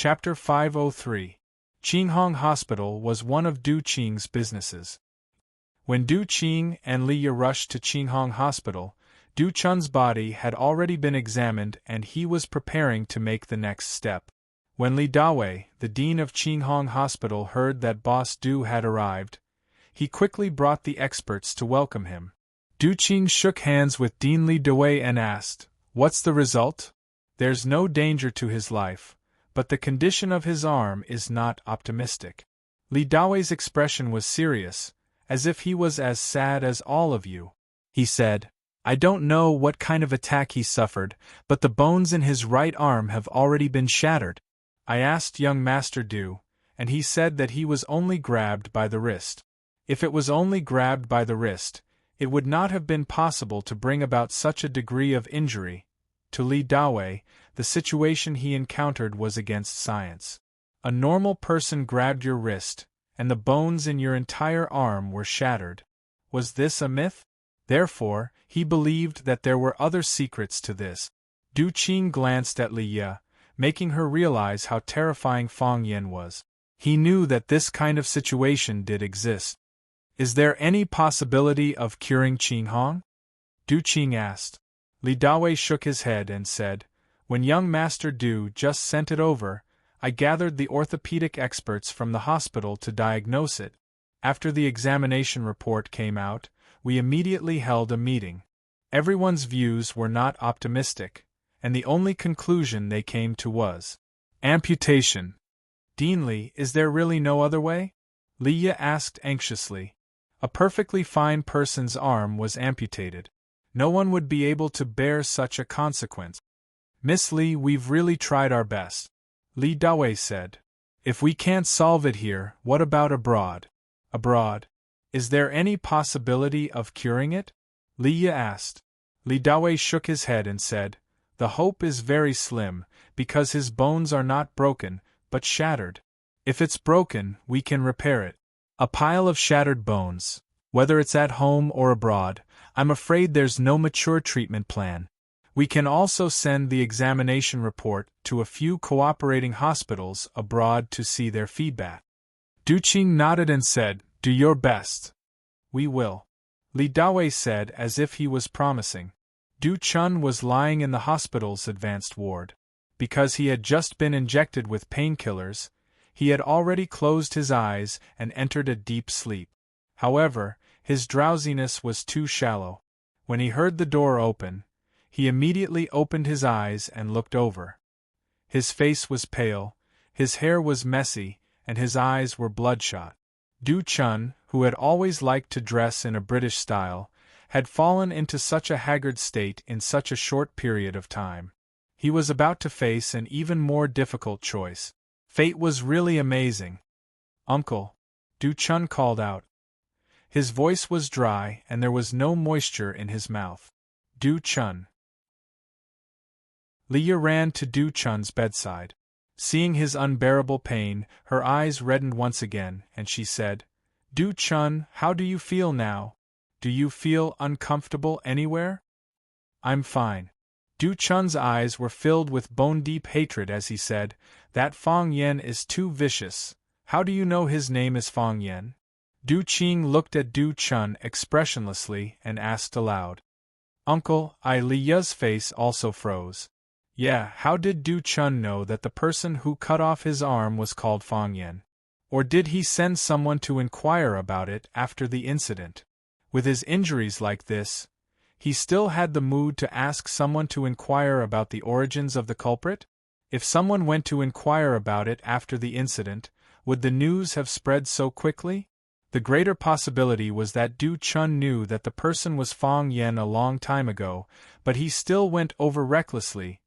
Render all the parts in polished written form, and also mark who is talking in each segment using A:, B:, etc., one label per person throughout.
A: Chapter 503. Qinghong Hospital was one of Du Qing's businesses. When Du Qing and Liya rushed to Qinghong Hospital, Du Chun's body had already been examined and he was preparing to make the next step. When Li Dawei, the dean of Qinghong Hospital, heard that Boss Du had arrived, he quickly brought the experts to welcome him. Du Qing shook hands with Dean Li Dawei and asked, "What's the result?" "There's no danger to his life, but the condition of his arm is not optimistic." Li Dawei's expression was serious, as if he was as sad as all of you. He said, "I don't know what kind of attack he suffered, but the bones in his right arm have already been shattered. I asked young Master Du, and he said that he was only grabbed by the wrist. If it was only grabbed by the wrist, it would not have been possible to bring about such a degree of injury." To Li Dawei, the situation he encountered was against science. A normal person grabbed your wrist, and the bones in your entire arm were shattered. Was this a myth? Therefore, he believed that there were other secrets to this. Du Qing glanced at Liya, making her realize how terrifying Fang Yen was. He knew that this kind of situation did exist. "Is there any possibility of curing Qinghong?" Du Qing asked. Li Dawei shook his head and said, "When young Master Du just sent it over, I gathered the orthopedic experts from the hospital to diagnose it. After the examination report came out, we immediately held a meeting. Everyone's views were not optimistic, and the only conclusion they came to was amputation." "Dean Li, is there really no other way?" Liya asked anxiously. A perfectly fine person's arm was amputated. No one would be able to bear such a consequence. "Miss Li, we've really tried our best," Li Dawei said. "If we can't solve it here, what about abroad?" "Abroad? Is there any possibility of curing it?" Liya asked. Li Dawei shook his head and said, "The hope is very slim, because his bones are not broken, but shattered. If it's broken, we can repair it. A pile of shattered bones, whether it's at home or abroad, I'm afraid there's no mature treatment plan. We can also send the examination report to a few cooperating hospitals abroad to see their feedback." Du Qing nodded and said, "Do your best." "We will," Li Dawei said as if he was promising. Du Chun was lying in the hospital's advanced ward. Because he had just been injected with painkillers, he had already closed his eyes and entered a deep sleep. However, his drowsiness was too shallow. When he heard the door open, he immediately opened his eyes and looked over. His face was pale, his hair was messy, and his eyes were bloodshot. Du Chun, who had always liked to dress in a British style, had fallen into such a haggard state in such a short period of time. He was about to face an even more difficult choice. Fate was really amazing. "Uncle," Du Chun called out. His voice was dry and there was no moisture in his mouth. "Du Chun." Liya ran to Du Chun's bedside. Seeing his unbearable pain, her eyes reddened once again, and she said, "Du Chun, how do you feel now? Do you feel uncomfortable anywhere?" "I'm fine." Du Chun's eyes were filled with bone-deep hatred as he said, "That Fang Yen is too vicious. How do you know his name is Fang Yen?" Du Qing looked at Du Chun expressionlessly and asked aloud. "Uncle, Liya's face also froze. Yeah, how did Du Chun know that the person who cut off his arm was called Fang Yen? Or did he send someone to inquire about it after the incident? With his injuries like this, he still had the mood to ask someone to inquire about the origins of the culprit? If someone went to inquire about it after the incident, would the news have spread so quickly? The greater possibility was that Du Chun knew that the person was Fang Yen a long time ago, but he still went over recklessly.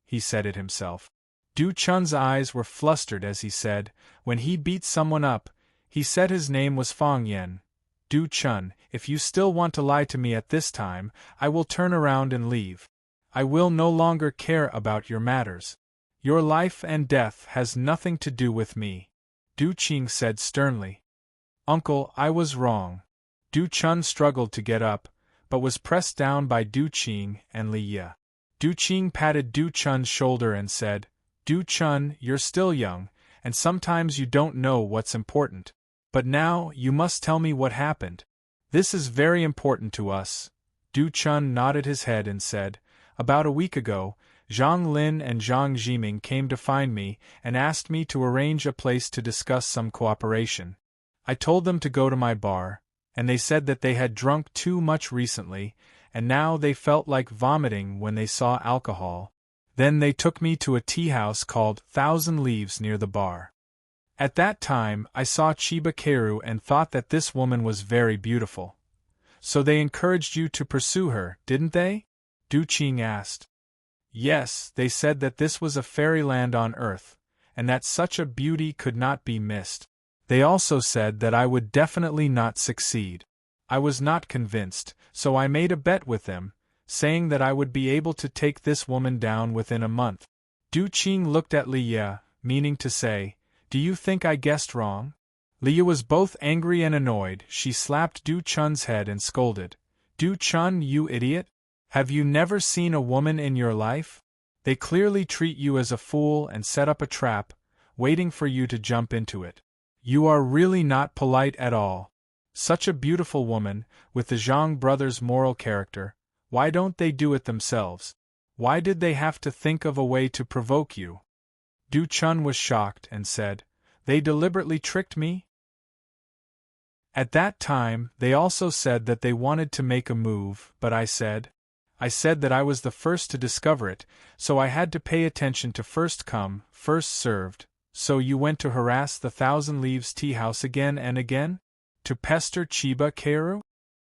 A: He said it himself. Du Chun's eyes were flustered as he said, "When he beat someone up, he said his name was Fang Yen. Du Chun, if you still want to lie to me at this time, I will turn around and leave. I will no longer care about your matters. Your life and death has nothing to do with me," Du Qing said sternly. "Uncle, I was wrong." Du Chun struggled to get up, but was pressed down by Du Qing and Liya. Du Qing patted Du Chun's shoulder and said, Du Chun, you're still young, and sometimes you don't know what's important. But now, you must tell me what happened. This is very important to us. Du Chun nodded his head and said, about a week ago, Zhang Lin and Zhang Jiming came to find me and asked me to arrange a place to discuss some cooperation. I told them to go to my bar, and they said that they had drunk too much recently, and now they felt like vomiting when they saw alcohol. Then they took me to a tea house called Thousand Leaves near the bar. At that time I saw Chiba Keru and thought that this woman was very beautiful. So they encouraged you to pursue her, didn't they? Du Qing asked. Yes, they said that this was a fairyland on earth, and that such a beauty could not be missed. They also said that I would definitely not succeed. I was not convinced, so I made a bet with them, saying that I would be able to take this woman down within a month. Du Qing looked at Li Ye, meaning to say, do you think I guessed wrong? Li Ye was both angry and annoyed. She slapped Du Chun's head and scolded. Du Chun, you idiot! Have you never seen a woman in your life? They clearly treat you as a fool and set up a trap, waiting for you to jump into it. You are really not polite at all. Such a beautiful woman, with the Zhang brothers' moral character, why don't they do it themselves? Why did they have to think of a way to provoke you? Du Chun was shocked and said, they deliberately tricked me? At that time, they also said that they wanted to make a move, but I said that I was the first to discover it, so I had to pay attention to first come, first served. So you went to harass the Thousand Leaves tea house again and again? To pester Chiba Keru?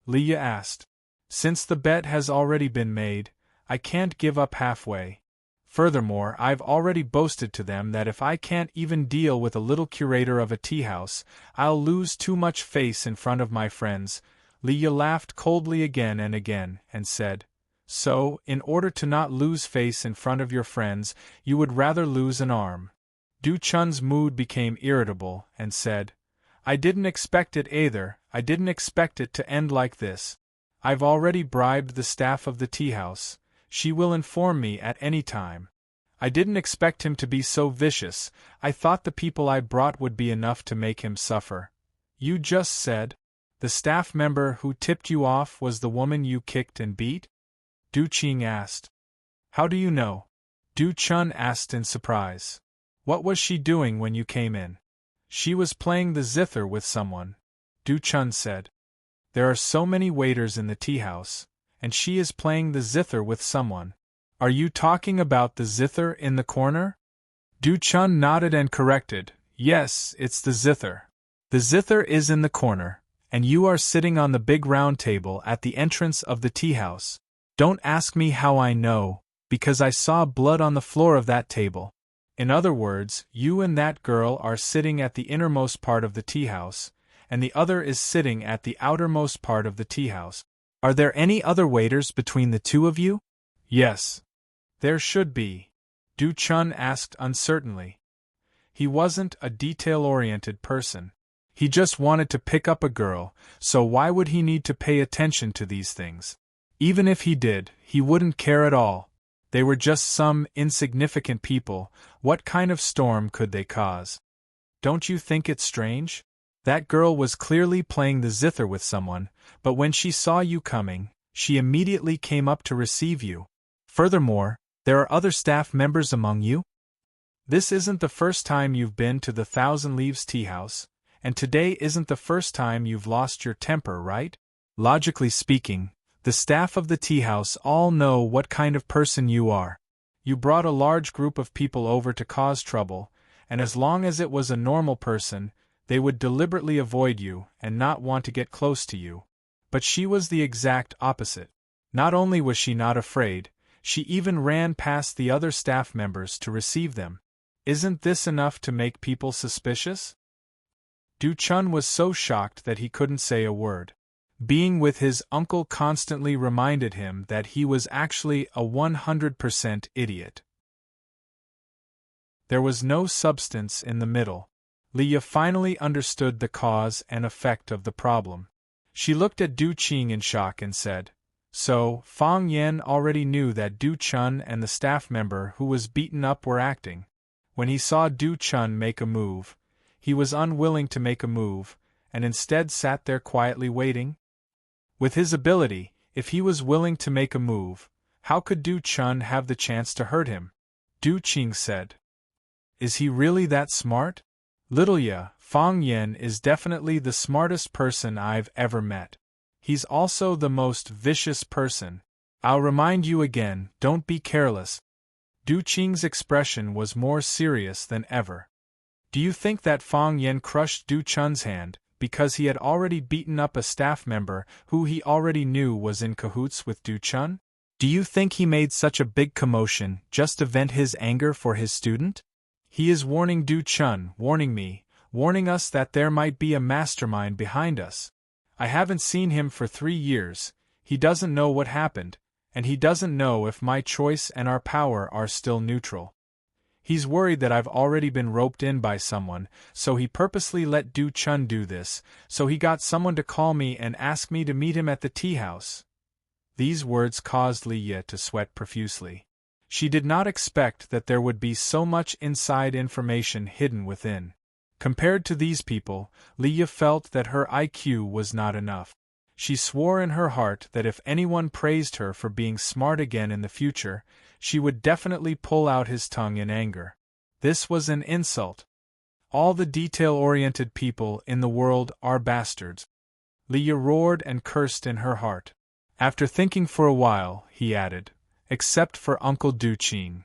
A: Li Ye asked. Since the bet has already been made, I can't give up halfway. Furthermore, I've already boasted to them that if I can't even deal with a little curator of a tea house, I'll lose too much face in front of my friends. Li Ye laughed coldly again and said, so, in order to not lose face in front of your friends, you would rather lose an arm. Du Chun's mood became irritable, and said, I didn't expect it either. I didn't expect it to end like this. I've already bribed the staff of the tea house. She will inform me at any time. I didn't expect him to be so vicious. I thought the people I brought would be enough to make him suffer. You just said the staff member who tipped you off was the woman you kicked and beat? Du Qing asked. How do you know? Du Chun asked in surprise. What was she doing when you came in? She was playing the zither with someone, Du Chun said. There are so many waiters in the tea house, and she is playing the zither with someone. Are you talking about the zither in the corner? Du Chun nodded and corrected. Yes, it's the zither. The zither is in the corner, and you are sitting on the big round table at the entrance of the tea house. Don't ask me how I know, because I saw blood on the floor of that table. In other words, you and that girl are sitting at the innermost part of the tea house, and the other is sitting at the outermost part of the tea house. Are there any other waiters between the two of you? Yes. There should be. Du Chun asked uncertainly. He wasn't a detail-oriented person. He just wanted to pick up a girl, so why would he need to pay attention to these things? Even if he did, he wouldn't care at all. They were just some insignificant people. What kind of storm could they cause? Don't you think it's strange? That girl was clearly playing the zither with someone, but when she saw you coming, she immediately came up to receive you. Furthermore, there are other staff members among you? This isn't the first time you've been to the Thousand Leaves tea house, and today isn't the first time you've lost your temper, right? Logically speaking, the staff of the tea house all know what kind of person you are. You brought a large group of people over to cause trouble, and as long as it was a normal person, they would deliberately avoid you and not want to get close to you. But she was the exact opposite. Not only was she not afraid, she even ran past the other staff members to receive them. Isn't this enough to make people suspicious? Du Chun was so shocked that he couldn't say a word. Being with his uncle constantly reminded him that he was actually a 100% idiot. There was no substance in the middle. Li Ye finally understood the cause and effect of the problem. She looked at Du Qing in shock and said, So, Fang Yan already knew that Du Chun and the staff member who was beaten up were acting. When he saw Du Chun make a move, he was unwilling to make a move, and instead sat there quietly waiting. With his ability, if he was willing to make a move, how could Du Chun have the chance to hurt him? Du Qing said. Is he really that smart? Little ya, Fang Yen is definitely the smartest person I've ever met. He's also the most vicious person. I'll remind you again, don't be careless. Du Qing's expression was more serious than ever. Do you think that Fang Yen crushed Du Chun's hand because he had already beaten up a staff member who he already knew was in cahoots with Du Chun? Do you think he made such a big commotion just to vent his anger for his student? He is warning Du Chun, warning me, warning us that there might be a mastermind behind us. I haven't seen him for 3 years, he doesn't know what happened, and he doesn't know if my choice and our power are still neutral. He's worried that I've already been roped in by someone, so he purposely let Du Chun do this, so he got someone to call me and ask me to meet him at the tea house. These words caused Li Ye to sweat profusely. She did not expect that there would be so much inside information hidden within. Compared to these people, Li Ye felt that her IQ was not enough. She swore in her heart that if anyone praised her for being smart again in the future, she would definitely pull out his tongue in anger. This was an insult. All the detail-oriented people in the world are bastards. Li Ye roared and cursed in her heart. After thinking for a while, he added, except for Uncle Du Qing.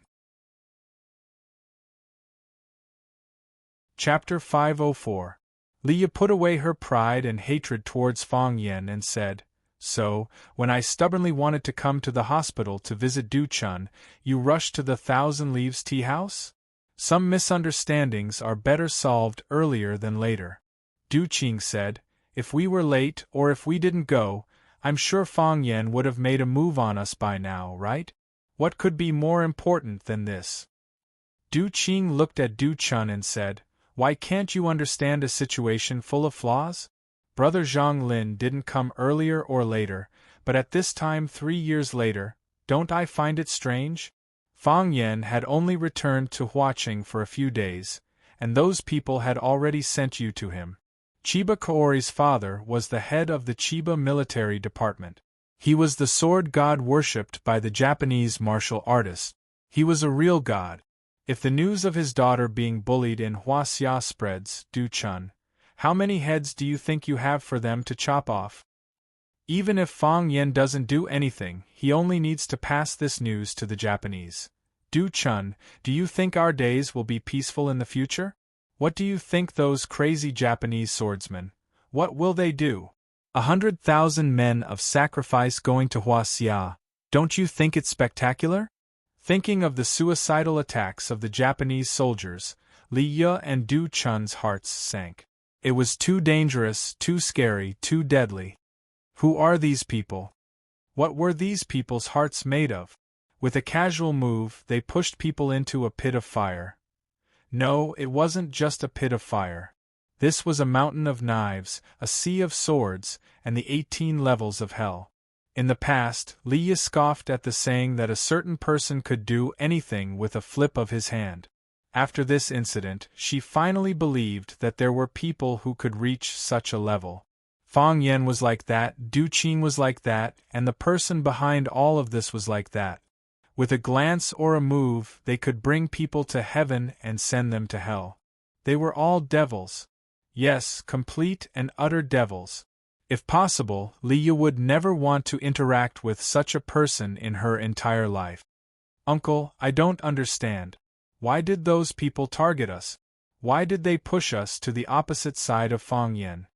A: Chapter 504. Li Ye put away her pride and hatred towards Fang Yen and said, So, when I stubbornly wanted to come to the hospital to visit Du Chun, you rushed to the Thousand Leaves tea house? Some misunderstandings are better solved earlier than later. Du Qing said, If we were late or if we didn't go, I'm sure Fang Yen would have made a move on us by now, right? What could be more important than this? Du Qing looked at Du Chun and said, Why can't you understand a situation full of flaws? Brother Zhang Lin didn't come earlier or later, but at this time 3 years later, don't I find it strange? Fang Yen had only returned to Huaqing for a few days, and those people had already sent you to him. Chiba Kaori's father was the head of the Chiba military department. He was the sword god worshipped by the Japanese martial artists. He was a real god. If the news of his daughter being bullied in Huaxia spreads, Du Chun, how many heads do you think you have for them to chop off? Even if Fang Yen doesn't do anything, he only needs to pass this news to the Japanese. Du Chun, do you think our days will be peaceful in the future? What do you think those crazy Japanese swordsmen, what will they do? 100,000 men of sacrifice going to Huaxia, don't you think it's spectacular? Thinking of the suicidal attacks of the Japanese soldiers, Li Ye and Du Chun's hearts sank. It was too dangerous, too scary, too deadly. Who are these people? What were these people's hearts made of? With a casual move, they pushed people into a pit of fire. No, it wasn't just a pit of fire. This was a mountain of knives, a sea of swords, and the 18 levels of hell. In the past, Li Ye scoffed at the saying that a certain person could do anything with a flip of his hand. After this incident, she finally believed that there were people who could reach such a level. Fang Yen was like that, Du Qing was like that, and the person behind all of this was like that. With a glance or a move, they could bring people to heaven and send them to hell. They were all devils. Yes, complete and utter devils. If possible, Li Ye would never want to interact with such a person in her entire life. Uncle, I don't understand. Why did those people target us? Why did they push us to the opposite side of Fang Yen?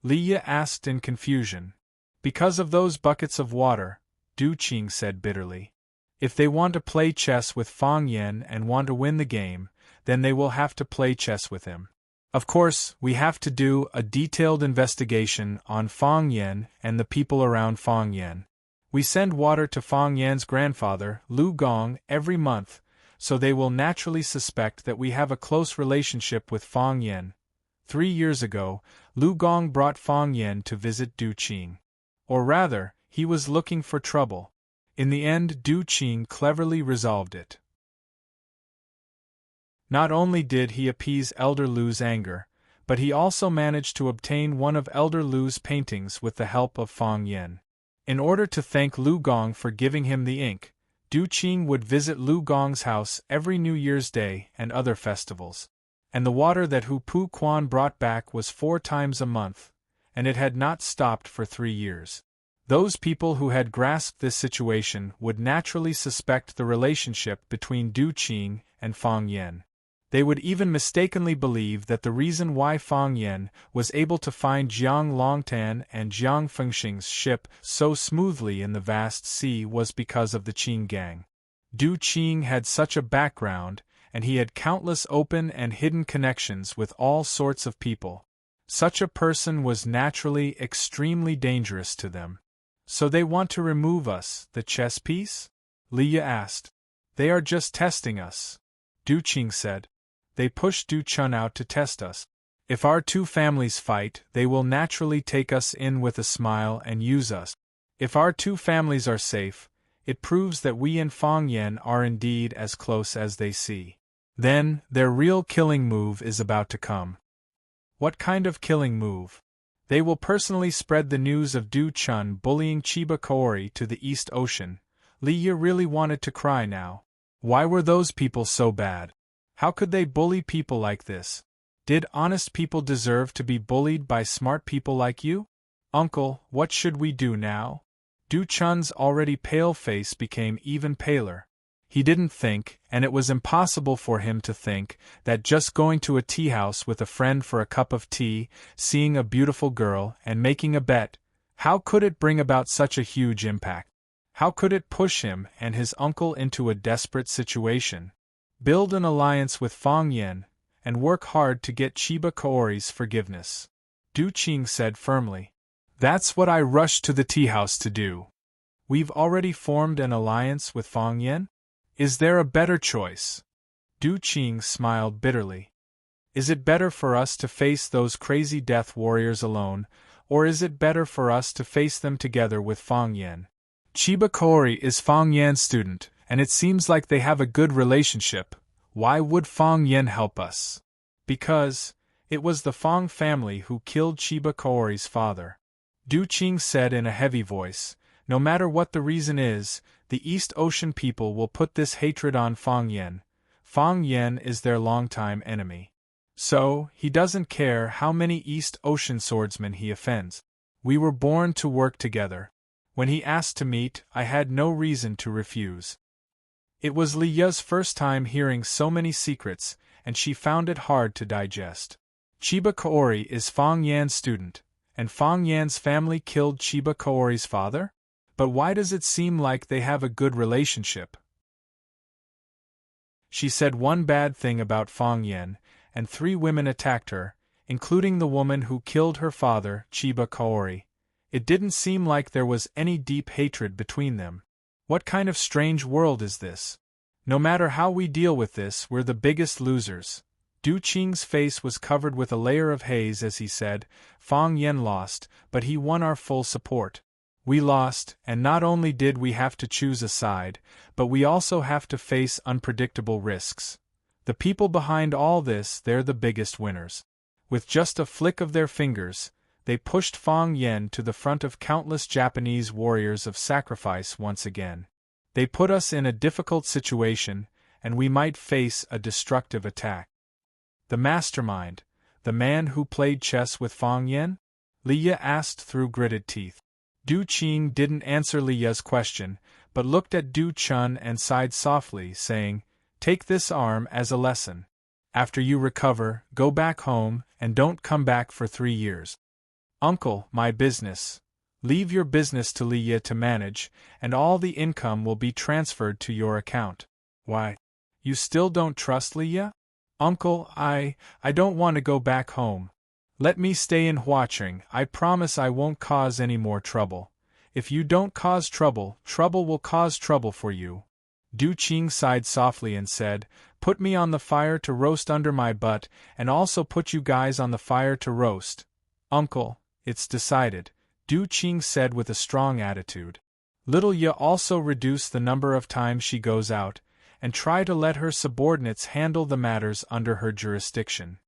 A: Li Ye asked in confusion. Because of those buckets of water, Du Qing said bitterly. If they want to play chess with Fang Yen and want to win the game, then they will have to play chess with him. Of course, we have to do a detailed investigation on Fang Yen and the people around Fang Yen. We send water to Fang Yan's grandfather, Lu Gong, every month, so they will naturally suspect that we have a close relationship with Fang Yen. 3 years ago, Lu Gong brought Fang Yen to visit Du Qing. Or rather, he was looking for trouble. In the end, Du Qing cleverly resolved it. Not only did he appease Elder Lu's anger, but he also managed to obtain one of Elder Lu's paintings with the help of Fang Yen. In order to thank Lu Gong for giving him the ink, Du Qing would visit Lu Gong's house every New Year's Day and other festivals. And the water that Hu Pu Quan brought back was 4 times a month, and it had not stopped for 3 years. Those people who had grasped this situation would naturally suspect the relationship between Du Qing and Fang Yen. They would even mistakenly believe that the reason why Fang Yen was able to find Jiang Longtan and Jiang Fengxing's ship so smoothly in the vast sea was because of the Qing gang. Du Qing had such a background, and he had countless open and hidden connections with all sorts of people. Such a person was naturally extremely dangerous to them. So they want to remove us, the chess piece? Liya asked. They are just testing us. Du Qing said. They push Du Chun out to test us. If our 2 families fight, they will naturally take us in with a smile and use us. If our 2 families are safe, it proves that we and Fang Yen are indeed as close as they see. Then, their real killing move is about to come. What kind of killing move? They will personally spread the news of Du Chun bullying Chiba Kaori to the East Ocean. Liya really wanted to cry now. Why were those people so bad? How could they bully people like this? Did honest people deserve to be bullied by smart people like you? Uncle, what should we do now? Du Chun's already pale face became even paler. He didn't think, and it was impossible for him to think, that just going to a tea house with a friend for a cup of tea, seeing a beautiful girl, and making a bet, how could it bring about such a huge impact? How could it push him and his uncle into a desperate situation? Build an alliance with Fang Yen, and work hard to get Chiba Kaori's forgiveness. Du Qing said firmly. That's what I rushed to the tea house to do. We've already formed an alliance with Fang Yen? Is there a better choice? Du Qing smiled bitterly. Is it better for us to face those crazy death warriors alone, or is it better for us to face them together with Fang Yen? Chiba Kaori is Fang Yan's student, and it seems like they have a good relationship. Why would Fang Yen help us? Because it was the Fang family who killed Chiba Kaori's father. Du Qing said in a heavy voice, no matter what the reason is, the East Ocean people will put this hatred on Fang Yen. Fang Yen is their longtime enemy. So, he doesn't care how many East Ocean swordsmen he offends. We were born to work together. When he asked to meet, I had no reason to refuse. It was Liya's first time hearing so many secrets, and she found it hard to digest. Chiba Kaori is Fang Yan's student, and Fang Yan's family killed Chiba Kaori's father? But why does it seem like they have a good relationship? She said one bad thing about Fang Yen, and 3 women attacked her, including the woman who killed her father, Chiba Kaori. It didn't seem like there was any deep hatred between them. What kind of strange world is this? No matter how we deal with this, we're the biggest losers. Du Qing's face was covered with a layer of haze as he said, Fang Yen lost, but he won our full support. We lost, and not only did we have to choose a side, but we also have to face unpredictable risks. The people behind all this, they're the biggest winners. With just a flick of their fingers, they pushed Fang Yen to the front of countless Japanese warriors of sacrifice once again. They put us in a difficult situation, and we might face a destructive attack. The mastermind, the man who played chess with Fang Yen? Liya asked through gritted teeth. Du Qing didn't answer Liya's question, but looked at Du Chun and sighed softly, saying, Take this arm as a lesson. After you recover, go back home, and don't come back for 3 years. Uncle, my business. Leave your business to Liya to manage, and all the income will be transferred to your account. Why? You still don't trust Liya? Uncle, I don't want to go back home. Let me stay in Huacheng. I promise I won't cause any more trouble. If you don't cause trouble, trouble will cause trouble for you. Du Qing sighed softly and said, Put me on the fire to roast under my butt, and also put you guys on the fire to roast. Uncle, it's decided, Du Qing said with a strong attitude. Little Ya also reduced the number of times she goes out, and try to let her subordinates handle the matters under her jurisdiction.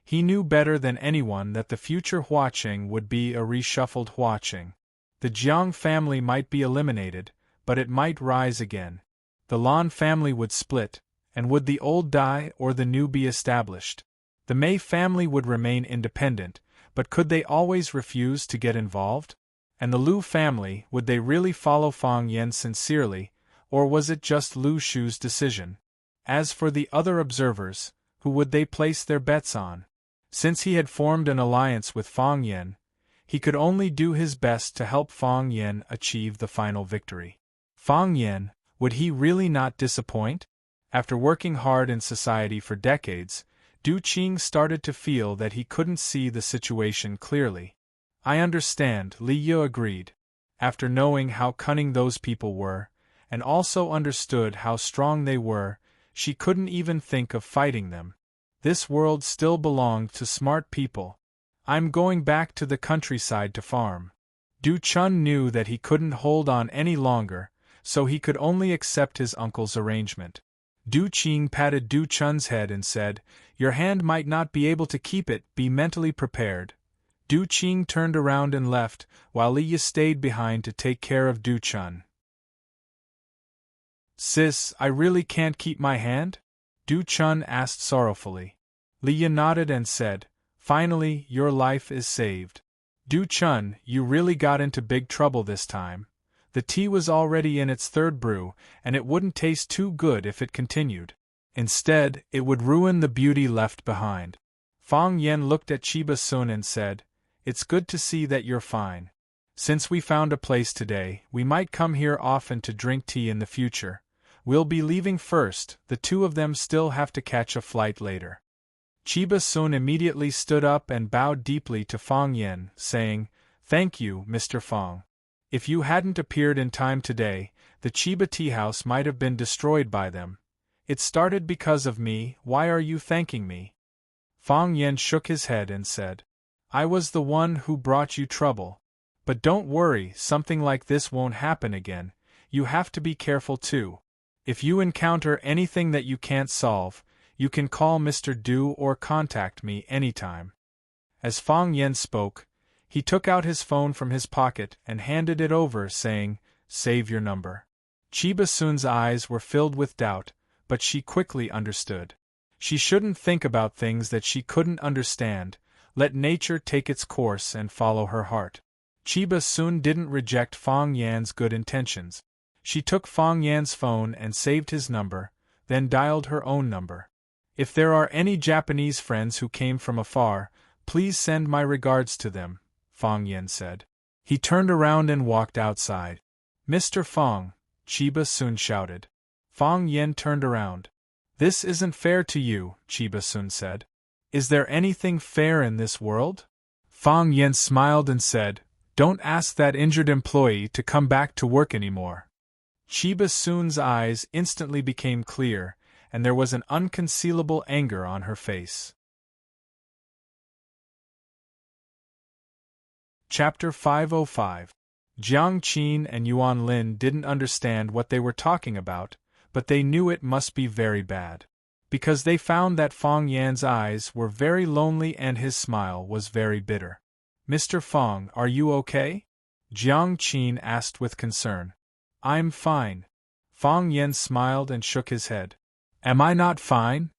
A: He knew better than anyone that the future Huaqing would be a reshuffled Huaqing. The Jiang family might be eliminated, but it might rise again. The Lan family would split, and would the old die or the new be established? The Mei family would remain independent, but could they always refuse to get involved? And the Lu family, would they really follow Fang Yan sincerely, or was it just Lu Shu's decision? As for the other observers, who would they place their bets on? Since he had formed an alliance with Fang Yan, he could only do his best to help Fang Yan achieve the final victory. Fang Yan, would he really not disappoint? After working hard in society for decades, Du Qing started to feel that he couldn't see the situation clearly. I understand, Li Yu agreed. After knowing how cunning those people were, and also understood how strong they were, she couldn't even think of fighting them. This world still belonged to smart people. I'm going back to the countryside to farm. Du Chun knew that he couldn't hold on any longer, so he could only accept his uncle's arrangement. Du Qing patted Du Chun's head and said, "Your hand might not be able to keep it, be mentally prepared." Du Qing turned around and left, while Li Yi stayed behind to take care of Du Chun. "Sis, I really can't keep my hand?" Du Chun asked sorrowfully. Li Yi nodded and said, "Finally, your life is saved. Du Chun, you really got into big trouble this time. The tea was already in its third brew, and it wouldn't taste too good if it continued. Instead, it would ruin the beauty left behind." Fang Yan looked at Chiba Sun and said, "It's good to see that you're fine. Since we found a place today, we might come here often to drink tea in the future. We'll be leaving first, the two of them still have to catch a flight later." Chiba Sun immediately stood up and bowed deeply to Fang Yan, saying, "Thank you, Mr. Fang. If you hadn't appeared in time today, the Chiba tea house might have been destroyed by them. It started because of me, why are you thanking me?" Fang Yan shook his head and said, "I was the one who brought you trouble. But don't worry, something like this won't happen again. You have to be careful too. If you encounter anything that you can't solve, you can call Mr. Du or contact me anytime." As Fang Yan spoke, he took out his phone from his pocket and handed it over, saying, "Save your number." Chiba Sun's eyes were filled with doubt, but she quickly understood. She shouldn't think about things that she couldn't understand. Let nature take its course and follow her heart. Chiba Sun didn't reject Fang Yan's good intentions. She took Fang Yan's phone and saved his number, then dialed her own number. "If there are any Japanese friends who came from afar, please send my regards to them," Fang Yan said. He turned around and walked outside. "Mr. Fang," Chiba Sun shouted. Fang Yan turned around. "This isn't fair to you," Chiba Sun said. "Is there anything fair in this world?" Fang Yan smiled and said, "Don't ask that injured employee to come back to work anymore." Chiba Sun's eyes instantly became clear, and there was an unconcealable anger on her face. Chapter 505. Jiang Qin and Yuan Lin didn't understand what they were talking about, but they knew it must be very bad. Because they found that Fang Yan's eyes were very lonely and his smile was very bitter. "Mr. Fang, are you okay?" Jiang Qin asked with concern. "I'm fine." Fang Yan smiled and shook his head. "Am I not fine?"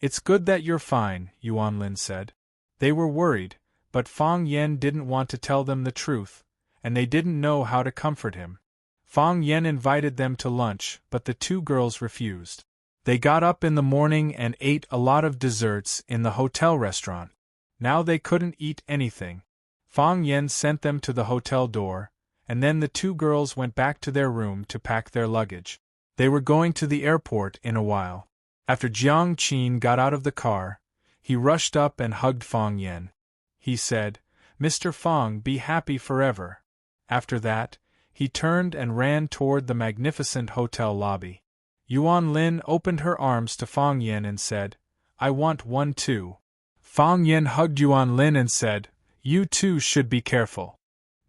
A: "It's good that you're fine," Yuan Lin said. They were worried, but Fang Yan didn't want to tell them the truth, and they didn't know how to comfort him. Fang Yan invited them to lunch, but the two girls refused. They got up in the morning and ate a lot of desserts in the hotel restaurant. Now they couldn't eat anything. Fang Yan sent them to the hotel door, and then the two girls went back to their room to pack their luggage. They were going to the airport in a while. After Jiang Qin got out of the car, he rushed up and hugged Fang Yan. He said, "Mr. Fang, be happy forever." After that, he turned and ran toward the magnificent hotel lobby. Yuan Lin opened her arms to Fang Yan and said, "I want one too." Fang Yan hugged Yuan Lin and said, "You too should be careful."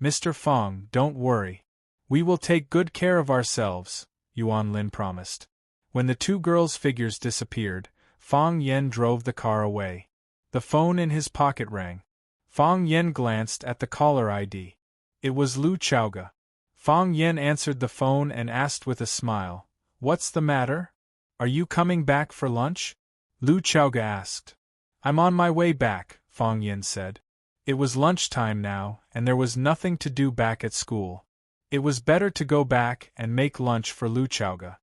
A: "Mr. Fang, don't worry. We will take good care of ourselves," Yuan Lin promised. When the two girls' figures disappeared, Fang Yen drove the car away. The phone in his pocket rang. Fang Yen glanced at the caller ID. It was Lu Chaoga. Fang Yen answered the phone and asked with a smile, "What's the matter? Are you coming back for lunch?" Lu Chaoga asked. "I'm on my way back," Fang Yen said. It was lunchtime now, and there was nothing to do back at school. It was better to go back and make lunch for Lu Chaoga.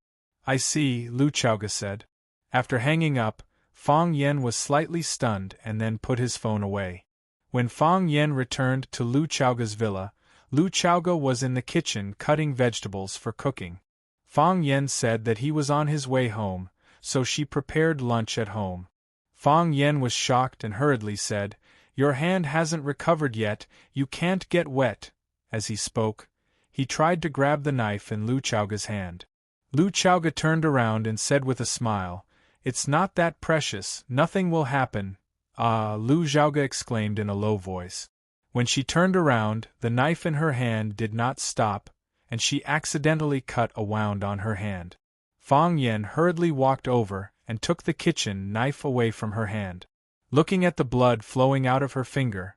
A: "I see," Lu Chaoga said. After hanging up, Fang Yen was slightly stunned and then put his phone away. When Fang Yen returned to Lu Chaoga's villa, Lu Chaoga was in the kitchen cutting vegetables for cooking. Fang Yen said that he was on his way home, so she prepared lunch at home. Fang Yen was shocked and hurriedly said, "Your hand hasn't recovered yet, you can't get wet." As he spoke, he tried to grab the knife in Lu Chaoga's hand. Lu Chaoga turned around and said with a smile, "It's not that precious, nothing will happen." "Ah!" Lu Chaoga exclaimed in a low voice. When she turned around, the knife in her hand did not stop, and she accidentally cut a wound on her hand. Fang Yen hurriedly walked over and took the kitchen knife away from her hand. Looking at the blood flowing out of her finger,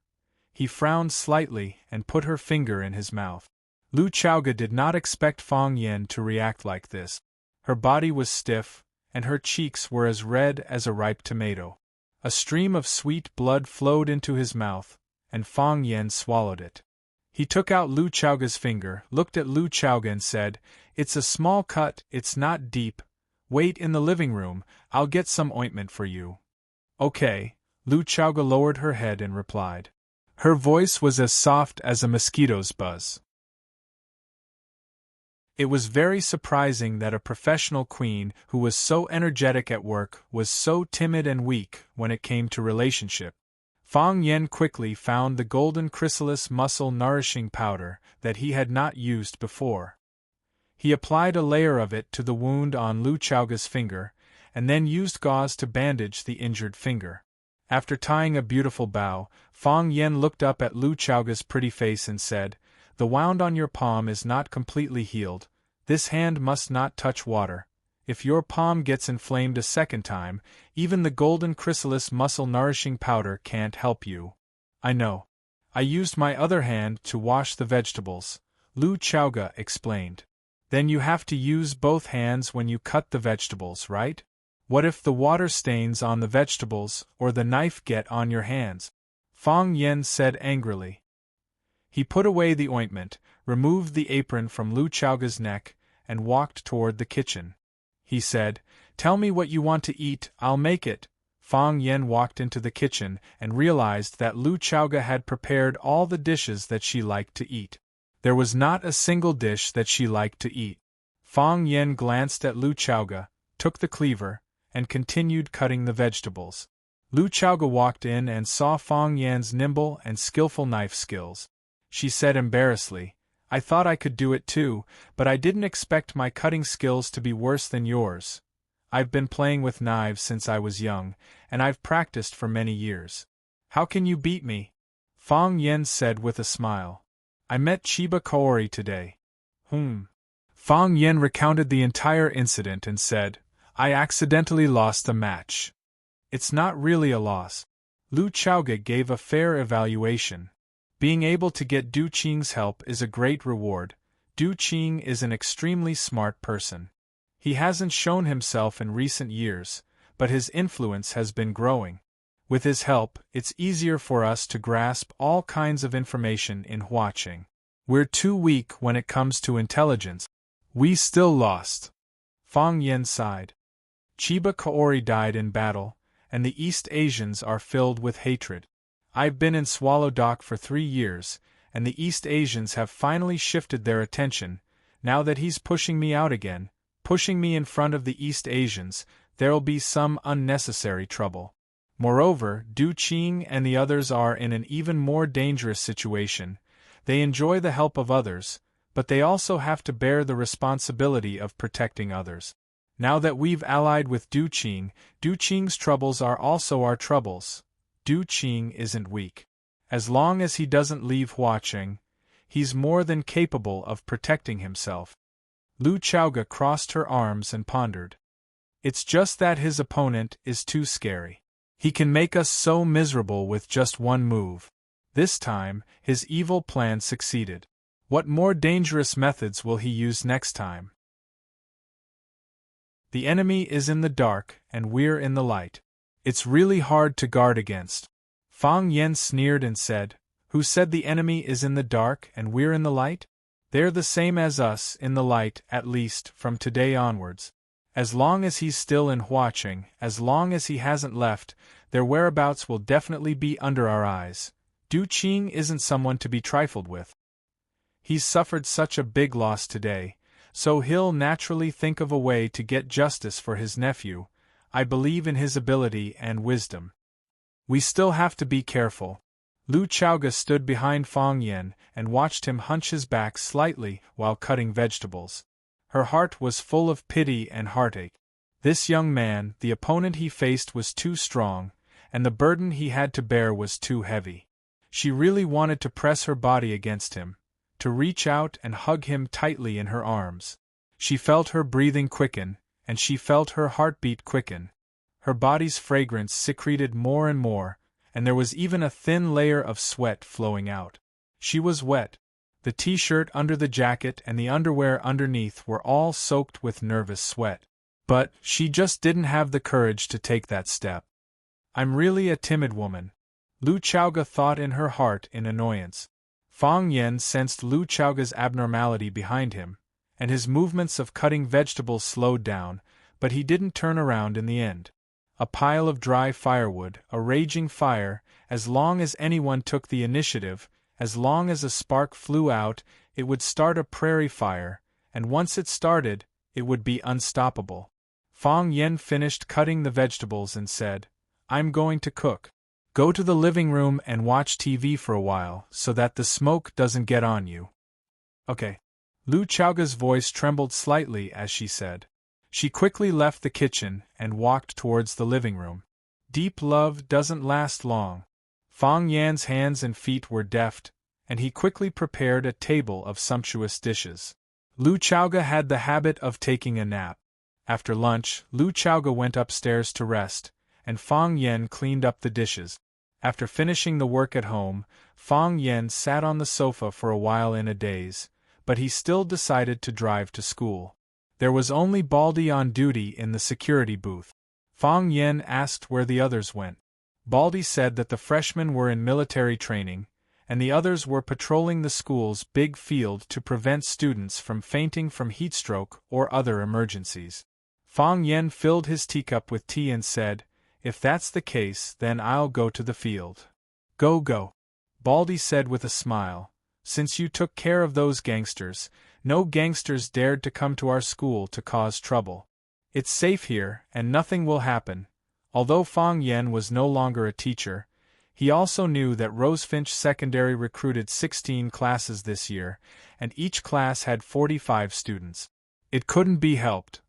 A: he frowned slightly and put her finger in his mouth. Lu Chaoga did not expect Fang Yen to react like this. Her body was stiff, and her cheeks were as red as a ripe tomato. A stream of sweet blood flowed into his mouth, and Fang Yen swallowed it. He took out Lu Chaoga's finger, looked at Lu Chaoga and said, "It's a small cut, it's not deep. Wait in the living room, I'll get some ointment for you." "Okay," Lu Chaoga lowered her head and replied. Her voice was as soft as a mosquito's buzz. It was very surprising that a professional queen who was so energetic at work was so timid and weak when it came to relationship. Fang Yen quickly found the golden chrysalis muscle nourishing powder that he had not used before. He applied a layer of it to the wound on Lu Chaoga's finger, and then used gauze to bandage the injured finger. After tying a beautiful bow, Fang Yen looked up at Lu Chaoga's pretty face and said, "The wound on your palm is not completely healed. This hand must not touch water. If your palm gets inflamed a second time, even the golden chrysalis muscle nourishing powder can't help you." "I know. I used my other hand to wash the vegetables," Lu Chaoga explained. "Then you have to use both hands when you cut the vegetables, right? What if the water stains on the vegetables or the knife get on your hands?" Fang Yen said angrily. He put away the ointment, removed the apron from Lu Chaoga's neck, and walked toward the kitchen. He said, "Tell me what you want to eat, I'll make it." Fang Yen walked into the kitchen and realized that Lu Chaoga had prepared all the dishes that she liked to eat. There was not a single dish that she liked to eat. Fang Yen glanced at Lu Chaoga, took the cleaver, and continued cutting the vegetables. Lu Chaoga walked in and saw Fang Yan's nimble and skillful knife skills. She said embarrassedly, "I thought I could do it too, but I didn't expect my cutting skills to be worse than yours. I've been playing with knives since I was young, and I've practiced for many years. How can you beat me?" Fang Yen said with a smile. "I met Chiba Kaori today." Fang Yen recounted the entire incident and said, "I accidentally lost a match." "It's not really a loss." Lu Chaoga gave a fair evaluation. Being able to get Du Qing's help is a great reward. Du Qing is an extremely smart person. He hasn't shown himself in recent years, but his influence has been growing. With his help, it's easier for us to grasp all kinds of information in Huaqing. We're too weak when it comes to intelligence. We still lost. Fang Yen sighed. Chiba Kaori died in battle, and the East Asians are filled with hatred. I've been in Swallow Dock for 3 years, and the East Asians have finally shifted their attention. Now that he's pushing me out again, pushing me in front of the East Asians, there'll be some unnecessary trouble. Moreover, Du Qing and the others are in an even more dangerous situation. They enjoy the help of others, but they also have to bear the responsibility of protecting others. Now that we've allied with Du Qing's troubles are also our troubles. Du Qing isn't weak. As long as he doesn't leave Huaqing, he's more than capable of protecting himself. Lu Chaoga crossed her arms and pondered. It's just that his opponent is too scary. He can make us so miserable with just one move. This time, his evil plan succeeded. What more dangerous methods will he use next time? The enemy is in the dark, and we're in the light. It's really hard to guard against. Fang Yen sneered and said, "Who said the enemy is in the dark and we're in the light? They're the same as us in the light, at least, from today onwards. As long as he's still in Huaqing, as long as he hasn't left, their whereabouts will definitely be under our eyes. Du Qing isn't someone to be trifled with. He's suffered such a big loss today, so he'll naturally think of a way to get justice for his nephew. I believe in his ability and wisdom. We still have to be careful." Lu Chaoga stood behind Fang Yen and watched him hunch his back slightly while cutting vegetables. Her heart was full of pity and heartache. This young man, the opponent he faced, was too strong, and the burden he had to bear was too heavy. She really wanted to press her body against him, to reach out and hug him tightly in her arms. She felt her breathing quicken, and she felt her heartbeat quicken. Her body's fragrance secreted more and more, and there was even a thin layer of sweat flowing out. She was wet. The t-shirt under the jacket and the underwear underneath were all soaked with nervous sweat. But she just didn't have the courage to take that step. "I'm really a timid woman," Lu Chaoga thought in her heart in annoyance. Fang Yen sensed Lu Chaoga's abnormality behind him, and his movements of cutting vegetables slowed down, but he didn't turn around in the end. A pile of dry firewood, a raging fire, as long as anyone took the initiative, as long as a spark flew out, it would start a prairie fire, and once it started, it would be unstoppable. Fang Yen finished cutting the vegetables and said, "I'm going to cook. Go to the living room and watch TV for a while so that the smoke doesn't get on you." "Okay." Lu Chaoga's voice trembled slightly as she said. She quickly left the kitchen and walked towards the living room. Deep love doesn't last long. Fang Yan's hands and feet were deft, and he quickly prepared a table of sumptuous dishes. Lu Chaoga had the habit of taking a nap. After lunch, Lu Chaoga went upstairs to rest, and Fang Yen cleaned up the dishes. After finishing the work at home, Fang Yen sat on the sofa for a while in a daze, but he still decided to drive to school. There was only Baldy on duty in the security booth. Fang Yen asked where the others went. Baldy said that the freshmen were in military training, and the others were patrolling the school's big field to prevent students from fainting from heatstroke or other emergencies. Fang Yen filled his teacup with tea and said, "If that's the case, then I'll go to the field." Go. Baldy said with a smile. "Since you took care of those gangsters, no gangsters dared to come to our school to cause trouble. It's safe here, and nothing will happen." Although Fang Yen was no longer a teacher, he also knew that Rosefinch Secondary recruited 16 classes this year, and each class had 45 students. It couldn't be helped.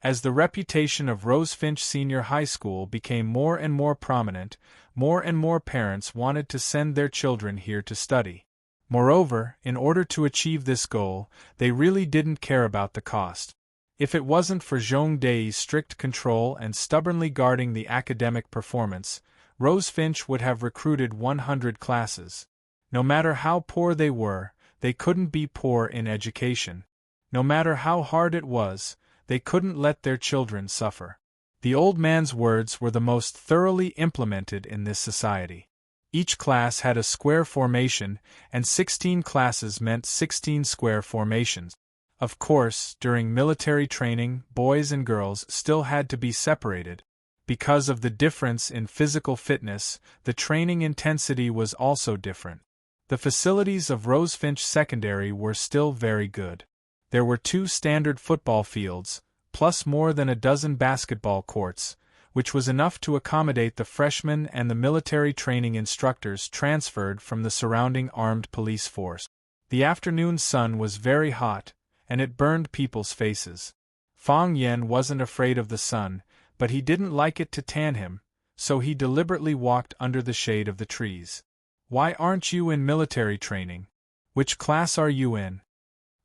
A: As the reputation of Rosefinch Senior High School became more and more prominent, more and more parents wanted to send their children here to study. Moreover, in order to achieve this goal, they really didn't care about the cost. If it wasn't for Zhong Dei's strict control and stubbornly guarding the academic performance, Rosefinch would have recruited 100 classes. No matter how poor they were, they couldn't be poor in education. No matter how hard it was, they couldn't let their children suffer. The old man's words were the most thoroughly implemented in this society. Each class had a square formation, and 16 classes meant 16 square formations. Of course, during military training, boys and girls still had to be separated. Because of the difference in physical fitness, the training intensity was also different. The facilities of Rosefinch Secondary were still very good. There were 2 standard football fields, plus more than a dozen basketball courts, which was enough to accommodate the freshmen and the military training instructors transferred from the surrounding armed police force. The afternoon sun was very hot, and it burned people's faces. Fang Yen wasn't afraid of the sun, but he didn't like it to tan him, so he deliberately walked under the shade of the trees. "Why aren't you in military training? Which class are you in?"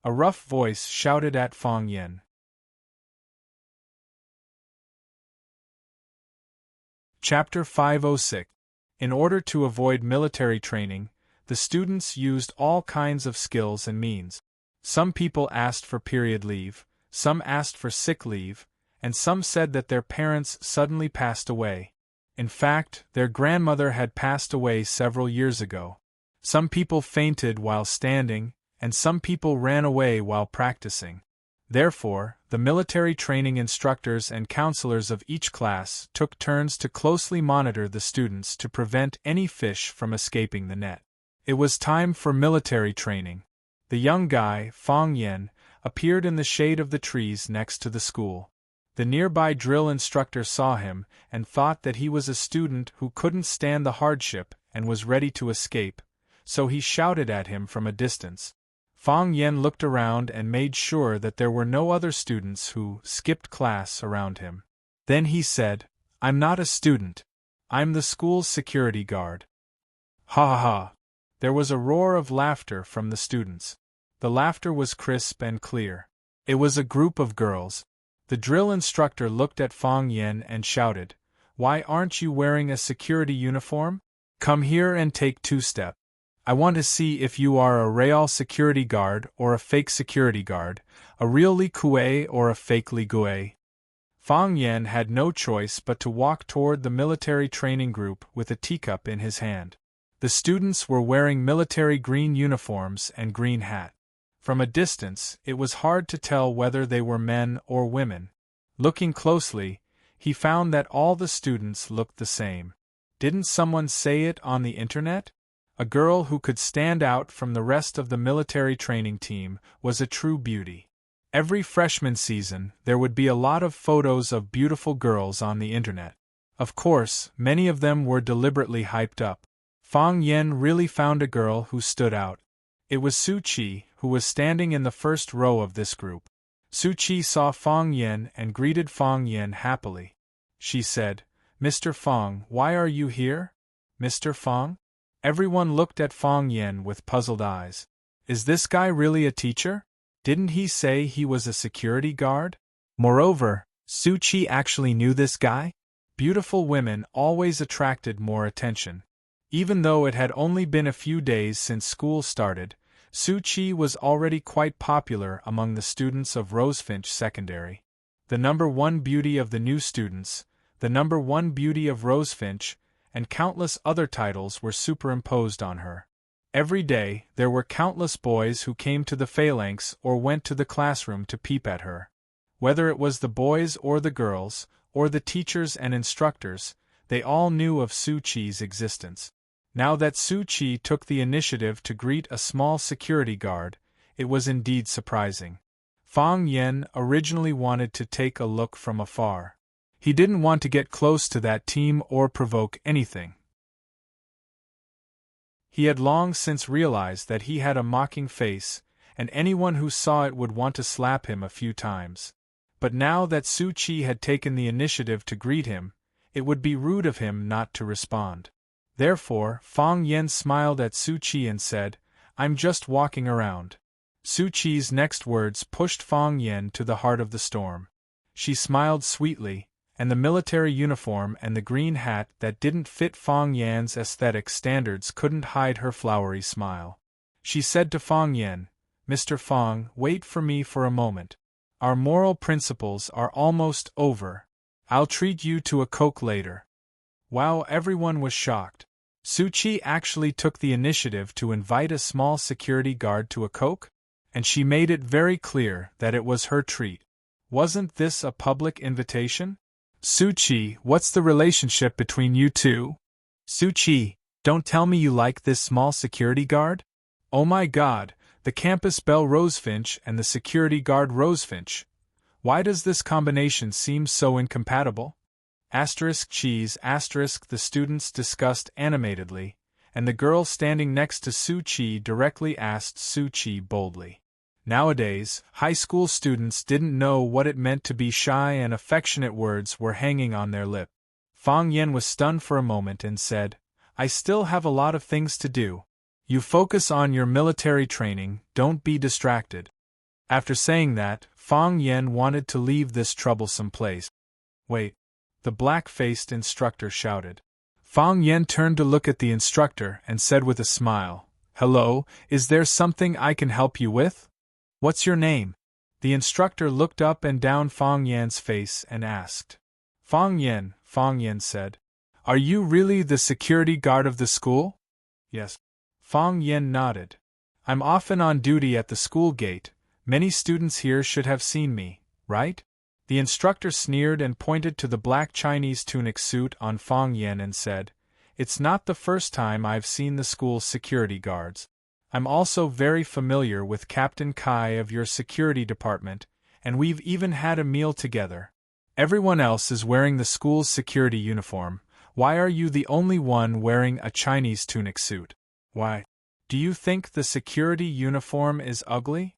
A: a rough voice shouted at Fang Yen. Chapter 506. In order to avoid military training, the students used all kinds of skills and means. Some people asked for period leave, some asked for sick leave, and some said that their parents suddenly passed away. In fact, their grandmother had passed away several years ago. Some people fainted while standing, and some people ran away while practicing. Therefore, the military training instructors and counselors of each class took turns to closely monitor the students to prevent any fish from escaping the net. It was time for military training. The young guy, Fong Yen, appeared in the shade of the trees next to the school. The nearby drill instructor saw him and thought that he was a student who couldn't stand the hardship and was ready to escape, so he shouted at him from a distance. Fong Yen looked around and made sure that there were no other students who skipped class around him. Then he said, "I'm not a student. I'm the school's security guard." Ha ha ha! There was a roar of laughter from the students. The laughter was crisp and clear. It was a group of girls. The drill instructor looked at Fong Yen and shouted, "Why aren't you wearing a security uniform? Come here and take 2 steps. I want to see if you are a real security guard or a fake security guard, a real Li Kue or a fake Li Gue." Fong Yen had no choice but to walk toward the military training group with a teacup in his hand. The students were wearing military green uniforms and green hats. From a distance, it was hard to tell whether they were men or women. Looking closely, he found that all the students looked the same. Didn't someone say it on the internet? A girl who could stand out from the rest of the military training team was a true beauty. Every freshman season, there would be a lot of photos of beautiful girls on the internet. Of course, many of them were deliberately hyped up. Fong Yen really found a girl who stood out. It was Su Qi, who was standing in the first row of this group. Su Qi saw Fong Yen and greeted Fong Yen happily. She said, "Mr. Fong, why are you here? Mr. Fong?" Everyone looked at Fong Yen with puzzled eyes. Is this guy really a teacher? Didn't he say he was a security guard? Moreover, Su Qi actually knew this guy? Beautiful women always attracted more attention. Even though it had only been a few days since school started, Su Qi was already quite popular among the students of Rosefinch Secondary. The #1 beauty of the new students, the #1 beauty of Rosefinch, and countless other titles were superimposed on her. Every day, there were countless boys who came to the phalanx or went to the classroom to peep at her. Whether it was the boys or the girls, or the teachers and instructors, they all knew of Su Qi's existence. Now that Su Qi took the initiative to greet a small security guard, it was indeed surprising. Fong Yen originally wanted to take a look from afar. He didn't want to get close to that team or provoke anything. He had long since realized that he had a mocking face, and anyone who saw it would want to slap him a few times. But now that Su Qi had taken the initiative to greet him, it would be rude of him not to respond. Therefore, Fong Yen smiled at Su Qi and said, "I'm just walking around." Su Qi's next words pushed Fong Yen to the heart of the storm. She smiled sweetly, and the military uniform and the green hat that didn't fit Fong Yan's aesthetic standards couldn't hide her flowery smile. She said to Fong Yen, "Mr. Fong, wait for me for a moment. Our moral principles are almost over. I'll treat you to a Coke later." Wow, everyone was shocked. Su Qi actually took the initiative to invite a small security guard to a Coke? And she made it very clear that it was her treat. Wasn't this a public invitation? Su Qi, what's the relationship between you two? Su Qi, don't tell me you like this small security guard? Oh my god, the campus belle Rosefinch and the security guard Rosefinch. Why does this combination seem so incompatible? Cheese the students discussed animatedly, and the girl standing next to Su Qi directly asked Su Qi boldly. Nowadays, high school students didn't know what it meant to be shy and affectionate words were hanging on their lip. Fong Yen was stunned for a moment and said, "I still have a lot of things to do. You focus on your military training, don't be distracted." After saying that, Fong Yen wanted to leave this troublesome place. Wait. the black-faced instructor shouted. Fang Yen turned to look at the instructor and said with a smile, "Hello, is there something I can help you with? What's your name?" The instructor looked up and down Fang Yan's face and asked. Fang Yen said. "Are you really the security guard of the school?" "Yes." Fang Yen nodded. "I'm often on duty at the school gate. Many students here should have seen me, right?" The instructor sneered and pointed to the black Chinese tunic suit on Fang Yen and said, "It's not the first time I've seen the school's security guards. I'm also very familiar with Captain Kai of your security department, and we've even had a meal together. Everyone else is wearing the school's security uniform. Why are you the only one wearing a Chinese tunic suit? Why? Do you think the security uniform is ugly?"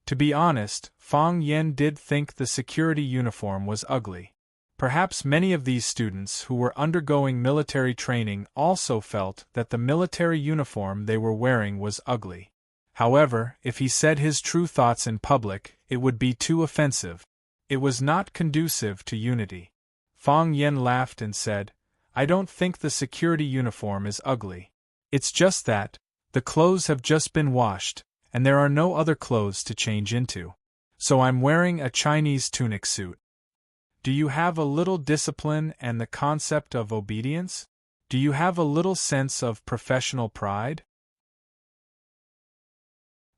A: To be honest, Fang Yen did think the security uniform was ugly. Perhaps many of these students who were undergoing military training also felt that the military uniform they were wearing was ugly. However, if he said his true thoughts in public, it would be too offensive. It was not conducive to unity. Fang Yen laughed and said, "I don't think the security uniform is ugly. It's just that the clothes have just been washed, and there are no other clothes to change into. So I'm wearing a Chinese tunic suit. Do you have a little discipline and the concept of obedience? Do you have a little sense of professional pride?"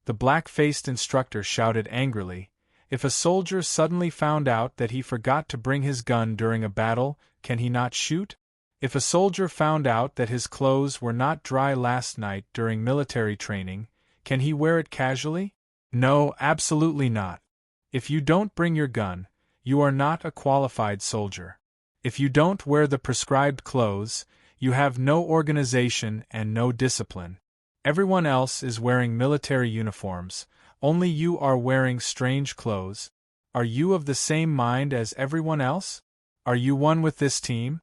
A: The black-faced instructor shouted angrily, "If a soldier suddenly found out that he forgot to bring his gun during a battle, can he not shoot? If a soldier found out that his clothes were not dry last night during military training, can he wear it casually? No, absolutely not. If you don't bring your gun, you are not a qualified soldier. If you don't wear the prescribed clothes, you have no organization and no discipline. Everyone else is wearing military uniforms, only you are wearing strange clothes. Are you of the same mind as everyone else? Are you one with this team?"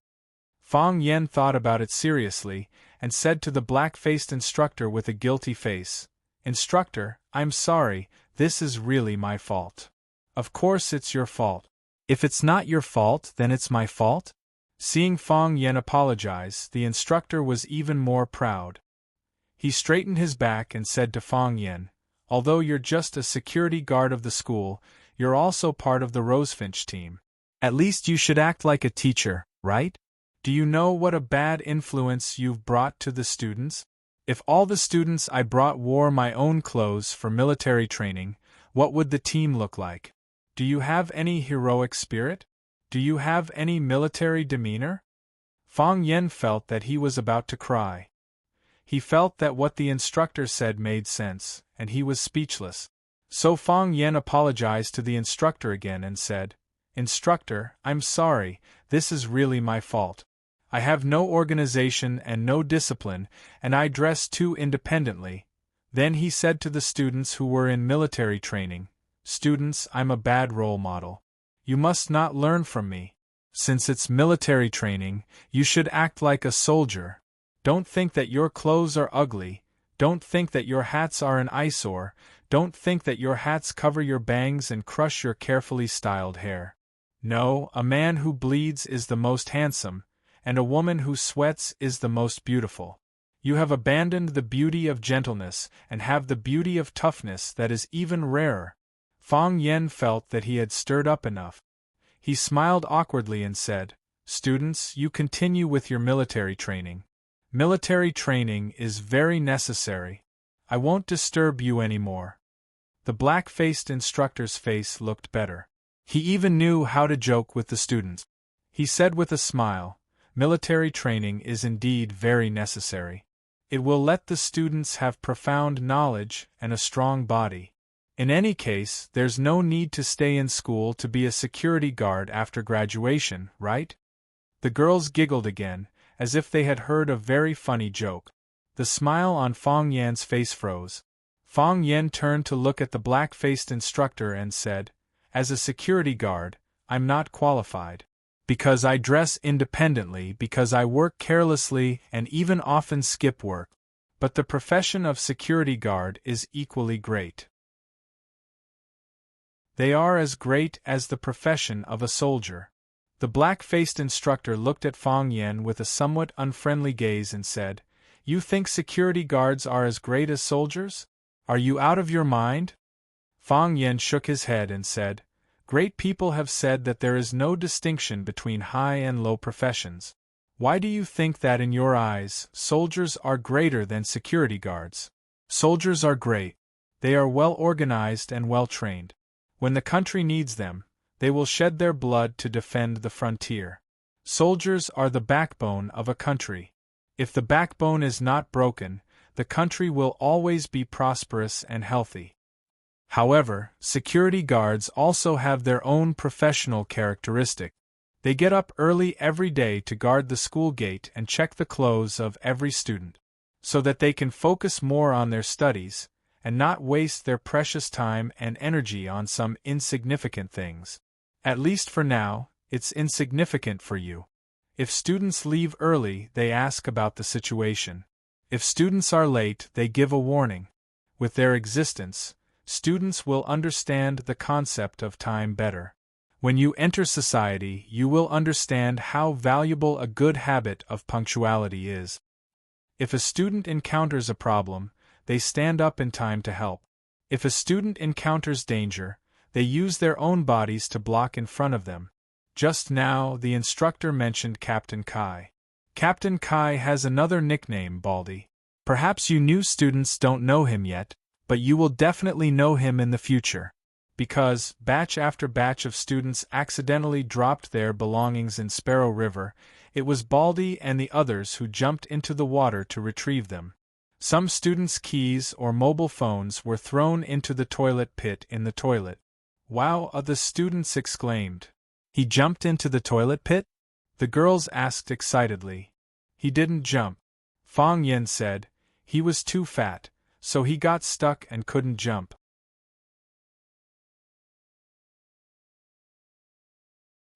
A: Fang Yen thought about it seriously, and said to the black-faced instructor with a guilty face, "Instructor, I'm sorry, this is really my fault." "Of course it's your fault. If it's not your fault, then it's my fault?" Seeing Fang Yen apologize, the instructor was even more proud. He straightened his back and said to Fang Yen, "Although you're just a security guard of the school, you're also part of the Rosefinch team. At least you should act like a teacher, right? Do you know what a bad influence you've brought to the students? If all the students I brought wore my own clothes for military training, what would the team look like? Do you have any heroic spirit? Do you have any military demeanor?" Fang Yen felt that he was about to cry. He felt that what the instructor said made sense, and he was speechless. So Fang Yen apologized to the instructor again and said, "Instructor, I'm sorry, this is really my fault. I have no organization and no discipline, and I dress too independently." Then he said to the students who were in military training, "Students, I'm a bad role model. You must not learn from me. Since it's military training, you should act like a soldier. Don't think that your clothes are ugly, don't think that your hats are an eyesore, don't think that your hats cover your bangs and crush your carefully styled hair. No, a man who bleeds is the most handsome, and a woman who sweats is the most beautiful. You have abandoned the beauty of gentleness and have the beauty of toughness that is even rarer." Fang Yen felt that he had stirred up enough. He smiled awkwardly and said, "Students, you continue with your military training. Military training is very necessary. I won't disturb you anymore." The black-faced instructor's face looked better. He even knew how to joke with the students. He said with a smile, "Military training is indeed very necessary. It will let the students have profound knowledge and a strong body. In any case, there's no need to stay in school to be a security guard after graduation, right?" The girls giggled again, as if they had heard a very funny joke. The smile on Fang Yan's face froze. Fang Yen turned to look at the black-faced instructor and said, "As a security guard, I'm not qualified. Because I dress independently, because I work carelessly and even often skip work. But the profession of security guard is equally great. They are as great as the profession of a soldier. The black-faced instructor looked at Fang Yen with a somewhat unfriendly gaze and said, "You think security guards are as great as soldiers? Are you out of your mind?" Fang Yen shook his head and said, "Great people have said that there is no distinction between high and low professions. Why do you think that in your eyes, soldiers are greater than security guards? Soldiers are great. They are well organized and well trained. When the country needs them, they will shed their blood to defend the frontier. Soldiers are the backbone of a country. If the backbone is not broken, the country will always be prosperous and healthy. However, security guards also have their own professional characteristic. They get up early every day to guard the school gate and check the clothes of every student, so that they can focus more on their studies, and not waste their precious time and energy on some insignificant things. At least for now, it's insignificant for you. If students leave early, they ask about the situation. If students are late, they give a warning. With their existence, students will understand the concept of time better. When you enter society, you will understand how valuable a good habit of punctuality is. If a student encounters a problem, they stand up in time to help. If a student encounters danger, they use their own bodies to block in front of them. Just now, the instructor mentioned Captain Kai. Captain Kai has another nickname, Baldy. Perhaps you new students don't know him yet, but you will definitely know him in the future. Because, batch after batch of students accidentally dropped their belongings in Sparrow River, it was Baldy and the others who jumped into the water to retrieve them. Some students' keys or mobile phones were thrown into the toilet pit in the toilet. "Wow!" the students exclaimed. "He jumped into the toilet pit?" The girls asked excitedly. "He didn't jump," Fang Yen said. "He was too fat, so he got stuck and couldn't jump."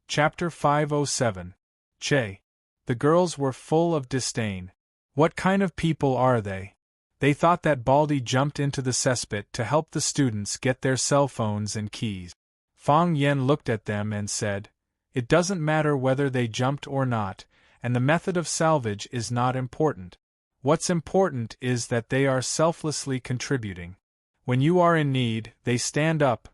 A: Chapter 507. Che. The girls were full of disdain. What kind of people are they? They thought that Baldy jumped into the cesspit to help the students get their cell phones and keys. Fang Yen looked at them and said, "It doesn't matter whether they jumped or not, and the method of salvage is not important. What's important is that they are selflessly contributing. When you are in need, they stand up.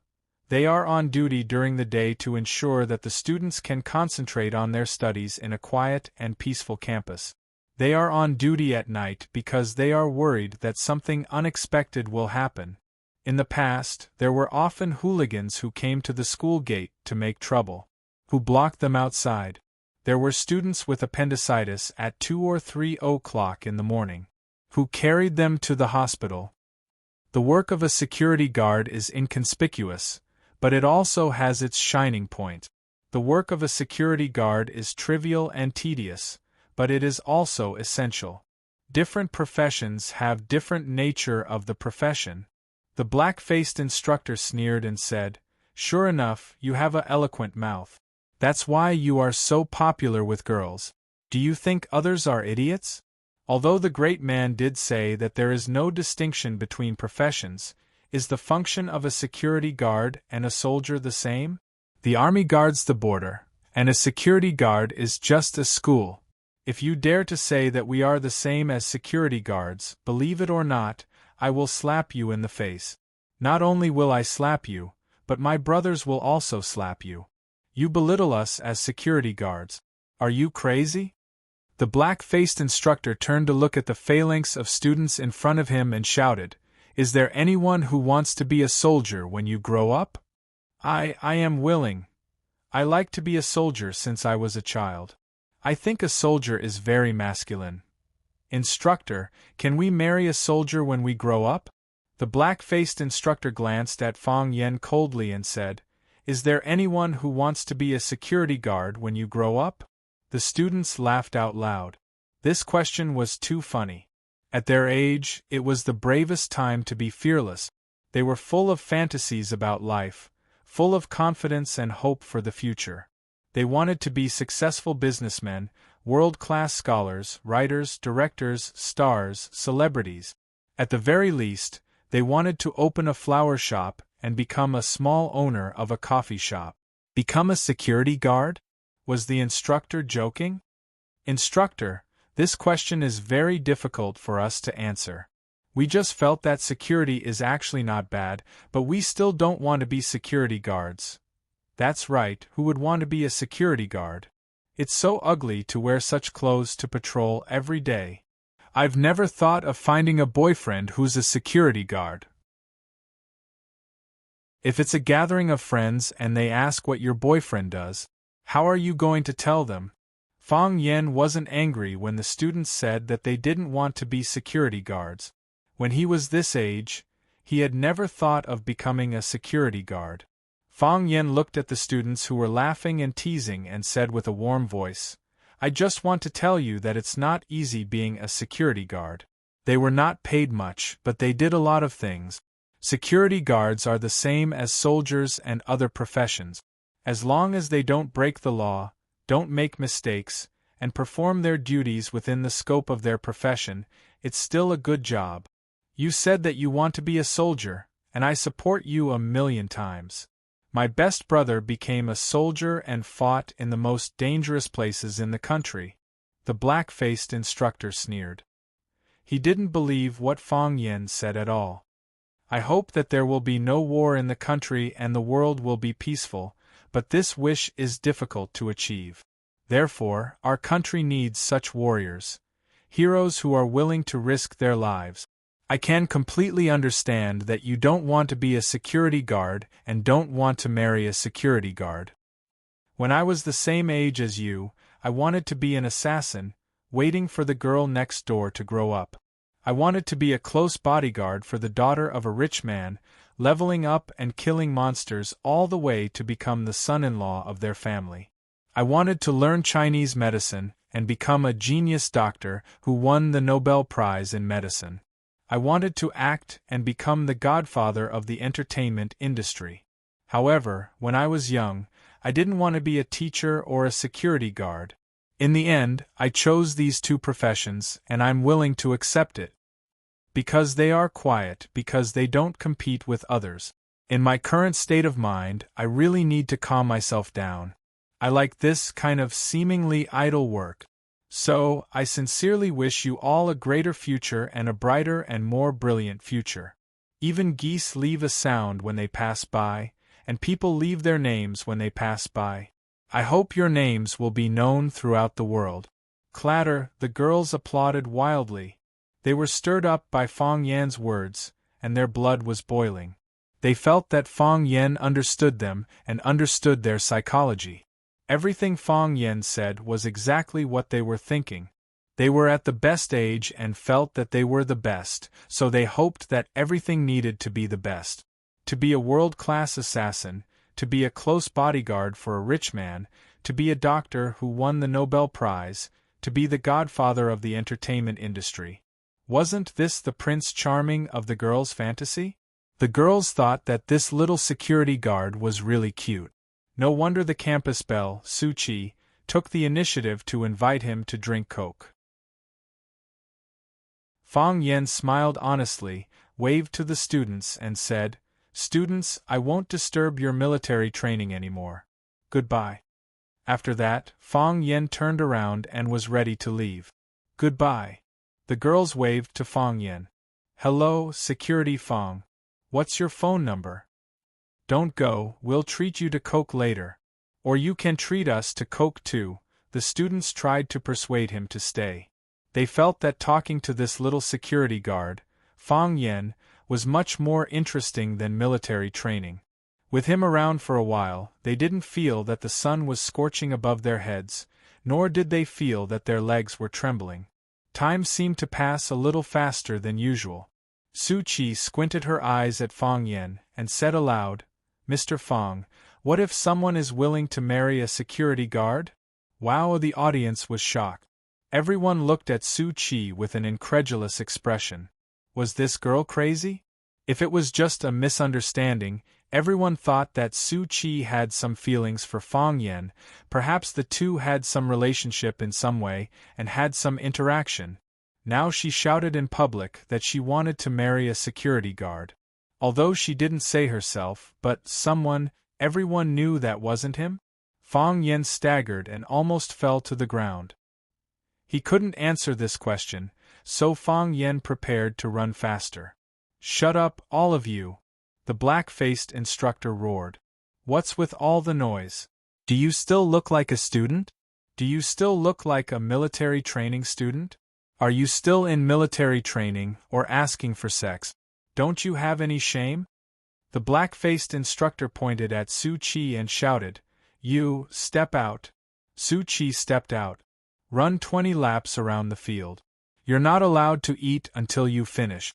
A: They are on duty during the day to ensure that the students can concentrate on their studies in a quiet and peaceful campus. They are on duty at night because they are worried that something unexpected will happen. In the past, there were often hooligans who came to the school gate to make trouble, who blocked them outside. There were students with appendicitis at 2 or 3 o'clock in the morning, who carried them to the hospital. The work of a security guard is inconspicuous, but it also has its shining point. The work of a security guard is trivial and tedious, but it is also essential. Different professions have different nature of the profession. The black-faced instructor sneered and said, "Sure enough, you have a eloquent mouth. That's why you are so popular with girls. Do you think others are idiots?" Although the great man did say that there is no distinction between professions, is the function of a security guard and a soldier the same? The army guards the border, and a security guard is just a school. If you dare to say that we are the same as security guards, believe it or not, I will slap you in the face. Not only will I slap you, but my brothers will also slap you. You belittle us as security guards. Are you crazy? The black-faced instructor turned to look at the phalanx of students in front of him and shouted, "Is there anyone who wants to be a soldier when you grow up?" I am willing. I like to be a soldier since I was a child. I think a soldier is very masculine. Instructor, can we marry a soldier when we grow up? The black-faced instructor glanced at Fang Yen coldly and said, "Is there anyone who wants to be a security guard when you grow up?" The students laughed out loud. This question was too funny. At their age, it was the bravest time to be fearless. They were full of fantasies about life, full of confidence and hope for the future. They wanted to be successful businessmen, world-class scholars, writers, directors, stars, celebrities. At the very least, they wanted to open a flower shop and become a small owner of a coffee shop. Become a security guard? Was the instructor joking? Instructor, this question is very difficult for us to answer. We just felt that security is actually not bad, but we still don't want to be security guards. That's right, who would want to be a security guard? It's so ugly to wear such clothes to patrol every day. I've never thought of finding a boyfriend who's a security guard. If it's a gathering of friends and they ask what your boyfriend does, how are you going to tell them? Fang Yen wasn't angry when the students said that they didn't want to be security guards. When he was this age, he had never thought of becoming a security guard. Fang Yen looked at the students who were laughing and teasing and said with a warm voice, I just want to tell you that it's not easy being a security guard. They were not paid much, but they did a lot of things. Security guards are the same as soldiers and other professions. As long as they don't break the law, don't make mistakes, and perform their duties within the scope of their profession, it's still a good job. You said that you want to be a soldier, and I support you 1,000,000 times. My best brother became a soldier and fought in the most dangerous places in the country. The black-faced instructor sneered. He didn't believe what Fang Yen said at all. I hope that there will be no war in the country and the world will be peaceful, but this wish is difficult to achieve. Therefore, our country needs such warriors, heroes who are willing to risk their lives. I can completely understand that you don't want to be a security guard and don't want to marry a security guard. When I was the same age as you, I wanted to be an assassin, waiting for the girl next door to grow up. I wanted to be a close bodyguard for the daughter of a rich man, leveling up and killing monsters all the way to become the son-in-law of their family. I wanted to learn Chinese medicine and become a genius doctor who won the Nobel Prize in medicine. I wanted to act and become the godfather of the entertainment industry. However, when I was young, I didn't want to be a teacher or a security guard. In the end, I chose these two professions, and I'm willing to accept it. Because they are quiet, because they don't compete with others. In my current state of mind, I really need to calm myself down. I like this kind of seemingly idle work. So, I sincerely wish you all a greater future and a brighter and more brilliant future. Even geese leave a sound when they pass by, and people leave their names when they pass by. I hope your names will be known throughout the world. Clatter, the girls applauded wildly. They were stirred up by Fang Yan's words, and their blood was boiling. They felt that Fang Yan understood them and understood their psychology. Everything Fang Yan said was exactly what they were thinking. They were at the best age and felt that they were the best, so they hoped that everything needed to be the best. To be a world-class assassin, to be a close bodyguard for a rich man, to be a doctor who won the Nobel Prize, to be the godfather of the entertainment industry. Wasn't this the Prince Charming of the girls' fantasy? The girls thought that this little security guard was really cute. No wonder the campus belle, Su Chi, took the initiative to invite him to drink Coke. Fang Yen smiled honestly, waved to the students and said, Students, I won't disturb your military training anymore. Goodbye. After that, Fang Yen turned around and was ready to leave. Goodbye. The girls waved to Fang Yen. Hello, Security Fang. What's your phone number? Don't go, we'll treat you to Coke later. Or you can treat us to Coke too. The students tried to persuade him to stay. They felt that talking to this little security guard, Fang Yen, was much more interesting than military training. With him around for a while, they didn't feel that the sun was scorching above their heads, nor did they feel that their legs were trembling. Time seemed to pass a little faster than usual. Su Chi squinted her eyes at Fang Yen and said aloud, Mr. Fang, what if someone is willing to marry a security guard? Wow, the audience was shocked. Everyone looked at Su Chi with an incredulous expression. Was this girl crazy? If it was just a misunderstanding, everyone thought that Su Chi had some feelings for Fang Yen, perhaps the two had some relationship in some way, and had some interaction. Now she shouted in public that she wanted to marry a security guard. Although she didn't say herself, but everyone knew that wasn't him? Fang Yen staggered and almost fell to the ground. He couldn't answer this question, so Fang Yen prepared to run faster. "Shut up, all of you!" the black-faced instructor roared. "What's with all the noise? Do you still look like a student? Do you still look like a military training student? Are you still in military training or asking for sex? Don't you have any shame?" The black-faced instructor pointed at Su Chi and shouted, "You, step out." Su Chi stepped out. "Run 20 laps around the field. You're not allowed to eat until you finish."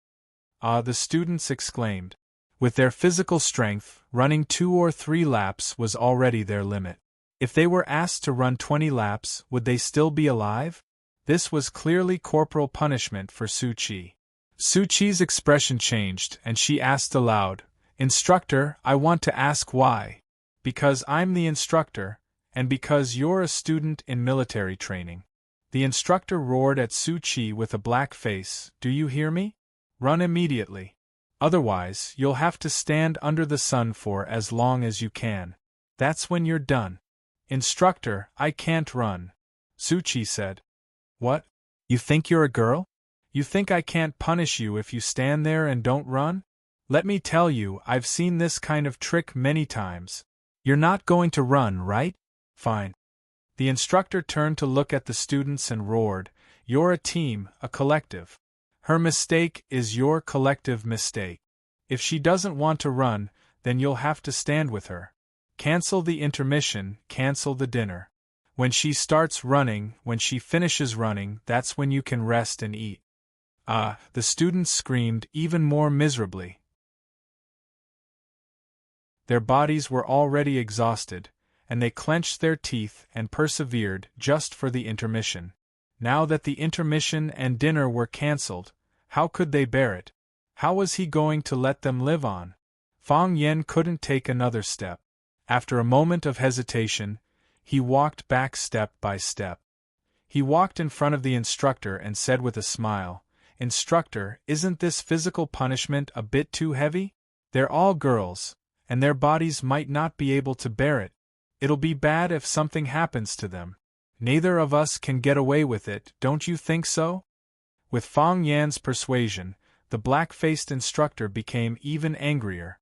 A: "Ah," the students exclaimed. With their physical strength, running 2 or 3 laps was already their limit. If they were asked to run 20 laps, would they still be alive? This was clearly corporal punishment for Su Chi. Su Chi's expression changed, and she asked aloud, "Instructor, I want to ask why." "Because I'm the instructor, and because you're a student in military training." The instructor roared at Su Chi with a black face, "Do you hear me? Run immediately. Otherwise, you'll have to stand under the sun for as long as you can. That's when you're done." "Instructor, I can't run," Su Chi said. "What? You think you're a girl? You think I can't punish you if you stand there and don't run? Let me tell you, I've seen this kind of trick many times. You're not going to run, right? Fine." The instructor turned to look at the students and roared, "You're a team, a collective. Her mistake is your collective mistake. If she doesn't want to run, then you'll have to stand with her. Cancel the intermission, cancel the dinner. When she starts running, when she finishes running, that's when you can rest and eat." "Ah," the students screamed even more miserably. Their bodies were already exhausted, and they clenched their teeth and persevered just for the intermission. Now that the intermission and dinner were cancelled, how could they bear it? How was he going to let them live on? Fang Yen couldn't take another step. After a moment of hesitation, he walked back step by step. He walked in front of the instructor and said with a smile, "Instructor, isn't this physical punishment a bit too heavy? They're all girls, and their bodies might not be able to bear it. It'll be bad if something happens to them. Neither of us can get away with it, don't you think so?" With Fang Yan's persuasion, the black-faced instructor became even angrier.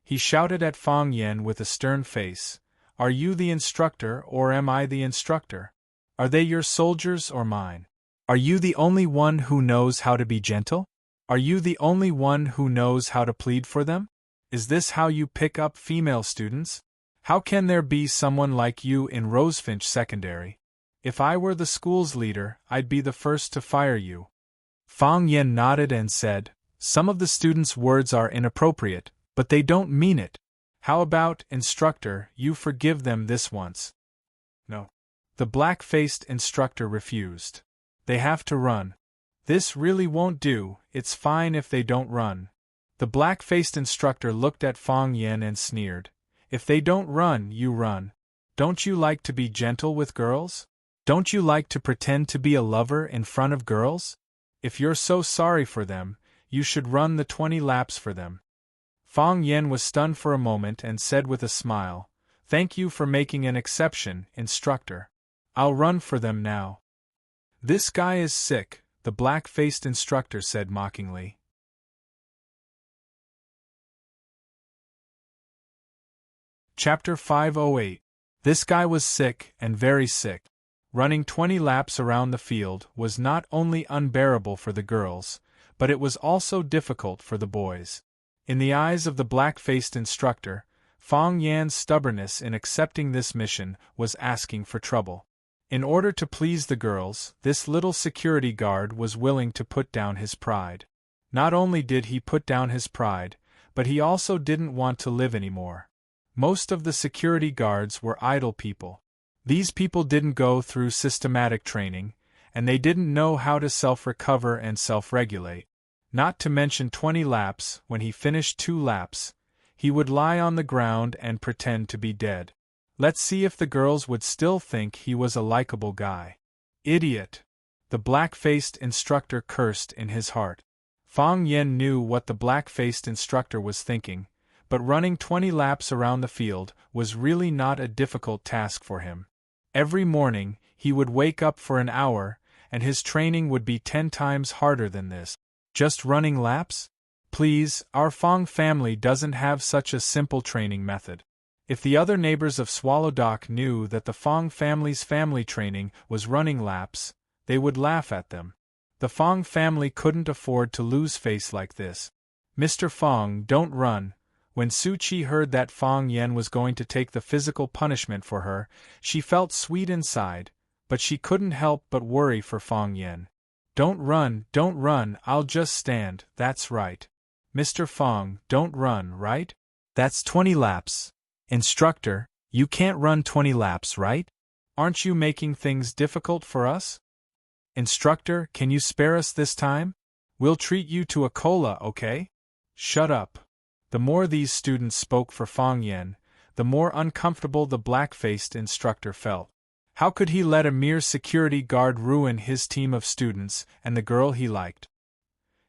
A: He shouted at Fang Yan with a stern face, "Are you the instructor or am I the instructor? Are they your soldiers or mine? Are you the only one who knows how to be gentle? Are you the only one who knows how to plead for them? Is this how you pick up female students? How can there be someone like you in Rosefinch Secondary? If I were the school's leader, I'd be the first to fire you." Fang Yan nodded and said, "Some of the students' words are inappropriate, but they don't mean it. How about, instructor, you forgive them this once?" "No." The black-faced instructor refused. "They have to run. This really won't do, it's fine if they don't run." The black-faced instructor looked at Fang Yan and sneered, "If they don't run, you run. Don't you like to be gentle with girls? Don't you like to pretend to be a lover in front of girls? If you're so sorry for them, you should run the 20 laps for them." Fang Yan was stunned for a moment and said with a smile, "Thank you for making an exception, instructor. I'll run for them now." "This guy is sick," the black-faced instructor said mockingly. Chapter 508. This guy was sick, and very sick. Running 20 laps around the field was not only unbearable for the girls, but it was also difficult for the boys. In the eyes of the black-faced instructor, Fang Yan's stubbornness in accepting this mission was asking for trouble. In order to please the girls, this little security guard was willing to put down his pride. Not only did he put down his pride, but he also didn't want to live anymore. Most of the security guards were idle people. These people didn't go through systematic training, and they didn't know how to self-recover and self-regulate. Not to mention 20 laps, when he finished 2 laps, he would lie on the ground and pretend to be dead. Let's see if the girls would still think he was a likable guy. Idiot! The black-faced instructor cursed in his heart. Fang Yan knew what the black-faced instructor was thinking, but running 20 laps around the field was really not a difficult task for him. Every morning, he would wake up for an hour, and his training would be 10 times harder than this. Just running laps? Please, our Fong family doesn't have such a simple training method. If the other neighbors of Swallowdock knew that the Fong family's family training was running laps, they would laugh at them. The Fong family couldn't afford to lose face like this. Mr. Fong, don't run. When Su Chi heard that Fong Yen was going to take the physical punishment for her, she felt sweet inside, but she couldn't help but worry for Fong Yen. Don't run, I'll just stand, that's right. Mr. Fong, don't run, right? That's 20 laps. Instructor, you can't run 20 laps, right? Aren't you making things difficult for us? Instructor, can you spare us this time? We'll treat you to a cola, okay? Shut up. The more these students spoke for Fong Yen, the more uncomfortable the black-faced instructor felt. How could he let a mere security guard ruin his team of students and the girl he liked?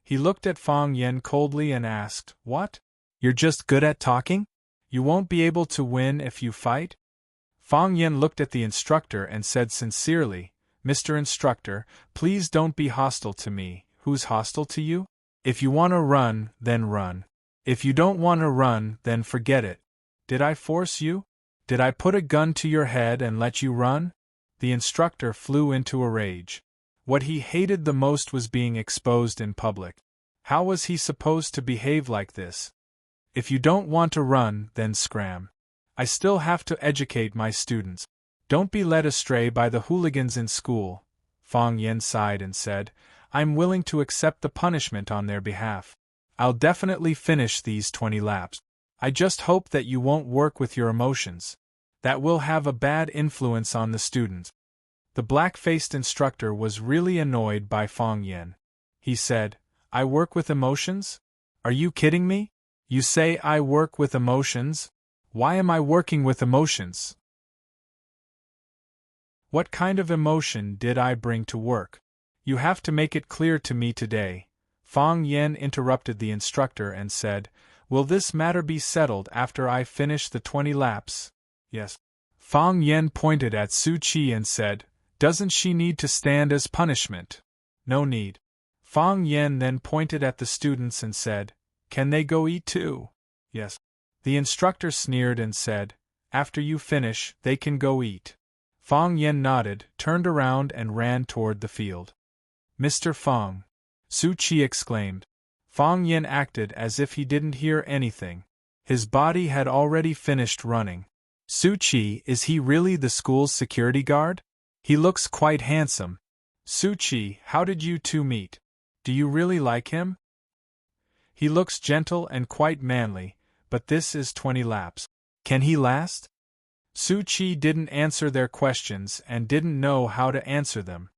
A: He looked at Fong Yen coldly and asked, "What? You're just good at talking? You won't be able to win if you fight?" Fong Yen looked at the instructor and said sincerely, "Mr. Instructor, please don't be hostile to me." Who's hostile to you? If you want to run, then run. If you don't want to run, then forget it. Did I force you? Did I put a gun to your head and let you run? The instructor flew into a rage. What he hated the most was being exposed in public. How was he supposed to behave like this? If you don't want to run, then scram. I still have to educate my students. Don't be led astray by the hooligans in school. Fong Yen sighed and said, I'm willing to accept the punishment on their behalf. I'll definitely finish these 20 laps. I just hope that you won't work with your emotions. That will have a bad influence on the students. The black-faced instructor was really annoyed by Fong Yen. He said, I work with emotions? Are you kidding me? You say I work with emotions? Why am I working with emotions? What kind of emotion did I bring to work? You have to make it clear to me today. Fong Yen interrupted the instructor and said, Will this matter be settled after I finish the 20 laps? Yes. Fong Yen pointed at Su Chi and said, Doesn't she need to stand as punishment? No need. Fong Yen then pointed at the students and said, Can they go eat too? Yes. The instructor sneered and said, After you finish, they can go eat. Fong Yen nodded, turned around and ran toward the field. Mr. Fong! Su Chi exclaimed. Fong Yen acted as if he didn't hear anything. His body had already finished running. Su Chi, is he really the school's security guard? He looks quite handsome. Su Chi, how did you two meet? Do you really like him? He looks gentle and quite manly, but this is 20 laps. Can he last? Su Chi didn't answer their questions and didn't know how to answer them.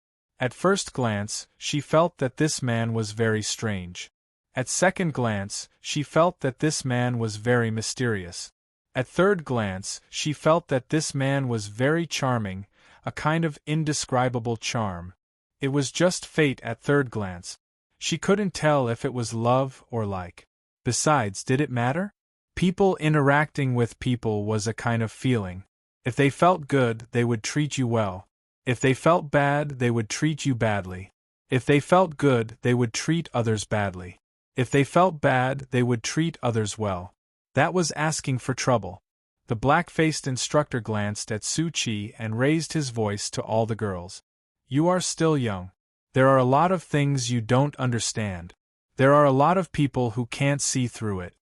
A: At first glance, she felt that this man was very strange. At second glance, she felt that this man was very mysterious. At third glance, she felt that this man was very charming, a kind of indescribable charm. It was just fate at third glance. She couldn't tell if it was love or like. Besides, did it matter? People interacting with people was a kind of feeling. If they felt good, they would treat you well. If they felt bad, they would treat you badly. If they felt good, they would treat others badly. If they felt bad, they would treat others well. That was asking for trouble. The black-faced instructor glanced at Su Chi and raised his voice to all the girls. You are still young. There are a lot of things you don't understand. There are a lot of people who can't see through it.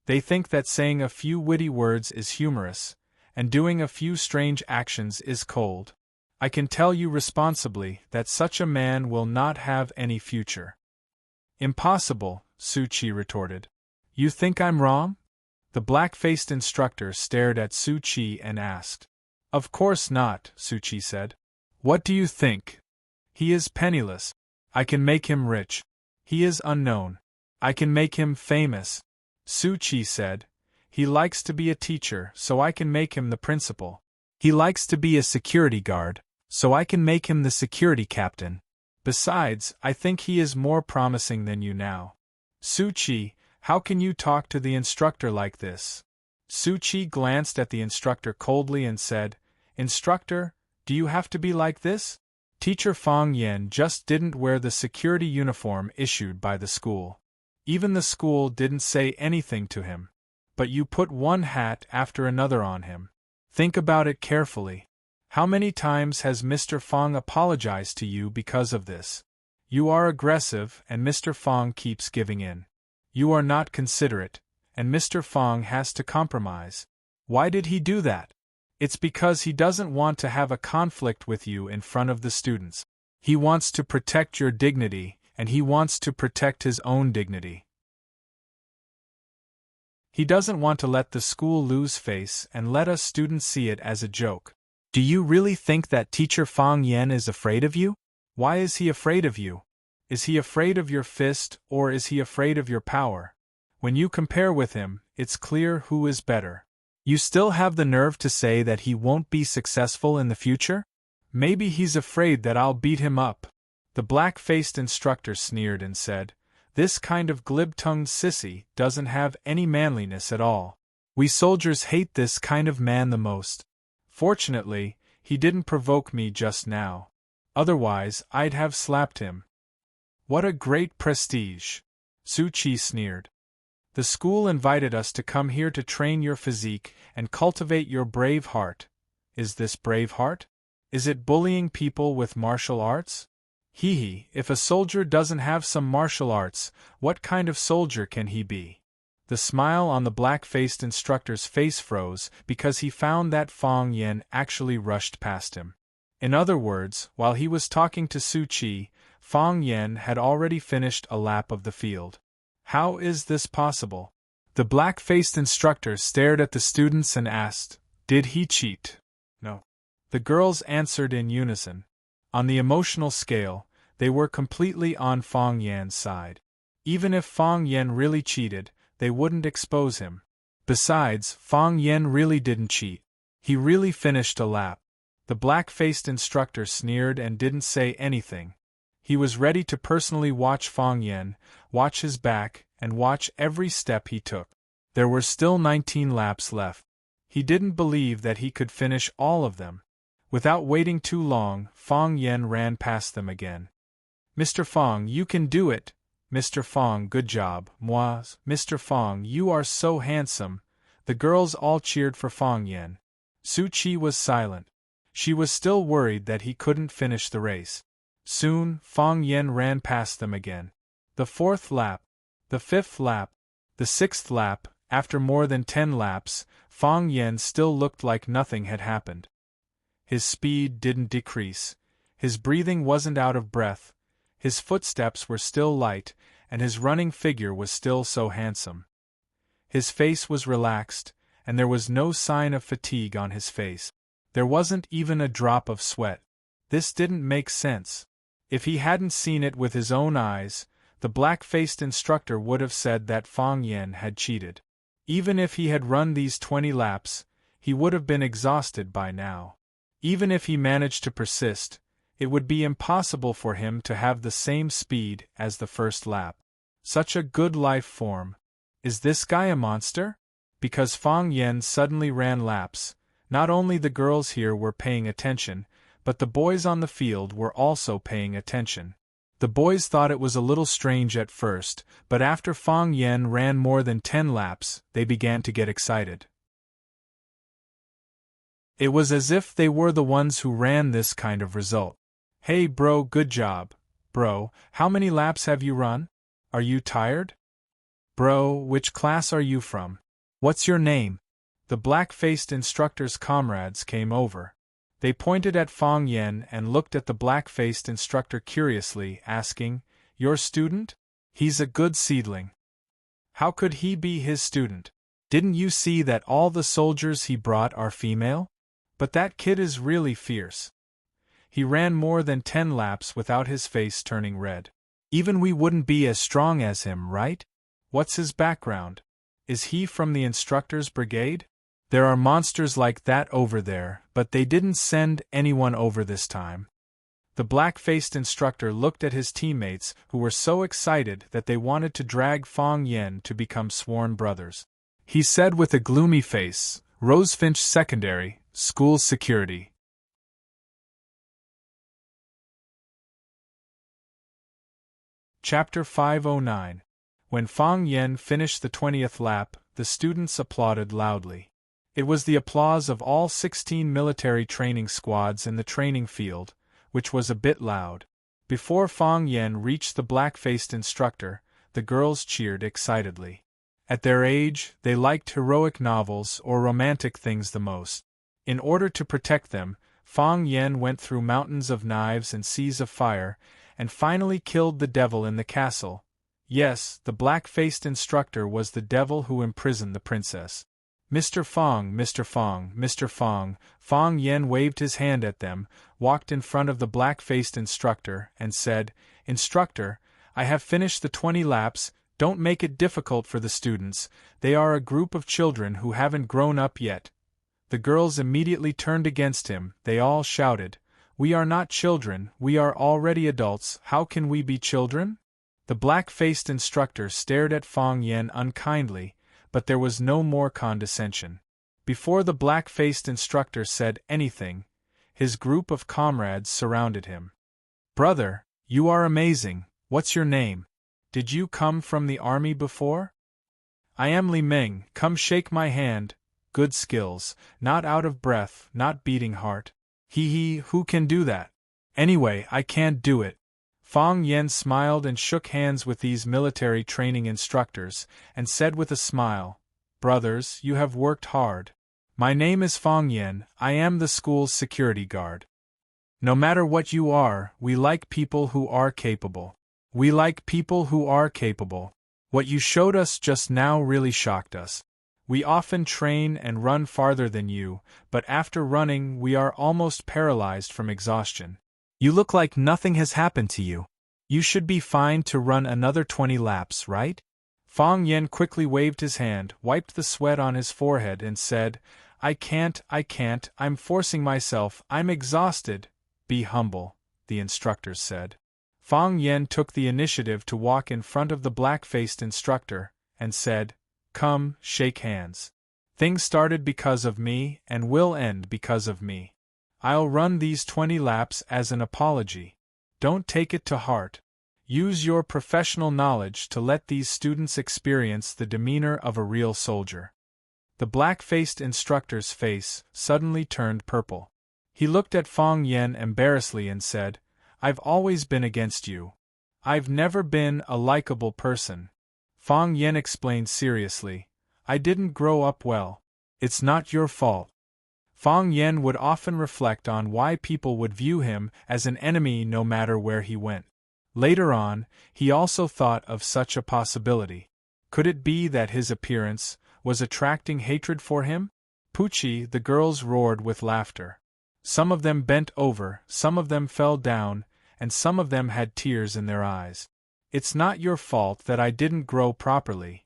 A: They think that saying a few witty words is humorous, and doing a few strange actions is cold. I can tell you responsibly that such a man will not have any future. Impossible, Su Chi retorted. You think I'm wrong? The black-faced instructor stared at Su Chi and asked. Of course not, Su Chi said. What do you think? He is penniless. I can make him rich. He is unknown. I can make him famous. Su Chi said. He likes to be a teacher, so I can make him the principal. He likes to be a security guard, so I can make him the security captain. Besides, I think he is more promising than you now. Su Chi, How can you talk to the instructor like this? Suchi glanced at the instructor coldly and said, Instructor, do you have to be like this? Teacher Fang Yan just didn't wear the security uniform issued by the school. Even the school didn't say anything to him. But you put one hat after another on him. Think about it carefully. How many times has Mr. Fang apologized to you because of this? You are aggressive and Mr. Fang keeps giving in. You are not considerate, and Mr. Fang has to compromise. Why did he do that? It's because he doesn't want to have a conflict with you in front of the students. He wants to protect your dignity, and he wants to protect his own dignity. He doesn't want to let the school lose face and let us students see it as a joke. Do you really think that Teacher Fang Yan is afraid of you? Why is he afraid of you? Is he afraid of your fist, or is he afraid of your power? When you compare with him, it's clear who is better. You still have the nerve to say that he won't be successful in the future? Maybe he's afraid that I'll beat him up. The black-faced instructor sneered and said, This kind of glib-tongued sissy doesn't have any manliness at all. We soldiers hate this kind of man the most. Fortunately, he didn't provoke me just now. Otherwise, I'd have slapped him. What a great prestige! Suchi sneered. The school invited us to come here to train your physique and cultivate your brave heart. Is this brave heart? Is it bullying people with martial arts? Hee, if a soldier doesn't have some martial arts, what kind of soldier can he be? The smile on the black-faced instructor's face froze because he found that Fang Yan actually rushed past him. In other words, while he was talking to Suchi, Fang Yan had already finished a lap of the field. How is this possible? The black-faced instructor stared at the students and asked, Did he cheat? No. The girls answered in unison. On the emotional scale, they were completely on Fang Yan's side. Even if Fang Yan really cheated, they wouldn't expose him. Besides, Fang Yan really didn't cheat. He really finished a lap. The black-faced instructor sneered and didn't say anything. He was ready to personally watch Fang Yan, watch his back, and watch every step he took. There were still 19 laps left. He didn't believe that he could finish all of them. Without waiting too long, Fang Yan ran past them again. Mr. Fang, you can do it. Mr. Fang, good job. Moi, Mr. Fang, you are so handsome. The girls all cheered for Fang Yan. Suchi was silent. She was still worried that he couldn't finish the race. Soon, Fang Yan ran past them again. The 4th lap, the 5th lap, the 6th lap. After more than 10 laps, Fang Yan still looked like nothing had happened. His speed didn't decrease, his breathing wasn't out of breath, his footsteps were still light, and his running figure was still so handsome. His face was relaxed, and there was no sign of fatigue on his face. There wasn't even a drop of sweat. This didn't make sense. If he hadn't seen it with his own eyes, the black-faced instructor would have said that Fang Yan had cheated. Even if he had run these 20 laps, he would have been exhausted by now. Even if he managed to persist, it would be impossible for him to have the same speed as the first lap. Such a good life form. Is this guy a monster? Because Fang Yan suddenly ran laps, not only the girls here were paying attention, but the boys on the field were also paying attention. The boys thought it was a little strange at first, but after Fang Yan ran more than 10 laps, they began to get excited. It was as if they were the ones who ran this kind of result. Hey bro, good job. Bro, how many laps have you run? Are you tired? Bro, which class are you from? What's your name? The black-faced instructor's comrades came over. They pointed at Fang Yan and looked at the black-faced instructor curiously, asking, Your student? He's a good seedling. How could he be his student? Didn't you see that all the soldiers he brought are female? But that kid is really fierce. He ran more than 10 laps without his face turning red. Even we wouldn't be as strong as him, right? What's his background? Is he from the instructor's brigade? There are monsters like that over there, but they didn't send anyone over this time. The black-faced instructor looked at his teammates, who were so excited that they wanted to drag Fang Yen to become sworn brothers. He said with a gloomy face, "Rosefinch Secondary, School Security." Chapter 509. When Fang Yen finished the 20th lap, the students applauded loudly. It was the applause of all 16 military training squads in the training field, which was a bit loud. Before Fang Yen reached the black-faced instructor, the girls cheered excitedly. At their age, they liked heroic novels or romantic things the most. In order to protect them, Fang Yen went through mountains of knives and seas of fire, and finally killed the devil in the castle. Yes, the black-faced instructor was the devil who imprisoned the princess. Mr. Fang, Mr. Fang, Mr. Fang. Fang Yen waved his hand at them, walked in front of the black-faced instructor, and said, "Instructor, I have finished the 20 laps, don't make it difficult for the students, they are a group of children who haven't grown up yet." The girls immediately turned against him, they all shouted, "We are not children, we are already adults, how can we be children?" The black-faced instructor stared at Fang Yen unkindly, but there was no more condescension. Before the black-faced instructor said anything, his group of comrades surrounded him. "Brother, you are amazing, what's your name? Did you come from the army before?" "I am Li Meng, come shake my hand, good skills, not out of breath, not beating heart. Hee, who can do that? Anyway, I can't do it." Fang Yen smiled and shook hands with these military training instructors, and said with a smile, "Brothers, you have worked hard. My name is Fang Yen, I am the school's security guard. No matter what you are, we like people who are capable. We like people who are capable. What you showed us just now really shocked us. We often train and run farther than you, but after running we are almost paralyzed from exhaustion. You look like nothing has happened to you. You should be fine to run another 20 laps, right?" Fang Yen quickly waved his hand, wiped the sweat on his forehead and said, I can't, I'm forcing myself, I'm exhausted." "Be humble," the instructors said. Fang Yen took the initiative to walk in front of the black-faced instructor, and said, "Come, shake hands. Things started because of me, and will end because of me. I'll run these 20 laps as an apology. Don't take it to heart. Use your professional knowledge to let these students experience the demeanor of a real soldier." The black-faced instructor's face suddenly turned purple. He looked at Fang Yen embarrassedly and said, "I've always been against you. I've never been a likable person." Fang Yen explained seriously, "I didn't grow up well. It's not your fault." Fang Yen would often reflect on why people would view him as an enemy no matter where he went. Later on, he also thought of such a possibility. Could it be that his appearance was attracting hatred for him? "Poochie," the girls roared with laughter. Some of them bent over, some of them fell down, and some of them had tears in their eyes. "It's not your fault that I didn't grow properly.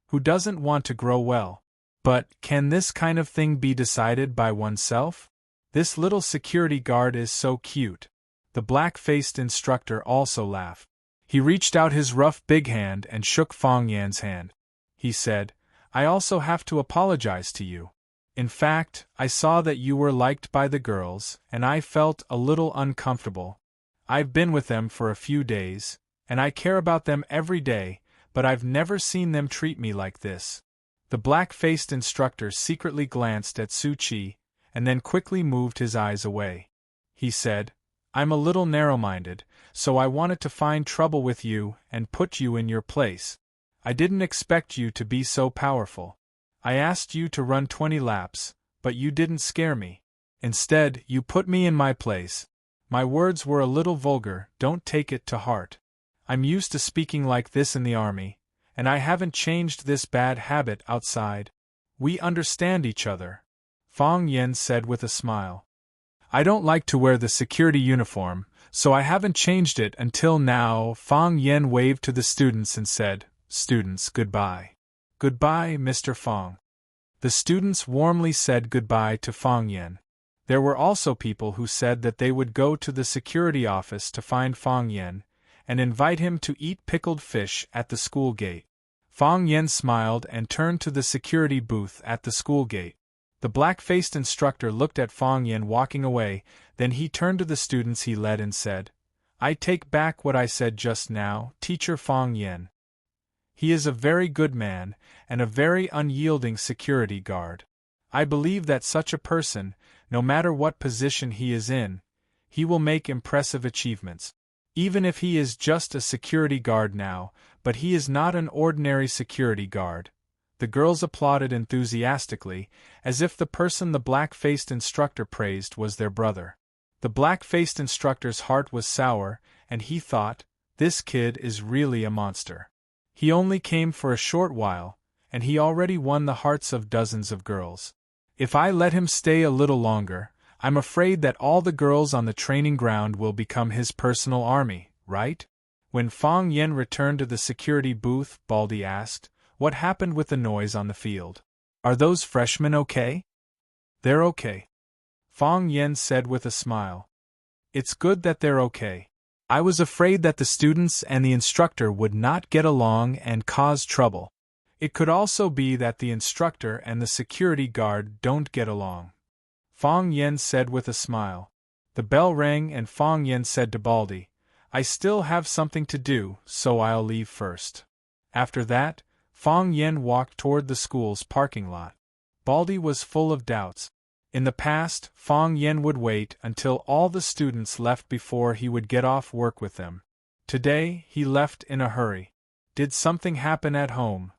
A: Who doesn't want to grow well? But, can this kind of thing be decided by oneself? This little security guard is so cute." The black-faced instructor also laughed. He reached out his rough big hand and shook Fang Yan's hand. He said, "I also have to apologize to you. In fact, I saw that you were liked by the girls, and I felt a little uncomfortable. I've been with them for a few days, and I care about them every day, but I've never seen them treat me like this." The black-faced instructor secretly glanced at Su Chi, and then quickly moved his eyes away. He said, "I'm a little narrow-minded, so I wanted to find trouble with you and put you in your place. I didn't expect you to be so powerful. I asked you to run 20 laps, but you didn't scare me. Instead, you put me in my place. My words were a little vulgar, don't take it to heart. I'm used to speaking like this in the army, and I haven't changed this bad habit outside. We understand each other," Fang Yen said with a smile. "I don't like to wear the security uniform, so I haven't changed it until now." Fang Yen waved to the students and said, "Students, goodbye." "Goodbye, Mr. Fang." The students warmly said goodbye to Fang Yen. There were also people who said that they would go to the security office to find Fang Yen and invite him to eat pickled fish at the school gate. Fang Yen smiled and turned to the security booth at the school gate. The black-faced instructor looked at Fang Yen walking away, then he turned to the students he led and said, "I take back what I said just now, Teacher Fang Yen. He is a very good man, and a very unyielding security guard. I believe that such a person, no matter what position he is in, he will make impressive achievements. Even if he is just a security guard now, but he is not an ordinary security guard." The girls applauded enthusiastically, as if the person the black-faced instructor praised was their brother. The black-faced instructor's heart was sour, and he thought, "This kid is really a monster. He only came for a short while, and he already won the hearts of dozens of girls. If I let him stay a little longer, I'm afraid that all the girls on the training ground will become his personal army, right?" When Fang Yen returned to the security booth, Baldy asked, "What happened with the noise on the field? Are those freshmen okay?" "They're okay," Fang Yen said with a smile. "It's good that they're okay. I was afraid that the students and the instructor would not get along and cause trouble. It could also be that the instructor and the security guard don't get along," Fang Yen said with a smile. The bell rang and Fang Yen said to Baldy, "I still have something to do, so I'll leave first." After that, Fang Yen walked toward the school's parking lot. Baldy was full of doubts. In the past, Fang Yen would wait until all the students left before he would get off work with them. Today, he left in a hurry. Did something happen at home?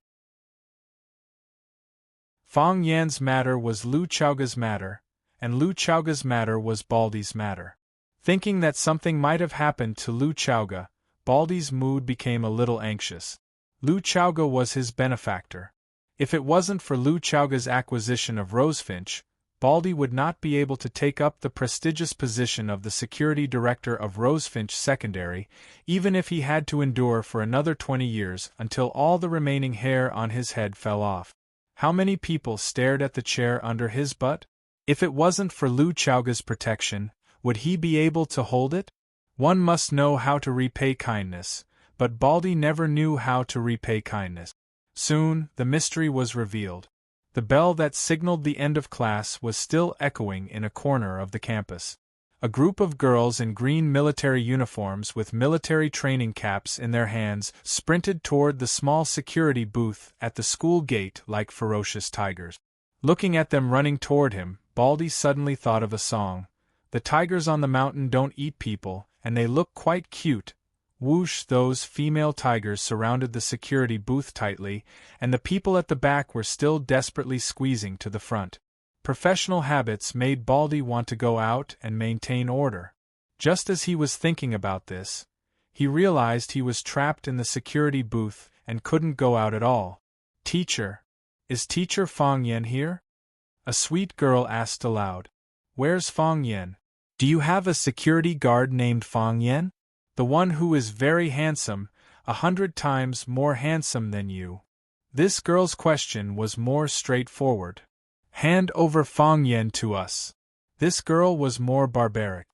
A: Fang Yan's matter was Lu Chaoga's matter, and Lu Chaoga's matter was Baldy's matter. Thinking that something might have happened to Lu Chaoga, Baldy's mood became a little anxious. Lu Chaoga was his benefactor. If it wasn't for Lu Chaoga's acquisition of Rosefinch, Baldy would not be able to take up the prestigious position of the security director of Rosefinch Secondary, even if he had to endure for another 20 years until all the remaining hair on his head fell off. How many people stared at the chair under his butt? If it wasn't for Lu Chaoga's protection, would he be able to hold it? One must know how to repay kindness, but Baldy never knew how to repay kindness. Soon, the mystery was revealed. The bell that signaled the end of class was still echoing in a corner of the campus. A group of girls in green military uniforms with military training caps in their hands sprinted toward the small security booth at the school gate like ferocious tigers. Looking at them running toward him, Baldy suddenly thought of a song. "The tigers on the mountain don't eat people, and they look quite cute." Whoosh! Those female tigers surrounded the security booth tightly, and the people at the back were still desperately squeezing to the front. Professional habits made Baldy want to go out and maintain order. Just as he was thinking about this, he realized he was trapped in the security booth and couldn't go out at all. "Teacher, is Teacher Fang Yen here?" a sweet girl asked aloud. "Where's Fang Yen? Do you have a security guard named Fang Yen? The one who is very handsome, 100 times more handsome than you?" This girl's question was more straightforward. "Hand over Fang Yen to us." This girl was more barbaric.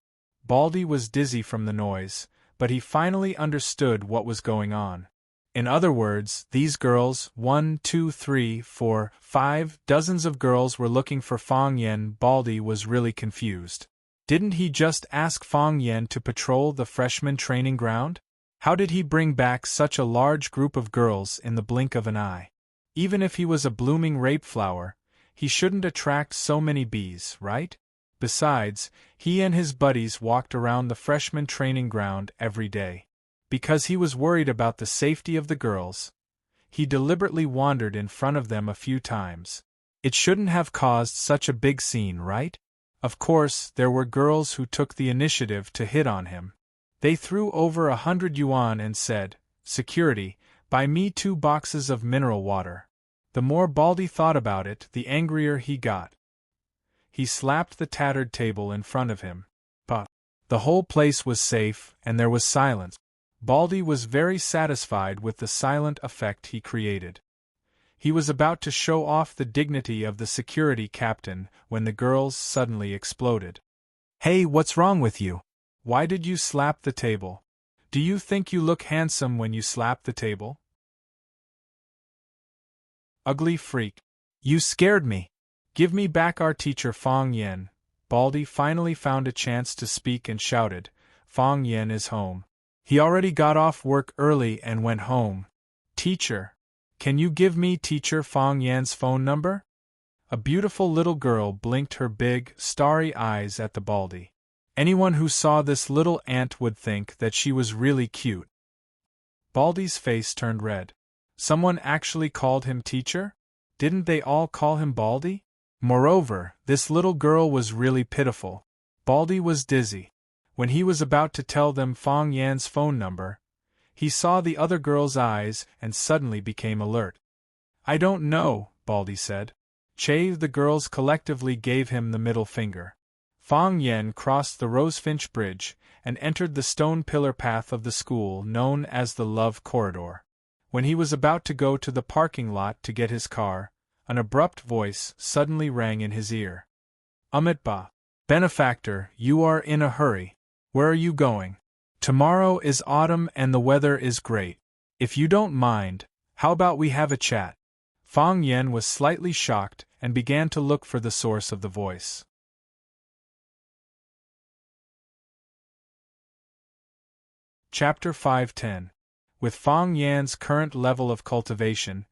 A: Baldy was dizzy from the noise, but he finally understood what was going on. In other words, these girls, 1, 2, 3, 4, 5 dozens of girls were looking for Fang Yen. Baldy was really confused. Didn't he just ask Fang Yen to patrol the freshman training ground? How did he bring back such a large group of girls in the blink of an eye? Even if he was a blooming rape flower, he shouldn't attract so many bees, right? Besides, he and his buddies walked around the freshman training ground every day. Because he was worried about the safety of the girls, he deliberately wandered in front of them a few times. It shouldn't have caused such a big scene, right? Of course, there were girls who took the initiative to hit on him. They threw over 100 yuan and said, "Security, buy me 2 boxes of mineral water." The more Baldy thought about it, the angrier he got. He slapped the tattered table in front of him. But the whole place was safe, and there was silence. Baldy was very satisfied with the silent effect he created. He was about to show off the dignity of the security captain when the girls suddenly exploded. "Hey, what's wrong with you? Why did you slap the table? Do you think you look handsome when you slap the table? Ugly freak. You scared me. Give me back our teacher Fong Yen." Baldy finally found a chance to speak and shouted, "Fong Yen is home. He already got off work early and went home. Teacher, can you give me teacher Fong Yan's phone number?" A beautiful little girl blinked her big, starry eyes at the Baldy. Anyone who saw this little ant would think that she was really cute. Baldy's face turned red. Someone actually called him teacher? Didn't they all call him Baldy? Moreover, this little girl was really pitiful. Baldy was dizzy. When he was about to tell them Fong Yan's phone number, he saw the other girl's eyes and suddenly became alert. "I don't know," Baldy said. The girls collectively gave him the middle finger. Fong Yen crossed the Rosefinch Bridge and entered the stone pillar path of the school known as the Love Corridor. When he was about to go to the parking lot to get his car, an abrupt voice suddenly rang in his ear. "Ba. Benefactor, you are in a hurry. Where are you going? Tomorrow is autumn and the weather is great. If you don't mind, how about we have a chat?" Fong Yen was slightly shocked and began to look for the source of the voice. Chapter 510. With Fong Yan's current level of cultivation,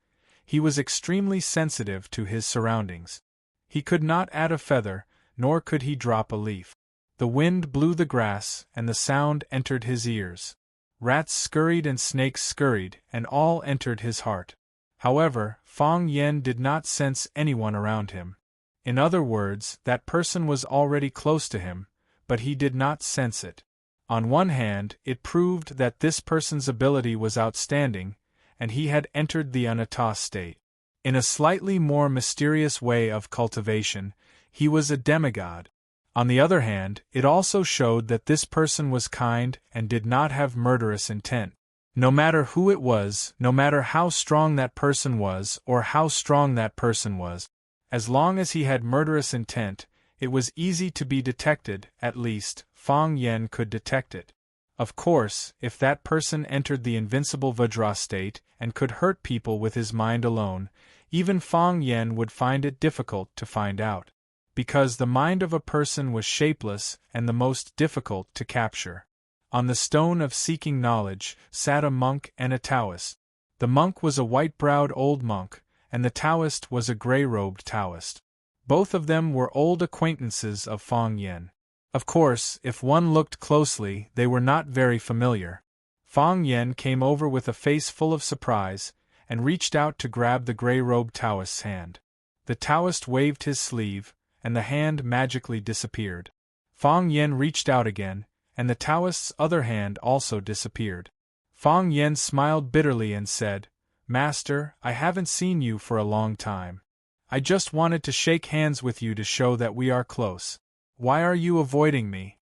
A: he was extremely sensitive to his surroundings. He could not add a feather, nor could he drop a leaf. The wind blew the grass, and the sound entered his ears. Rats scurried and snakes scurried, and all entered his heart. However, Fong Yen did not sense anyone around him. In other words, that person was already close to him, but he did not sense it. On one hand, it proved that this person's ability was outstanding, and he had entered the Anata state. In a slightly more mysterious way of cultivation, he was a demigod. On the other hand, it also showed that this person was kind and did not have murderous intent. No matter who it was, no matter how strong that person was or how strong that person was, as long as he had murderous intent, it was easy to be detected. At least, Fong Yen could detect it. Of course, if that person entered the invincible Vajra state and could hurt people with his mind alone, even Fong Yen would find it difficult to find out. Because the mind of a person was shapeless and the most difficult to capture. On the stone of seeking knowledge sat a monk and a Taoist. The monk was a white-browed old monk, and the Taoist was a gray-robed Taoist. Both of them were old acquaintances of Fong Yen. Of course, if one looked closely, they were not very familiar. Fong Yen came over with a face full of surprise, and reached out to grab the gray-robed Taoist's hand. The Taoist waved his sleeve, and the hand magically disappeared. Fong Yen reached out again, and the Taoist's other hand also disappeared. Fong Yen smiled bitterly and said, "Master, I haven't seen you for a long time. I just wanted to shake hands with you to show that we are close. Why are you avoiding me?"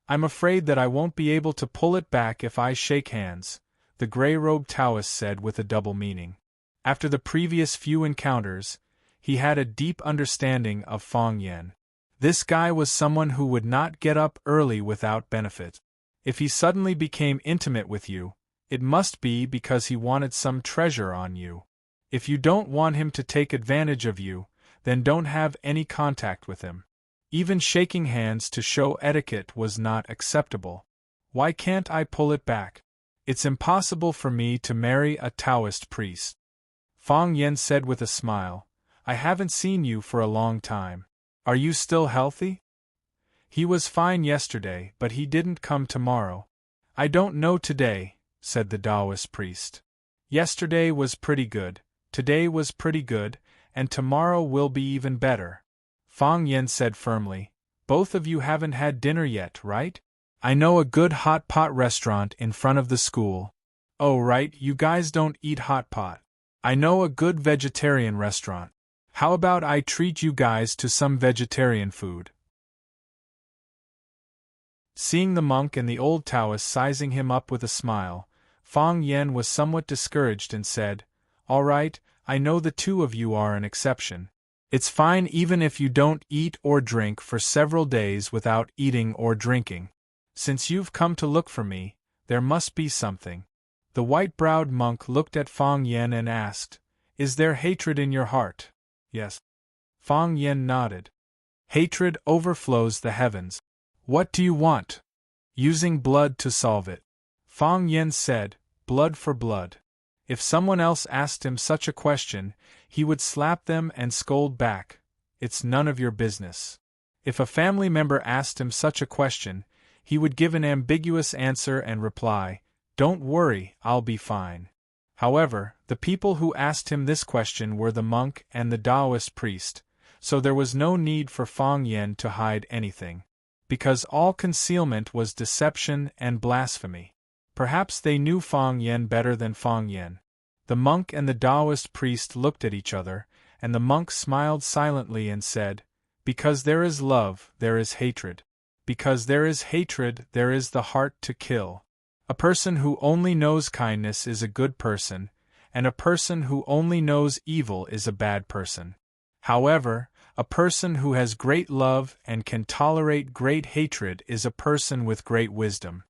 A: "I'm afraid that I won't be able to pull it back if I shake hands," the gray-robed Taoist said with a double meaning. After the previous few encounters, he had a deep understanding of Fong Yen. This guy was someone who would not get up early without benefit. If he suddenly became intimate with you, it must be because he wanted some treasure on you. If you don't want him to take advantage of you, then don't have any contact with him. Even shaking hands to show etiquette was not acceptable. Why can't I pull it back? It's impossible for me to marry a Taoist priest. Fong Yen said with a smile, "I haven't seen you for a long time. Are you still healthy?" "He was fine yesterday, but he didn't come tomorrow." "I don't know today," said the Taoist priest. "Yesterday was pretty good, today was pretty good, and tomorrow will be even better." Fong Yen said firmly, "Both of you haven't had dinner yet, right? I know a good hot pot restaurant in front of the school." "Oh right, you guys don't eat hot pot. I know a good vegetarian restaurant. How about I treat you guys to some vegetarian food?" Seeing the monk and the old Taoist sizing him up with a smile, Fong Yen was somewhat discouraged and said, "All right, I know the two of you are an exception. It's fine even if you don't eat or drink for several days without eating or drinking. Since you've come to look for me, there must be something. The white-browed monk looked at Fang Yen and asked, Is there hatred in your heart? Yes. Fang Yen nodded. Hatred overflows the heavens. What do you want? Using blood to solve it. Fang Yen said, blood for blood. If someone else asked him such a question, he would slap them and scold back, It's none of your business. If a family member asked him such a question, he would give an ambiguous answer and reply, Don't worry, I'll be fine. However, the people who asked him this question were the monk and the Taoist priest, so there was no need for Fang Yen to hide anything. Because all concealment was deception and blasphemy. Perhaps they knew Fang Yen better than Fang Yen. The monk and the Taoist priest looked at each other, and the monk smiled silently and said, Because there is love, there is hatred. Because there is hatred, there is the heart to kill. A person who only knows kindness is a good person, and a person who only knows evil is a bad person. However, a person who has great love and can tolerate great hatred is a person with great wisdom.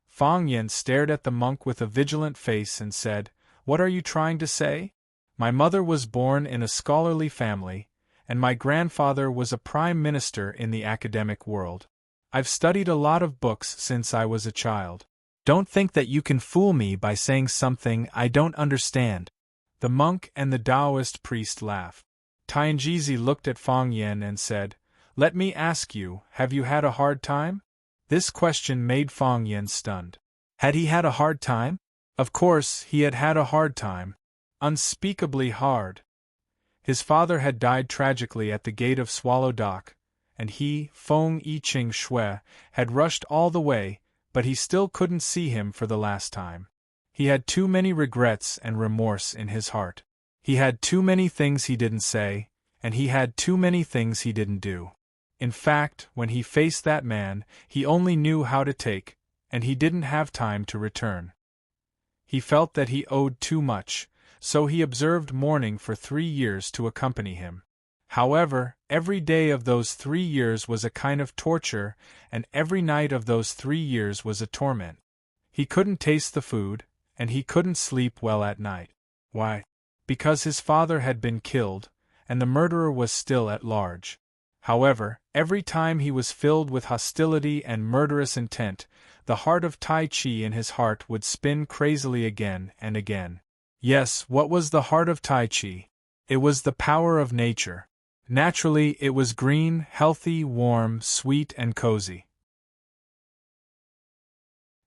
A: Fang Yen stared at the monk with a vigilant face and said, What are you trying to say? My mother was born in a scholarly family, and my grandfather was a prime minister in the academic world. I've studied a lot of books since I was a child. Don't think that you can fool me by saying something I don't understand. The monk and the Taoist priest laughed. Tianjizi looked at Fang Yen and said, Let me ask you, have you had a hard time? This question made Fang Yen stunned. Had he had a hard time? Of course, he had had a hard time. Unspeakably hard. His father had died tragically at the gate of Swallow Dock, and he, Feng Yiqing Shui, had rushed all the way, but he still couldn't see him for the last time. He had too many regrets and remorse in his heart. He had too many things he didn't say, and he had too many things he didn't do. In fact, when he faced that man, he only knew how to take, and he didn't have time to return. He felt that he owed too much, so he observed mourning for 3 years to accompany him. However, every day of those 3 years was a kind of torture, and every night of those 3 years was a torment. He couldn't taste the food, and he couldn't sleep well at night. Why? Because his father had been killed, and the murderer was still at large. However, every time he was filled with hostility and murderous intent, the heart of Tai Chi in his heart would spin crazily again and again. Yes, what was the heart of Tai Chi? It was the power of nature. Naturally, it was green, healthy, warm, sweet, and cozy.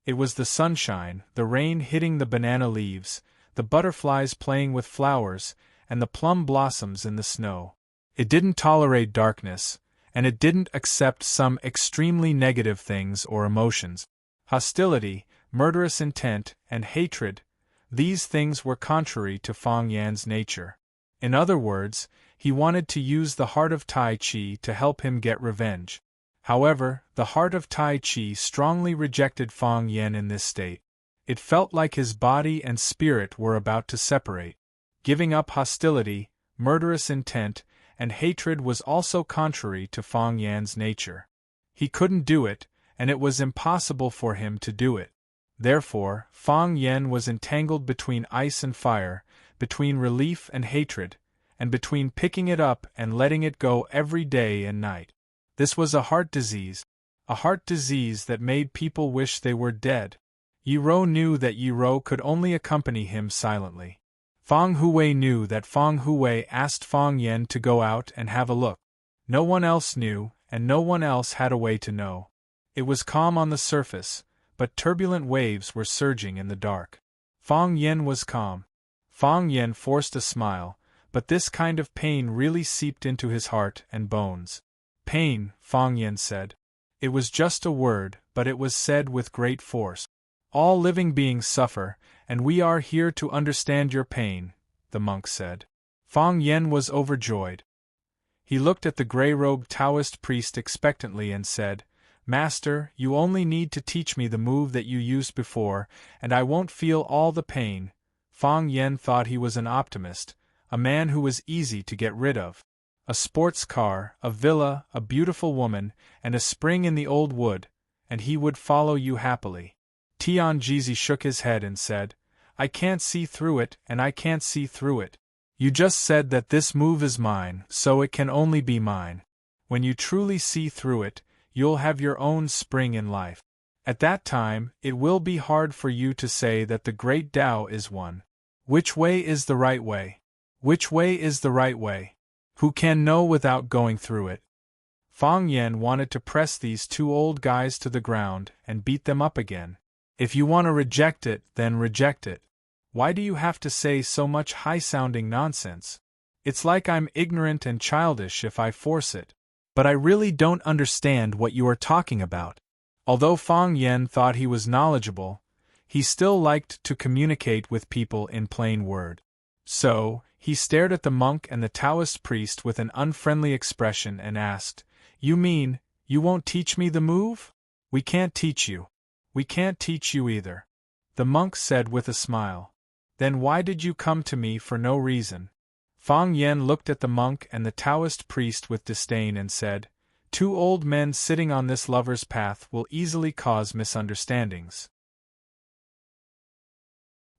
A: It was the sunshine, the rain hitting the banana leaves, the butterflies playing with flowers, and the plum blossoms in the snow. It didn't tolerate darkness, and it didn't accept some extremely negative things or emotions. Hostility, murderous intent, and hatred, these things were contrary to Fang Yan's nature. In other words, he wanted to use the heart of Tai Chi to help him get revenge. However, the heart of Tai Chi strongly rejected Fang Yen in this state. It felt like his body and spirit were about to separate. Giving up hostility, murderous intent, and hatred was also contrary to Fang Yan's nature. He couldn't do it, and it was impossible for him to do it. Therefore, Fang Yen was entangled between ice and fire, between relief and hatred, and between picking it up and letting it go every day and night. This was a heart disease that made people wish they were dead. Yi Ro knew that Yi Ro could only accompany him silently. Fang Hui knew that Fang Hui asked Fang Yen to go out and have a look. No one else knew, and no one else had a way to know. It was calm on the surface, but turbulent waves were surging in the dark. Fang Yen was calm. Fang Yen forced a smile, but this kind of pain really seeped into his heart and bones. Pain, Fang Yen said. It was just a word, but it was said with great force. All living beings suffer, and we are here to understand your pain, the monk said. Fang Yen was overjoyed. He looked at the gray-robed Taoist priest expectantly and said, Master, you only need to teach me the move that you used before, and I won't feel all the pain. Fang Yen thought he was an optimist, a man who was easy to get rid of. A sports car, a villa, a beautiful woman, and a spring in the old wood, and he would follow you happily. Tianjizi shook his head and said, I can't see through it, and I can't see through it. You just said that this move is mine, so it can only be mine. When you truly see through it, you'll have your own spring in life. At that time, it will be hard for you to say that the great Tao is one. Which way is the right way? Which way is the right way? Who can know without going through it? Fang Yen wanted to press these two old guys to the ground and beat them up again. If you want to reject it, then reject it. Why do you have to say so much high-sounding nonsense? It's like I'm ignorant and childish if I force it. But I really don't understand what you are talking about. Although Fang Yen thought he was knowledgeable, he still liked to communicate with people in plain word. So, he stared at the monk and the Taoist priest with an unfriendly expression and asked, You mean, you won't teach me the move? We can't teach you. We can't teach you either. The monk said with a smile. Then why did you come to me for no reason? Fang Yen looked at the monk and the Taoist priest with disdain and said, Two old men sitting on this lover's path will easily cause misunderstandings.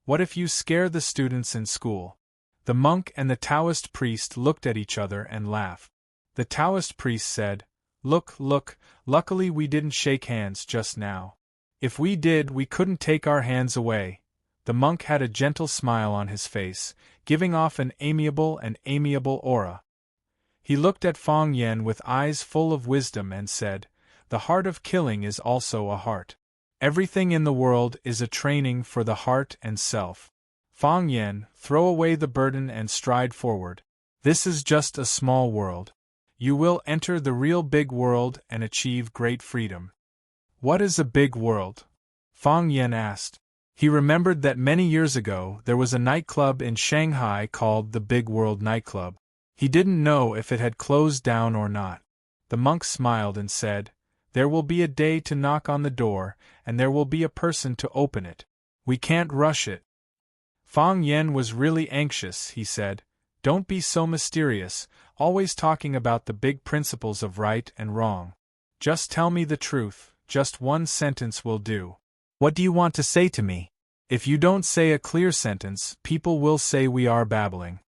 A: What if you scare the students in school? The monk and the Taoist priest looked at each other and laughed. The Taoist priest said, Look, luckily we didn't shake hands just now. If we did, we couldn't take our hands away. The monk had a gentle smile on his face, giving off an amiable aura. He looked at Fang Yen with eyes full of wisdom and said, The heart of killing is also a heart. Everything in the world is a training for the heart and self. Fang Yen, throw away the burden and stride forward. This is just a small world. You will enter the real big world and achieve great freedom. What is a big world? Fang Yen asked. He remembered that many years ago there was a nightclub in Shanghai called the Big World Nightclub. He didn't know if it had closed down or not. The monk smiled and said, There will be a day to knock on the door, and there will be a person to open it. We can't rush it. Fang Yen was really anxious, he said. Don't be so mysterious, always talking about the big principles of right and wrong. Just tell me the truth, just one sentence will do. What do you want to say to me? If you don't say a clear sentence, people will say we are babbling.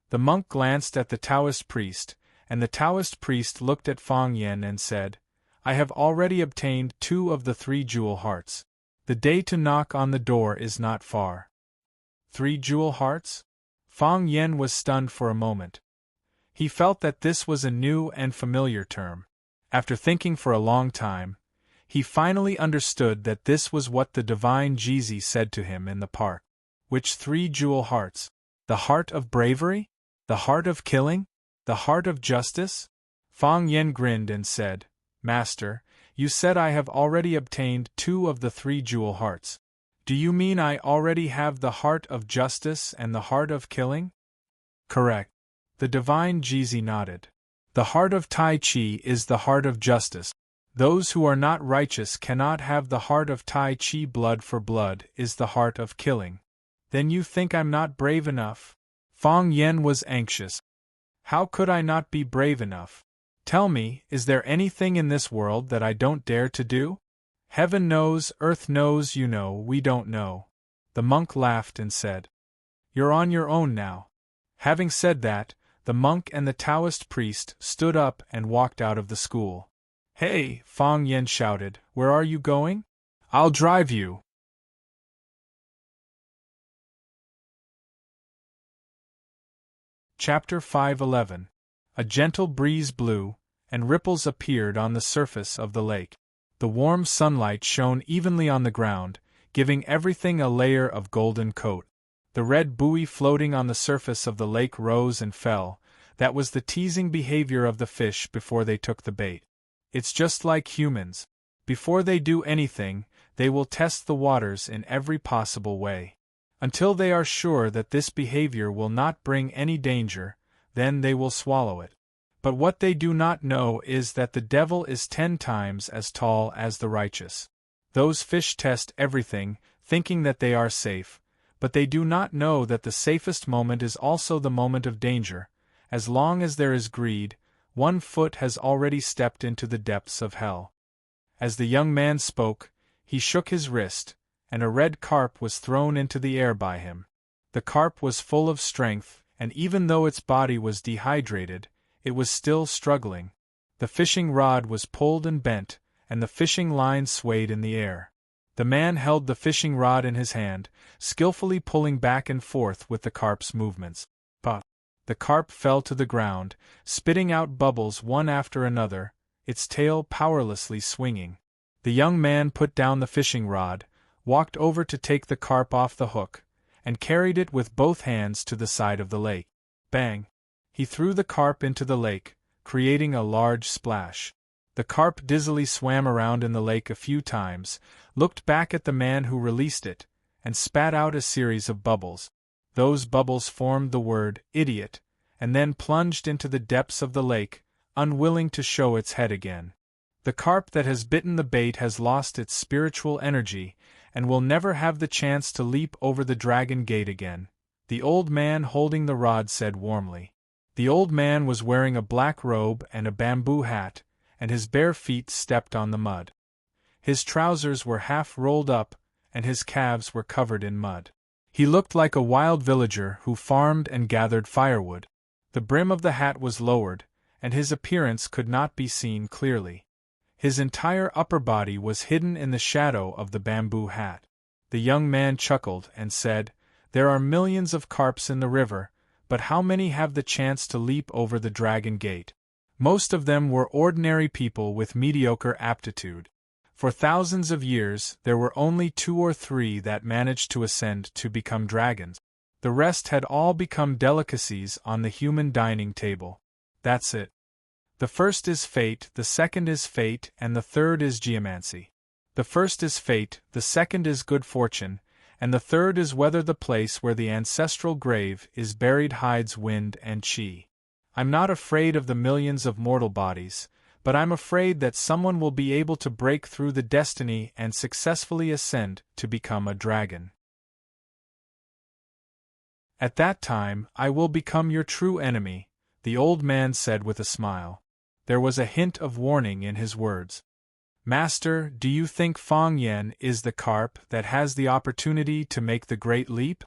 A: The monk glanced at the Taoist priest, and the Taoist priest looked at Fang Yen and said, I have already obtained 2 of the 3 jewel hearts. The day to knock on the door is not far. 3 jewel hearts? Fang Yen was stunned for a moment. He felt that this was a new and familiar term. After thinking for a long time, he finally understood that this was what the divine Jizi said to him in the park. Which 3 jewel hearts? The heart of bravery? The heart of killing? The heart of justice? Fang Yen grinned and said, Master, you said I have already obtained 2 of the 3 jewel hearts. Do you mean I already have the heart of justice and the heart of killing? Correct. The divine Jizi nodded. The heart of Tai Chi is the heart of justice. Those who are not righteous cannot have the heart of Tai Chi. Blood for blood is the heart of killing. Then you think I'm not brave enough? Fang Yen was anxious. How could I not be brave enough? Tell me, is there anything in this world that I don't dare to do? Heaven knows, earth knows, you know, we don't know. The monk laughed and said, You're on your own now. Having said that, the monk and the Taoist priest stood up and walked out of the school. Hey, Fang Yen shouted, where are you going? I'll drive you. Chapter 5:11. A gentle breeze blew, and ripples appeared on the surface of the lake. The warm sunlight shone evenly on the ground, giving everything a layer of golden coat. The red buoy floating on the surface of the lake rose and fell. That was the teasing behavior of the fish before they took the bait. It's just like humans. Before they do anything, they will test the waters in every possible way. Until they are sure that this behavior will not bring any danger, then they will swallow it. But what they do not know is that the devil is 10 times as tall as the righteous. Those fish test everything, thinking that they are safe, but they do not know that the safest moment is also the moment of danger. As long as there is greed, one foot has already stepped into the depths of hell. As the young man spoke, he shook his wrist, and a red carp was thrown into the air by him. The carp was full of strength, and even though its body was dehydrated, it was still struggling. The fishing rod was pulled and bent, and the fishing line swayed in the air. The man held the fishing rod in his hand, skillfully pulling back and forth with the carp's movements. But the carp fell to the ground, spitting out bubbles one after another, its tail powerlessly swinging. The young man put down the fishing rod, walked over to take the carp off the hook, and carried it with both hands to the side of the lake. Bang! He threw the carp into the lake, creating a large splash. The carp dizzily swam around in the lake a few times, looked back at the man who released it, and spat out a series of bubbles. Those bubbles formed the word idiot, and then plunged into the depths of the lake, unwilling to show its head again. The carp that has bitten the bait has lost its spiritual energy, and will never have the chance to leap over the dragon gate again, the old man holding the rod said warmly. The old man was wearing a black robe and a bamboo hat, and his bare feet stepped on the mud. His trousers were half rolled up, and his calves were covered in mud. He looked like a wild villager who farmed and gathered firewood. The brim of the hat was lowered, and his appearance could not be seen clearly. His entire upper body was hidden in the shadow of the bamboo hat. The young man chuckled and said, "There are millions of carps in the river, but how many have the chance to leap over the dragon gate? Most of them were ordinary people with mediocre aptitude. For thousands of years, there were only 2 or 3 that managed to ascend to become dragons. The rest had all become delicacies on the human dining table. That's it. The first is fate, the second is fate, and the third is geomancy. The first is fate, the second is good fortune, and the third is whether the place where the ancestral grave is buried hides wind and chi. I'm not afraid of the millions of mortal bodies, but I'm afraid that someone will be able to break through the destiny and successfully ascend to become a dragon. At that time, I will become your true enemy," the old man said with a smile. There was a hint of warning in his words. "Master, do you think Fang Yen is the carp that has the opportunity to make the great leap?"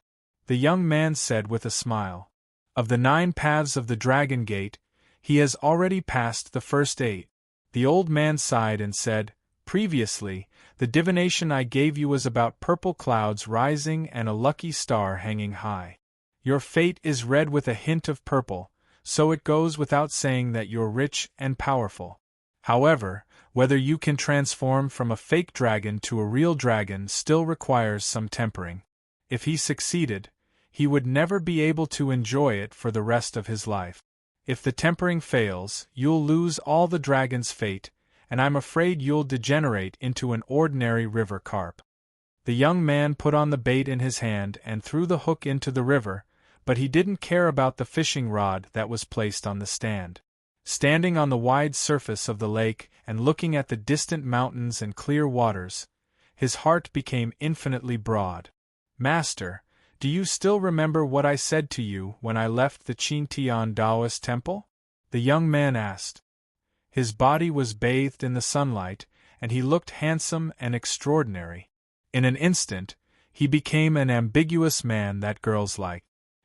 A: The young man said with a smile. "Of the 9 paths of the Dragon Gate, he has already passed the first 8. The old man sighed and said, "Previously, the divination I gave you was about purple clouds rising and a lucky star hanging high. Your fate is red with a hint of purple, so it goes without saying that you're rich and powerful. However, whether you can transform from a fake dragon to a real dragon still requires some tempering. If he succeeded, he would never be able to enjoy it for the rest of his life. If the tempering fails, you'll lose all the dragon's fate, and I'm afraid you'll degenerate into an ordinary river carp." The young man put on the bait in his hand and threw the hook into the river, but he didn't care about the fishing rod that was placed on the stand. Standing on the wide surface of the lake and looking at the distant mountains and clear waters, his heart became infinitely broad. "Master, do you still remember what I said to you when I left the Qintian Taoist temple?" the young man asked. His body was bathed in the sunlight, and he looked handsome and extraordinary. In an instant, he became an ambiguous man that girls like.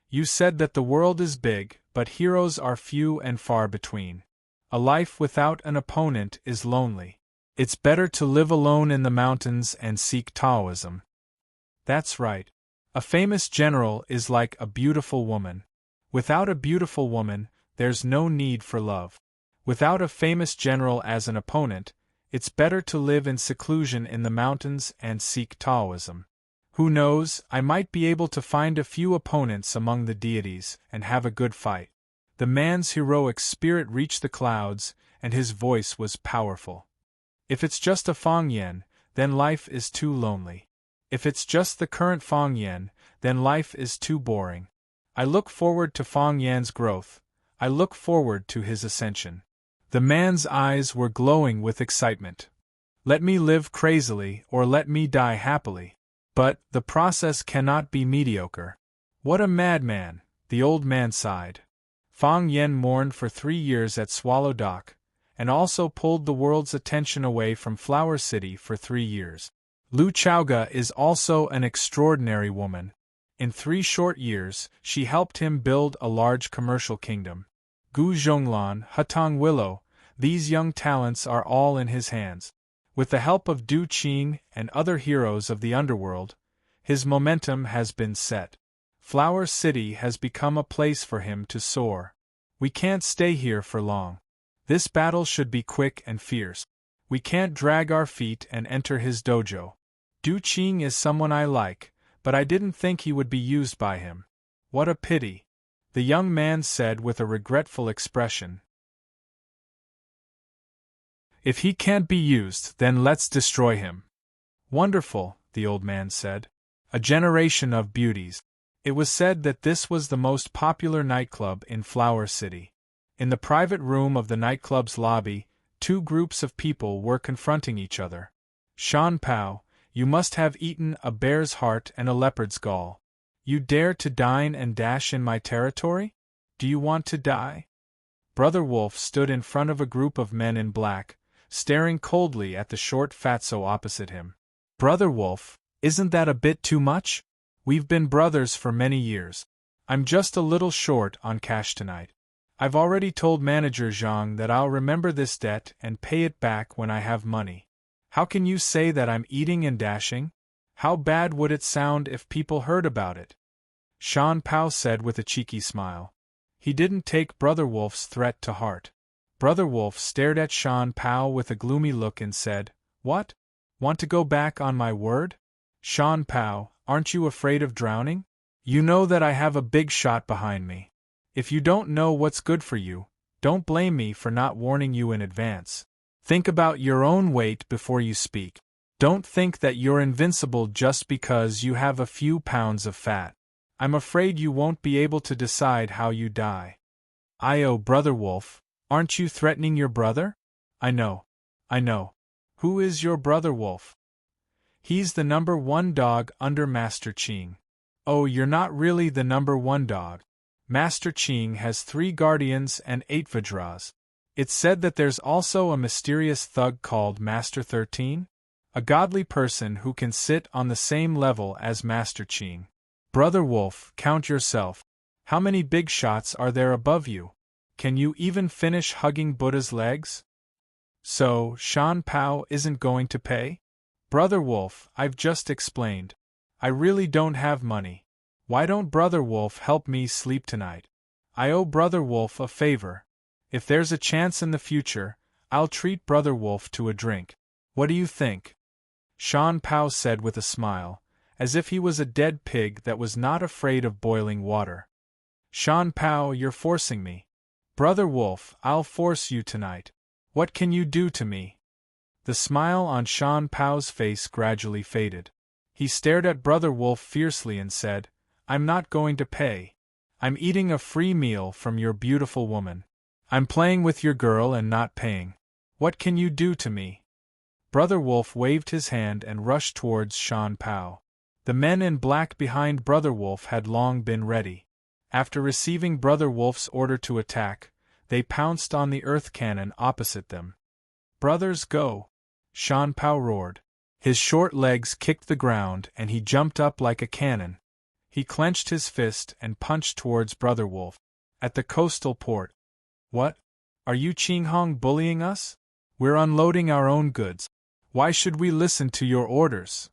A: "You said that the world is big, but heroes are few and far between. A life without an opponent is lonely. It's better to live alone in the mountains and seek Taoism." "That's right. A famous general is like a beautiful woman. Without a beautiful woman, there's no need for love. Without a famous general as an opponent, it's better to live in seclusion in the mountains and seek Taoism. Who knows, I might be able to find a few opponents among the deities and have a good fight." The man's heroic spirit reached the clouds, and his voice was powerful. "If it's just a Fang Yen, then life is too lonely. If it's just the current Fang Yen, then life is too boring. I look forward to Fang Yan's growth. I look forward to his ascension." The man's eyes were glowing with excitement. "Let me live crazily or let me die happily. But the process cannot be mediocre. What a madman, the old man sighed. Fang Yen mourned for 3 years at Swallow Dock, and also pulled the world's attention away from Flower City for 3 years. Lu Chaoga is also an extraordinary woman. In 3 short years, she helped him build a large commercial kingdom. Gu Zhonglan, Hutong Willow, these young talents are all in his hands. With the help of Du Qing and other heroes of the underworld, his momentum has been set. Flower City has become a place for him to soar. We can't stay here for long. This battle should be quick and fierce. We can't drag our feet and enter his dojo. Du Qing is someone I like, but I didn't think he would be used by him. What a pity, the young man said with a regretful expression. If he can't be used, then let's destroy him. Wonderful, the old man said. A generation of beauties. It was said that this was the most popular nightclub in Flower City. In the private room of the nightclub's lobby, 2 groups of people were confronting each other. Shan Pao, you must have eaten a bear's heart and a leopard's gall. You dare to dine and dash in my territory? Do you want to die? Brother Wolf stood in front of a group of men in black, staring coldly at the short fatso opposite him. Brother Wolf, isn't that a bit too much? We've been brothers for many years. I'm just a little short on cash tonight. I've already told Manager Zhang that I'll remember this debt and pay it back when I have money. How can you say that I'm eating and dashing? How bad would it sound if people heard about it? Shan Pao said with a cheeky smile. He didn't take Brother Wolf's threat to heart. Brother Wolf stared at Shan Pao with a gloomy look and said, What? Want to go back on my word? Shan Pao, aren't you afraid of drowning? You know that I have a big shot behind me. If you don't know what's good for you, don't blame me for not warning you in advance. Think about your own weight before you speak. Don't think that you're invincible just because you have a few pounds of fat. I'm afraid you won't be able to decide how you die. Brother Wolf, aren't you threatening your brother? I know. Who is your brother Wolf? He's the number 1 dog under Master Qing. Oh, you're not really the number 1 dog. Master Qing has 3 guardians and 8 Vajras. It's said that there's also a mysterious thug called Master 13, a godly person who can sit on the same level as Master Qing. Brother Wolf, count yourself. How many big shots are there above you? Can you even finish hugging Buddha's legs? So, Shan Pao isn't going to pay? Brother Wolf, I've just explained. I really don't have money. Why don't Brother Wolf help me sleep tonight? I owe Brother Wolf a favor. If there's a chance in the future, I'll treat Brother Wolf to a drink. What do you think? Shan Pao said with a smile, as if he was a dead pig that was not afraid of boiling water. Shan Pao, you're forcing me. Brother Wolf, I'll force you tonight. What can you do to me? The smile on Shan Pao's face gradually faded. He stared at Brother Wolf fiercely and said, I'm not going to pay. I'm eating a free meal from your beautiful woman. I'm playing with your girl and not paying. What can you do to me? Brother Wolf waved his hand and rushed towards Shan Pao. The men in black behind Brother Wolf had long been ready. After receiving Brother Wolf's order to attack, they pounced on the earth cannon opposite them. Brothers, go! Shan Pao roared. His short legs kicked the ground and he jumped up like a cannon. He clenched his fist and punched towards Brother Wolf. At the coastal port. What? Are you Qinghong bullying us? We're unloading our own goods. Why should we listen to your orders?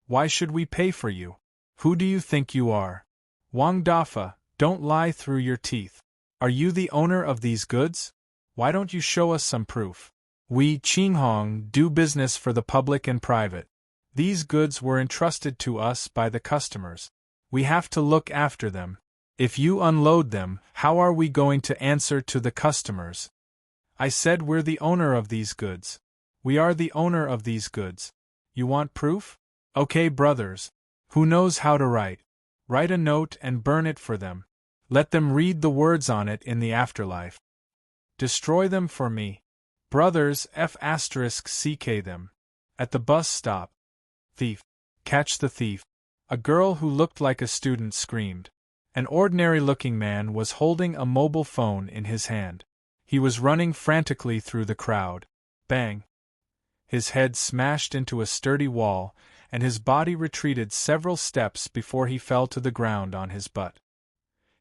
A: Why should we pay for you? Who do you think you are? Wang Dafa, don't lie through your teeth. Are you the owner of these goods? Why don't you show us some proof? We, Qinghong, do business for the public and private. These goods were entrusted to us by the customers. We have to look after them. If you unload them, how are we going to answer to the customers? I said we're the owner of these goods. We are the owner of these goods. You want proof? Okay, brothers. Who knows how to write? Write a note and burn it for them. Let them read the words on it in the afterlife. Destroy them for me. Brothers, F*ck them. At the bus stop. Thief. Catch the thief. A girl who looked like a student screamed. An ordinary-looking man was holding a mobile phone in his hand. He was running frantically through the crowd. Bang! His head smashed into a sturdy wall, and his body retreated several steps before he fell to the ground on his butt.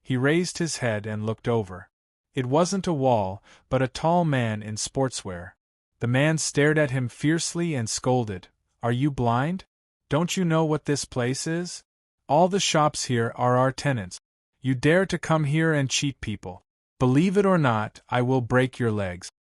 A: He raised his head and looked over. It wasn't a wall, but a tall man in sportswear. The man stared at him fiercely and scolded, "Are you blind? Don't you know what this place is? All the shops here are our tenants. You dare to come here and cheat people. Believe it or not, I will break your legs."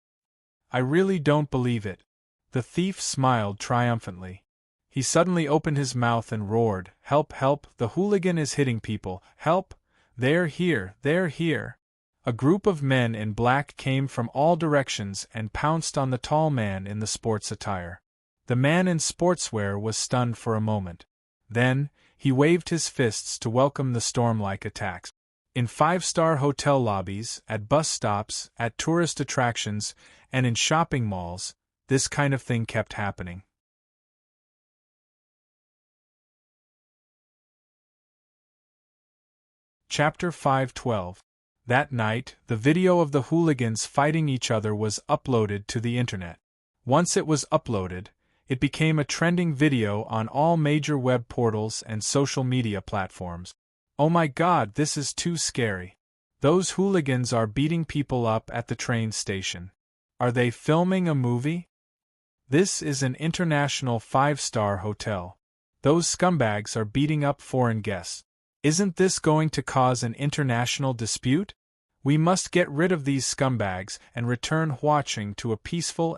A: "I really don't believe it." The thief smiled triumphantly. He suddenly opened his mouth and roared, "Help, help, the hooligan is hitting people, help! They're here, they're here!" A group of men in black came from all directions and pounced on the tall man in the sports attire. The man in sportswear was stunned for a moment. Then, he waved his fists to welcome the storm-like attacks. In five-star hotel lobbies, at bus stops, at tourist attractions, and in shopping malls, this kind of thing kept happening. Chapter 5:12. That night, the video of the hooligans fighting each other was uploaded to the internet. Once it was uploaded, it became a trending video on all major web portals and social media platforms. "Oh my God, this is too scary. Those hooligans are beating people up at the train station. Are they filming a movie? This is an international five-star hotel. Those scumbags are beating up foreign guests. Isn't this going to cause an international dispute? We must get rid of these scumbags and return watching to a peaceful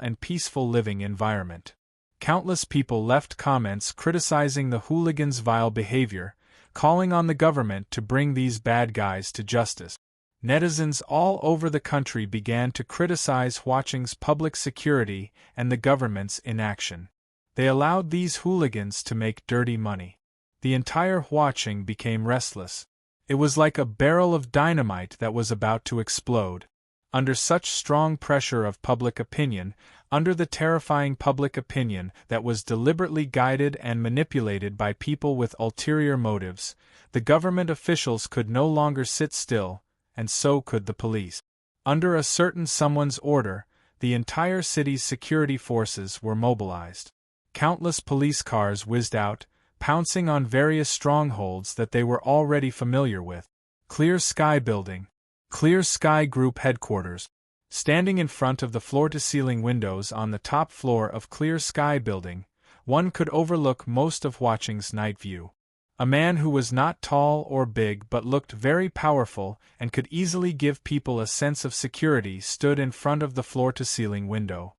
A: living environment." Countless people left comments criticizing the hooligans' vile behavior, calling on the government to bring these bad guys to justice. Netizens all over the country began to criticize Hwaching's public security and the government's inaction. They allowed these hooligans to make dirty money. The entire Hwaching became restless. It was like a barrel of dynamite that was about to explode. Under such strong pressure of public opinion, under the terrifying public opinion that was deliberately guided and manipulated by people with ulterior motives, the government officials could no longer sit still, and so could the police. Under a certain someone's order, the entire city's security forces were mobilized. Countless police cars whizzed out, pouncing on various strongholds that they were already familiar with. Clear Sky Building. Clear Sky Group Headquarters. Standing in front of the floor-to-ceiling windows on the top floor of Clear Sky Building, one could overlook most of Hwaching's night view. A man who was not tall or big but looked very powerful and could easily give people a sense of security stood in front of the floor-to-ceiling window.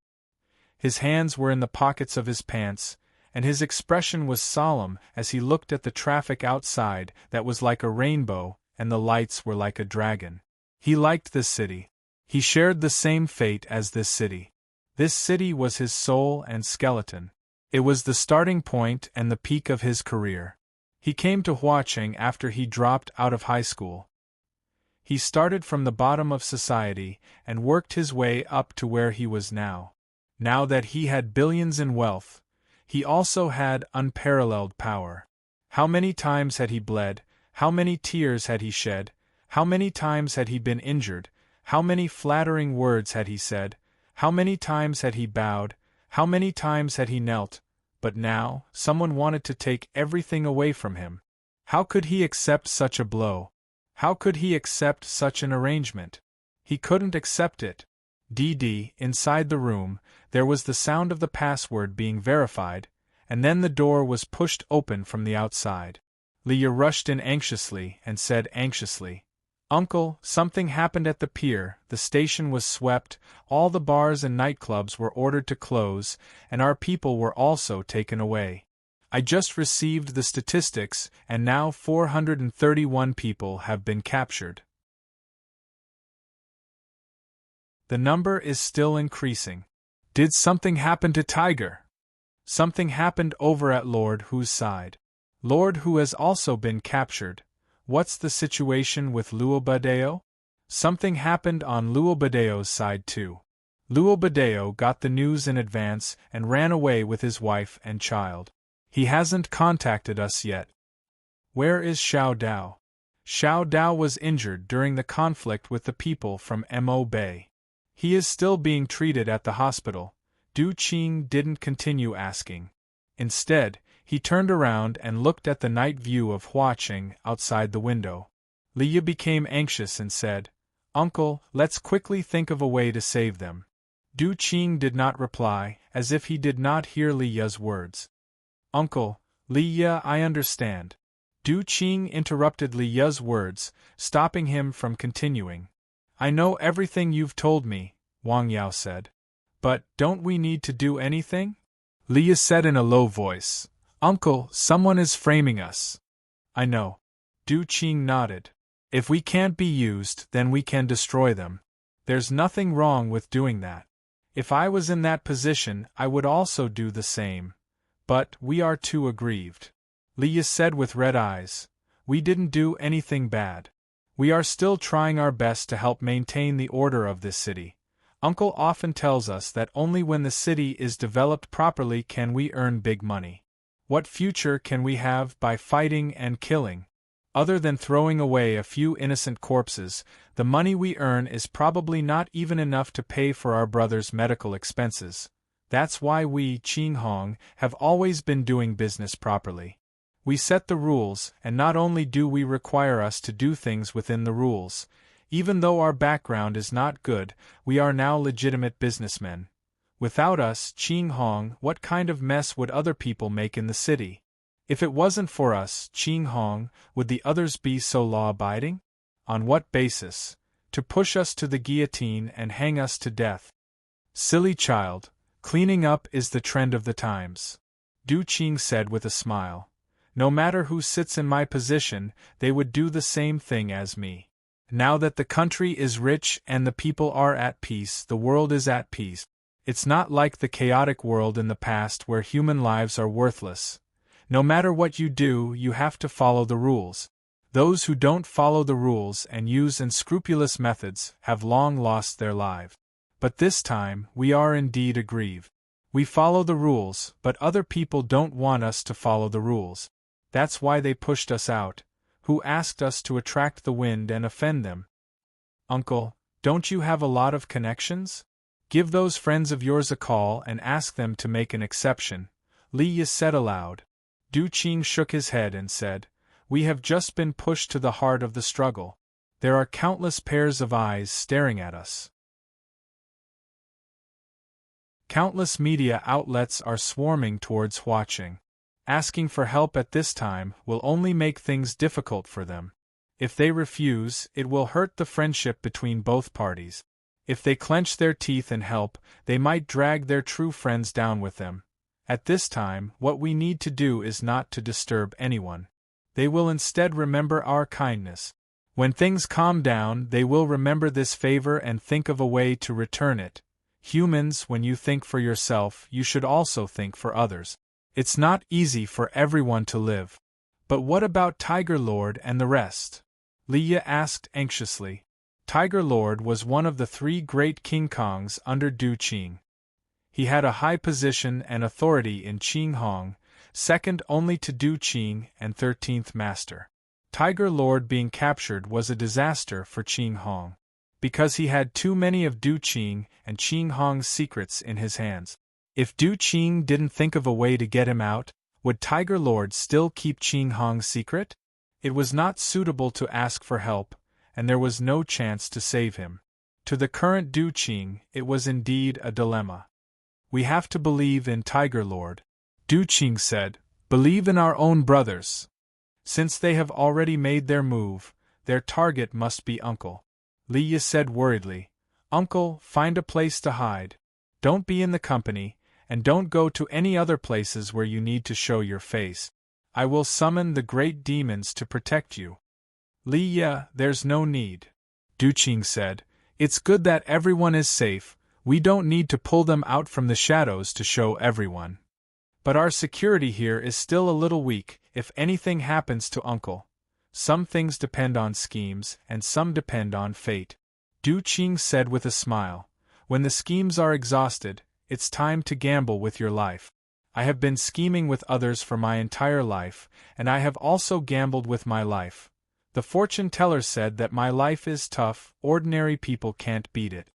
A: His hands were in the pockets of his pants, and his expression was solemn as he looked at the traffic outside that was like a rainbow and the lights were like a dragon. He liked this city. He shared the same fate as this city. This city was his soul and skeleton. It was the starting point and the peak of his career. He came to Hwaching after he dropped out of high school. He started from the bottom of society and worked his way up to where he was now. Now that he had billions in wealth, he also had unparalleled power. How many times had he bled? How many tears had he shed? How many times had he been injured? How many flattering words had he said? How many times had he bowed? How many times had he knelt? But now, someone wanted to take everything away from him. How could he accept such a blow? How could he accept such an arrangement? He couldn't accept it. Inside the room, there was the sound of the password being verified, and then the door was pushed open from the outside. Leah rushed in anxiously and said anxiously, "Uncle, something happened at the pier, the station was swept, all the bars and nightclubs were ordered to close, and our people were also taken away. I just received the statistics, and now 431 people have been captured. The number is still increasing. Did something happen to Tiger?" "Something happened over at Lord Hu's side. Lord Hu has also been captured. What's the situation with Luobadeo?" "Something happened on Luobadeo's side too. Luo Badeo got the news in advance and ran away with his wife and child. He hasn't contacted us yet. Where is Xiao Dao? Xiao Dao was injured during the conflict with the people from Mo Bay. He is still being treated at the hospital. Du Qing didn't continue asking. Instead, he turned around and looked at the night view of Huaqing outside the window. Li Yi became anxious and said, "Uncle, let's quickly think of a way to save them." Du Qing did not reply, as if he did not hear Li Yi's words. "Uncle, Li Yi, I understand." Du Qing interrupted Li Yi's words, stopping him from continuing. "I know everything you've told me," Wang Yao said. "But, don't we need to do anything?" Li Yi said in a low voice, "Uncle, someone is framing us." "I know." Du Qing nodded. "If we can't be used, then we can destroy them. There's nothing wrong with doing that. If I was in that position, I would also do the same. But we are too aggrieved." Li Yi said with red eyes, "We didn't do anything bad. We are still trying our best to help maintain the order of this city. Uncle often tells us that only when the city is developed properly can we earn big money. What future can we have by fighting and killing? Other than throwing away a few innocent corpses, the money we earn is probably not even enough to pay for our brother's medical expenses. That's why we, Qinghong, have always been doing business properly. We set the rules, and not only do we require us to do things within the rules. Even though our background is not good, we are now legitimate businessmen. Without us, Qinghong, what kind of mess would other people make in the city? If it wasn't for us, Qinghong, would the others be so law-abiding? On what basis? To push us to the guillotine and hang us to death. Silly child, cleaning up is the trend of the times. Du Qing said with a smile. No matter who sits in my position, they would do the same thing as me. Now that the country is rich and the people are at peace, the world is at peace. It's not like the chaotic world in the past where human lives are worthless. No matter what you do, you have to follow the rules. Those who don't follow the rules and use unscrupulous methods have long lost their lives. But this time, we are indeed aggrieved. We follow the rules, but other people don't want us to follow the rules. That's why they pushed us out. Who asked us to attract the wind and offend them? Uncle, don't you have a lot of connections? Give those friends of yours a call and ask them to make an exception, Li Yi said aloud. Du Qing shook his head and said, "We have just been pushed to the heart of the struggle. There are countless pairs of eyes staring at us. Countless media outlets are swarming towards Huaqing. Asking for help at this time will only make things difficult for them. If they refuse, it will hurt the friendship between both parties. If they clench their teeth and help, they might drag their true friends down with them. At this time, what we need to do is not to disturb anyone. They will instead remember our kindness. When things calm down, they will remember this favor and think of a way to return it. Humans, when you think for yourself, you should also think for others. It's not easy for everyone to live. But what about Tiger Lord and the rest?" Li Yi asked anxiously. Tiger Lord was one of the 3 great King Kongs under Du Qing. He had a high position and authority in Qinghong, second only to Du Qing and 13th Master. Tiger Lord being captured was a disaster for Qinghong, because he had too many of Du Qing and Qinghong's secrets in his hands. If Du Qing didn't think of a way to get him out, would Tiger Lord still keep Qinghong's secret? It was not suitable to ask for help, and there was no chance to save him. To the current Du Qing, it was indeed a dilemma. "We have to believe in Tiger Lord," Du Qing said. "Believe in our own brothers. Since they have already made their move, their target must be Uncle." Li Yi said worriedly, "Uncle, find a place to hide. Don't be in the company, and don't go to any other places where you need to show your face. I will summon the great demons to protect you." "Li Yi, there's no need," Du Qing said. "It's good that everyone is safe. We don't need to pull them out from the shadows to show everyone. But our security here is still a little weak. If anything happens to Uncle, some things depend on schemes and some depend on fate," Du Qing said with a smile. When the schemes are exhausted, it's time to gamble with your life. I have been scheming with others for my entire life, and I have also gambled with my life. The fortune teller said that my life is tough, ordinary people can't beat it.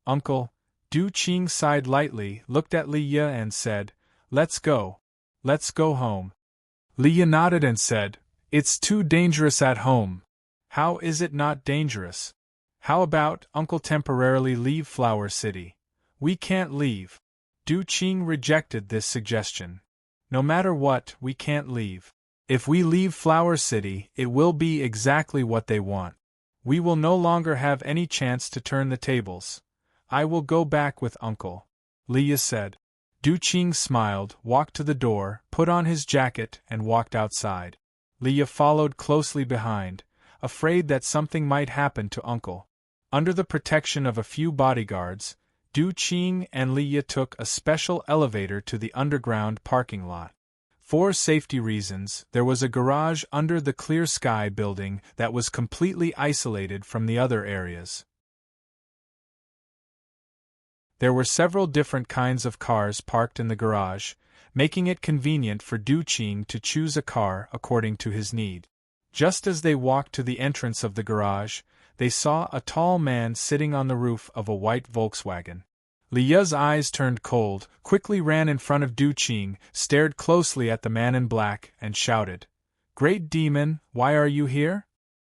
A: Uncle, Du Qing sighed lightly, looked at Li Ye and said, Let's go. Let's go home. Li Ye nodded and said, It's too dangerous at home. How is it not dangerous? How about, Uncle, temporarily leave Flower City? We can't leave. Du Qing rejected this suggestion. No matter what, we can't leave. If we leave Flower City, it will be exactly what they want. We will no longer have any chance to turn the tables. I will go back with Uncle, Li Ye said. Du Qing smiled, walked to the door, put on his jacket, and walked outside. Li Ye followed closely behind, afraid that something might happen to Uncle. Under the protection of a few bodyguards, Du Qing and Li Ye took a special elevator to the underground parking lot. For safety reasons, there was a garage under the Clear Sky building that was completely isolated from the other areas. There were several different kinds of cars parked in the garage, making it convenient for Du Qing to choose a car according to his need. Just as they walked to the entrance of the garage, they saw a tall man sitting on the roof of a white Volkswagen. Li Ye's eyes turned cold, quickly ran in front of Du Qing, stared closely at the man in black, and shouted, Great Demon, why are you here?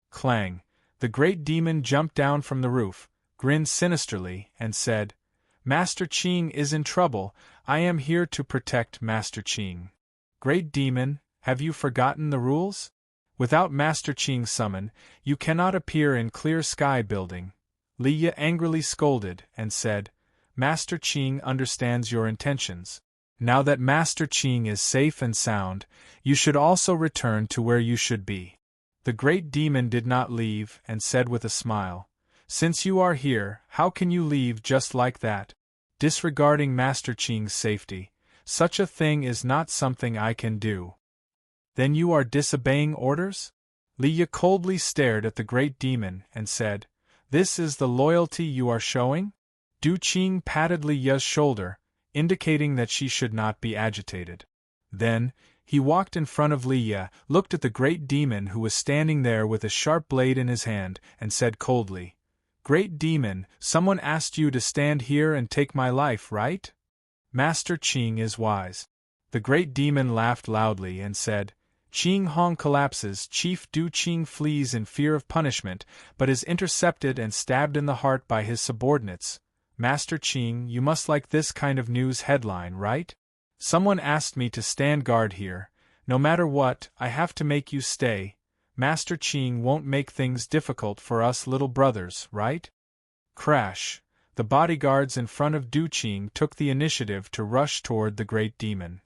A: Clang! The Great Demon jumped down from the roof, grinned sinisterly, and said, Master Qing is in trouble. I am here to protect Master Qing. Great Demon, have you forgotten the rules? Without Master Qing's summon, you cannot appear in Clear Sky building. Li Ye angrily scolded, and said, Master Qing understands your intentions. Now that Master Qing is safe and sound, you should also return to where you should be. The Great Demon did not leave, and said with a smile, Since you are here, how can you leave just like that? Disregarding Master Qing's safety, such a thing is not something I can do. Then you are disobeying orders? Li Ye coldly stared at the Great Demon and said, This is the loyalty you are showing? Du Qing patted Li Ye's shoulder, indicating that she should not be agitated. Then, he walked in front of Li Ye, looked at the Great Demon who was standing there with a sharp blade in his hand, and said coldly, Great Demon, someone asked you to stand here and take my life, right? Master Qing is wise. The Great Demon laughed loudly and said, Qing Hong collapses. Chief Du Qing flees in fear of punishment, but is intercepted and stabbed in the heart by his subordinates. Master Qing, you must like this kind of news headline, right? Someone asked me to stand guard here. No matter what, I have to make you stay. Master Qing won't make things difficult for us little brothers, right? Crash! The bodyguards in front of Du Qing took the initiative to rush toward the Great Demon.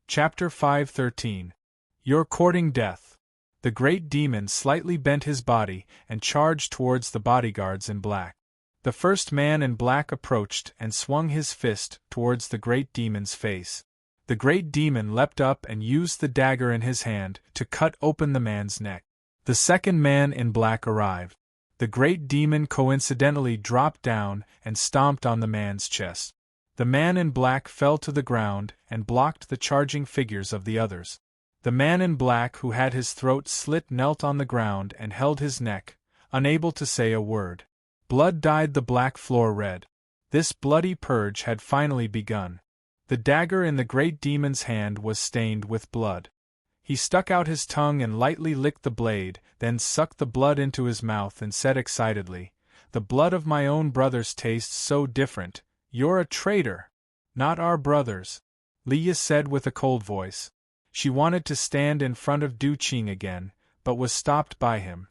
A: Chapter 513. You're courting death. The Great Demon slightly bent his body and charged towards the bodyguards in black. The first man in black approached and swung his fist towards the Great Demon's face. The Great Demon leapt up and used the dagger in his hand to cut open the man's neck. The second man in black arrived. The Great Demon coincidentally dropped down and stomped on the man's chest. The man in black fell to the ground and blocked the charging figures of the others. The man in black who had his throat slit knelt on the ground and held his neck, unable to say a word. Blood dyed the black floor red. This bloody purge had finally begun. The dagger in the Great Demon's hand was stained with blood. He stuck out his tongue and lightly licked the blade, then sucked the blood into his mouth and said excitedly, The blood of my own brothers tastes so different. You're a traitor. Not our brothers, Li Ye said with a cold voice. She wanted to stand in front of Du Qing again, but was stopped by him.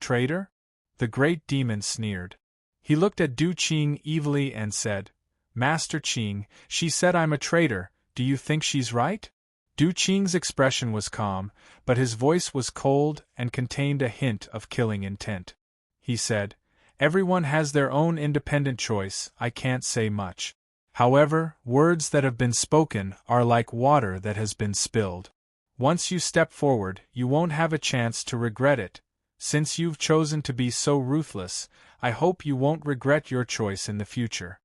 A: Traitor? The Great Demon sneered. He looked at Du Qing evilly and said, Master Qing, she said I'm a traitor, do you think she's right? Du Qing's expression was calm, but his voice was cold and contained a hint of killing intent. He said, Everyone has their own independent choice, I can't say much. However, words that have been spoken are like water that has been spilled. Once you step forward, you won't have a chance to regret it. Since you've chosen to be so ruthless, I hope you won't regret your choice in the future.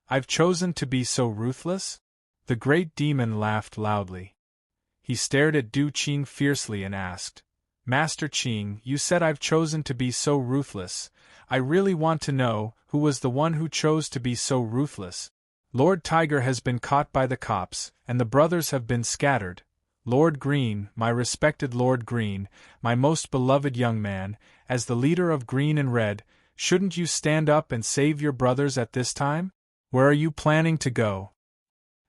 A: I've chosen to be so ruthless? The great demon laughed loudly. He stared at Du Qing fiercely and asked, Master Qing, you said I've chosen to be so ruthless. I really want to know, who was the one who chose to be so ruthless? Lord Tiger has been caught by the cops, and the brothers have been scattered. Lord Green, my respected Lord Green, my most beloved young man, as the leader of Green and Red, shouldn't you stand up and save your brothers at this time? Where are you planning to go?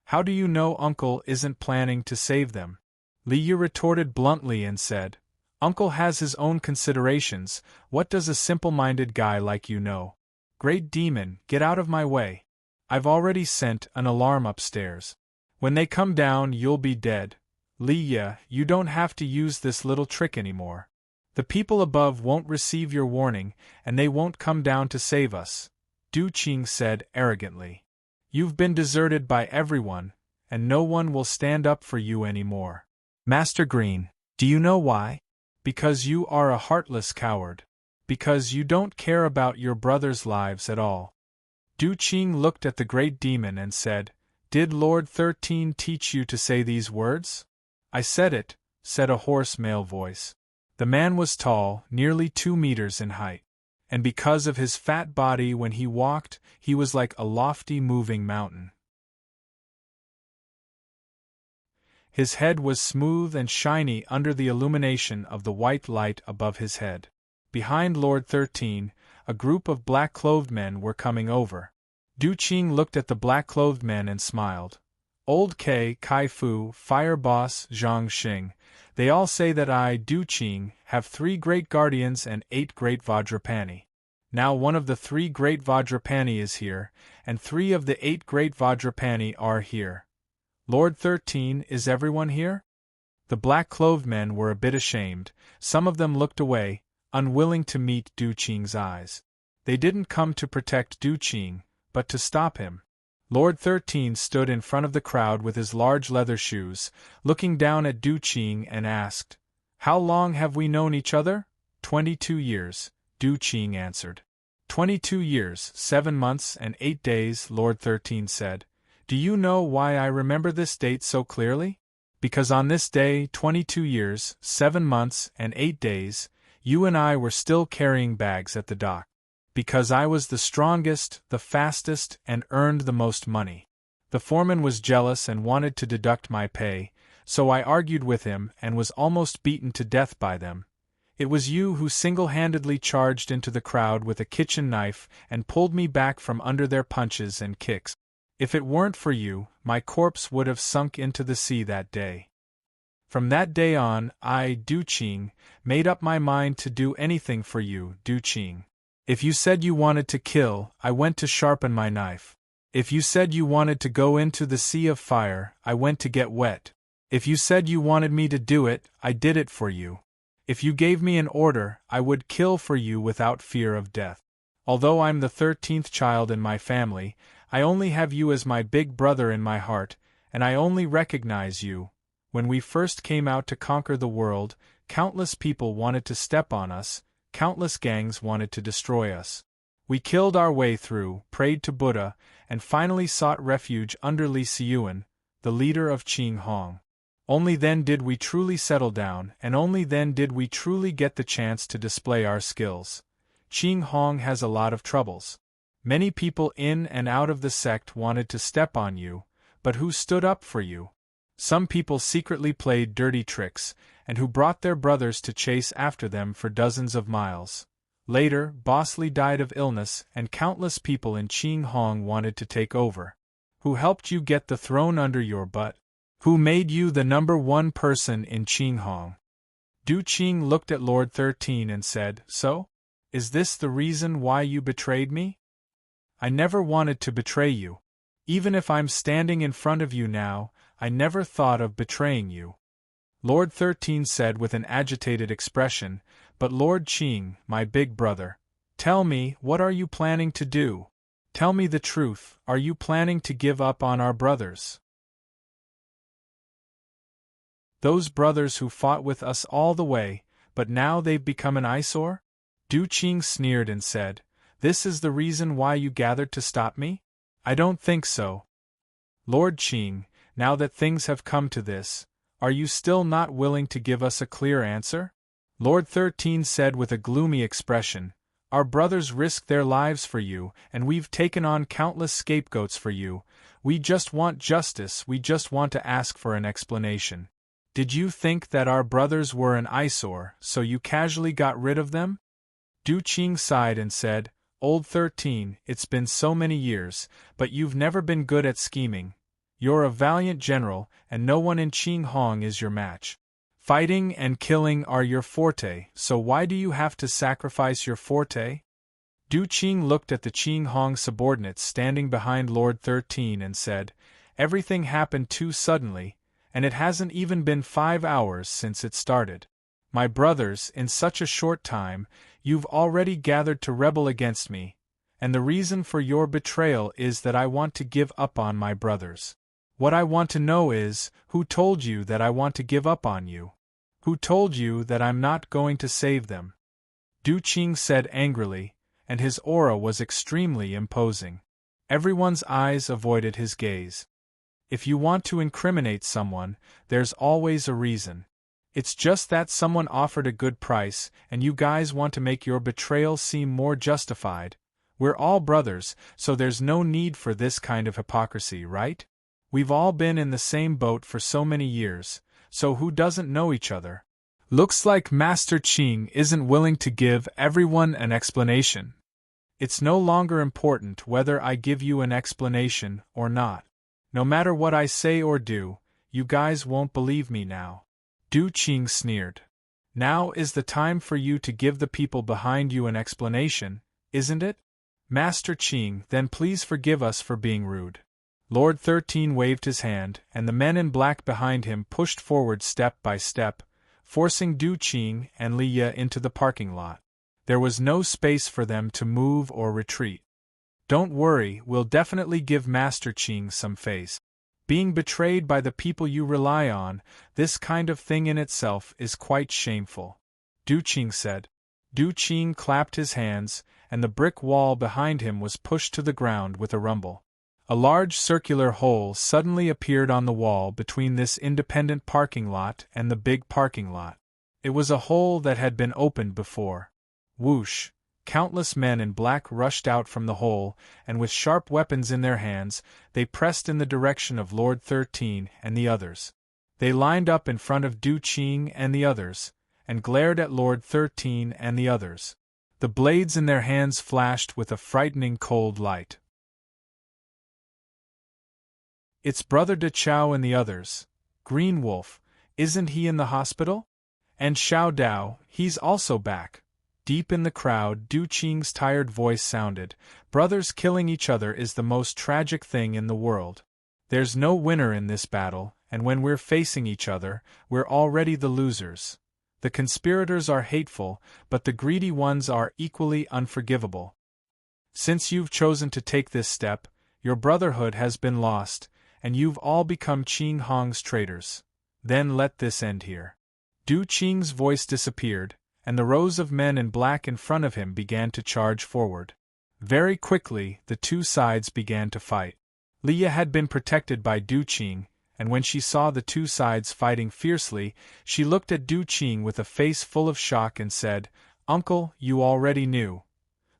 A: How do you know Uncle isn't planning to save them? Liu retorted bluntly and said, Uncle has his own considerations. What does a simple-minded guy like you know? Great demon, get out of my way. I've already sent an alarm upstairs. When they come down, you'll be dead. Liu, you don't have to use this little trick anymore. The people above won't receive your warning, and they won't come down to save us, Du Qing said arrogantly. You've been deserted by everyone, and no one will stand up for you anymore. Master Green, do you know why? Because you are a heartless coward. Because you don't care about your brothers' lives at all. Du Qing looked at the great demon and said, Did Lord 13 teach you to say these words? I said it, said a hoarse male voice. The man was tall, nearly 2 meters in height. And because of his fat body when he walked, he was like a lofty moving mountain. His head was smooth and shiny under the illumination of the white light above his head. Behind Lord 13, a group of black-clothed men were coming over. Du Qing looked at the black-clothed men and smiled. Old Kai Fu, Fire Boss Zhang Xing, they all say that I, Du Qing, have 3 great guardians and 8 great Vajrapani. Now one of the 3 great Vajrapani is here, and 3 of the 8 great Vajrapani are here. Lord 13, is everyone here? The black-clothed men were a bit ashamed. Some of them looked away, unwilling to meet Du Qing's eyes. They didn't come to protect Du Qing, but to stop him. Lord 13 stood in front of the crowd with his large leather shoes, looking down at Du Qing and asked, How long have we known each other? 22 years, Du Qing answered. 22 years, 7 months and 8 days, Lord 13 said. Do you know why I remember this date so clearly? Because on this day, 22 years, 7 months and 8 days, you and I were still carrying bags at the dock. Because I was the strongest, the fastest, and earned the most money. The foreman was jealous and wanted to deduct my pay, so I argued with him and was almost beaten to death by them. It was you who single-handedly charged into the crowd with a kitchen knife and pulled me back from under their punches and kicks. If it weren't for you, my corpse would have sunk into the sea that day. From that day on, I, Du Qing, made up my mind to do anything for you, Du Qing. If you said you wanted to kill, I went to sharpen my knife. If you said you wanted to go into the sea of fire, I went to get wet. If you said you wanted me to do it, I did it for you. If you gave me an order, I would kill for you without fear of death. Although I'm the 13th child in my family, I only have you as my big brother in my heart, and I only recognize you. When we first came out to conquer the world, countless people wanted to step on us, countless gangs wanted to destroy us. We killed our way through, prayed to Buddha, and finally sought refuge under Li Xiyuan, the leader of Qing Hong. Only then did we truly settle down, and only then did we truly get the chance to display our skills. Qing Hong has a lot of troubles. Many people in and out of the sect wanted to step on you, but who stood up for you? Some people secretly played dirty tricks, and who brought their brothers to chase after them for dozens of miles. Later, Boss Li died of illness, and countless people in Qing Hong wanted to take over. Who helped you get the throne under your butt? Who made you the #1 person in Qing Hong? Du Qing looked at Lord 13 and said, So? Is this the reason why you betrayed me? I never wanted to betray you. Even if I'm standing in front of you now, I never thought of betraying you. Lord 13 said with an agitated expression, But Lord Qing, my big brother, tell me, what are you planning to do? Tell me the truth, are you planning to give up on our brothers? Those brothers who fought with us all the way, but now they've become an eyesore? Du Qing sneered and said, "This is the reason why you gathered to stop me? I don't think so. Lord Qing, now that things have come to this, are you still not willing to give us a clear answer?" Lord 13 said with a gloomy expression, "Our brothers risked their lives for you, and we've taken on countless scapegoats for you. We just want justice, we just want to ask for an explanation. Did you think that our brothers were an eyesore, so you casually got rid of them?" Du Qing sighed and said, "Old 13, it's been so many years, but you've never been good at scheming. You're a valiant general, and no one in Qinghong is your match. Fighting and killing are your forte, so why do you have to sacrifice your forte?" Du Qing looked at the Qinghong subordinates standing behind Lord 13 and said, "Everything happened too suddenly, and it hasn't even been 5 hours since it started. My brothers, in such a short time, you've already gathered to rebel against me, and the reason for your betrayal is that I want to give up on my brothers. What I want to know is, who told you that I want to give up on you? Who told you that I'm not going to save them?" Du Qing said angrily, and his aura was extremely imposing. Everyone's eyes avoided his gaze. If you want to incriminate someone, there's always a reason. It's just that someone offered a good price, and you guys want to make your betrayal seem more justified. We're all brothers, so there's no need for this kind of hypocrisy, right? We've all been in the same boat for so many years, so who doesn't know each other? Looks like Master Qing isn't willing to give everyone an explanation. It's no longer important whether I give you an explanation or not. No matter what I say or do, you guys won't believe me now. Du Qing sneered. Now is the time for you to give the people behind you an explanation, isn't it? Master Qing, then please forgive us for being rude. Lord 13 waved his hand, and the men in black behind him pushed forward step by step, forcing Du Qing and Li Ye into the parking lot. There was no space for them to move or retreat. "Don't worry, we'll definitely give Master Qing some face. Being betrayed by the people you rely on, this kind of thing in itself is quite shameful," Du Qing said. Du Qing clapped his hands, and the brick wall behind him was pushed to the ground with a rumble. A large circular hole suddenly appeared on the wall between this independent parking lot and the big parking lot. It was a hole that had been opened before. Whoosh! Countless men in black rushed out from the hole, and with sharp weapons in their hands, they pressed in the direction of Lord 13 and the others. They lined up in front of Du Qing and the others, and glared at Lord 13 and the others. The blades in their hands flashed with a frightening cold light. "It's Brother De Chao and the others. Green Wolf, isn't he in the hospital? And Xiao Dao, he's also back." Deep in the crowd, Du Qing's tired voice sounded, "Brothers killing each other is the most tragic thing in the world. There's no winner in this battle, and when we're facing each other, we're already the losers. The conspirators are hateful, but the greedy ones are equally unforgivable. Since you've chosen to take this step, your brotherhood has been lost, and you've all become Qinghong's traitors. Then let this end here." Du Qing's voice disappeared, and the rows of men in black in front of him began to charge forward. Very quickly, the two sides began to fight. Li Ye had been protected by Du Qing, and when she saw the two sides fighting fiercely, she looked at Du Qing with a face full of shock and said, "Uncle, you already knew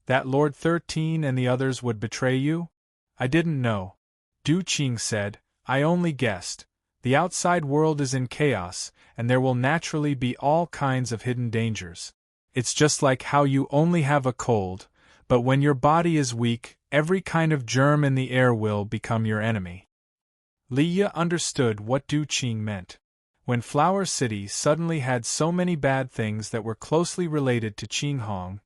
A: that Lord 13 and the others would betray you?" "I didn't know," Du Qing said, "I only guessed. The outside world is in chaos, and there will naturally be all kinds of hidden dangers. It's just like how you only have a cold, but when your body is weak, every kind of germ in the air will become your enemy." Li Ye understood what Du Qing meant. When Flower City suddenly had so many bad things that were closely related to Qinghong,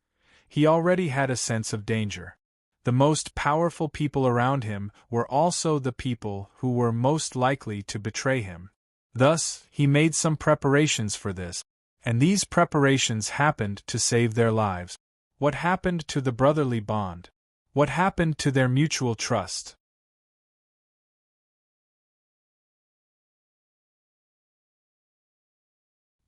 A: he already had a sense of danger. The most powerful people around him were also the people who were most likely to betray him. Thus, he made some preparations for this, and these preparations happened to save their lives. What happened to the brotherly bond? What happened to their mutual trust?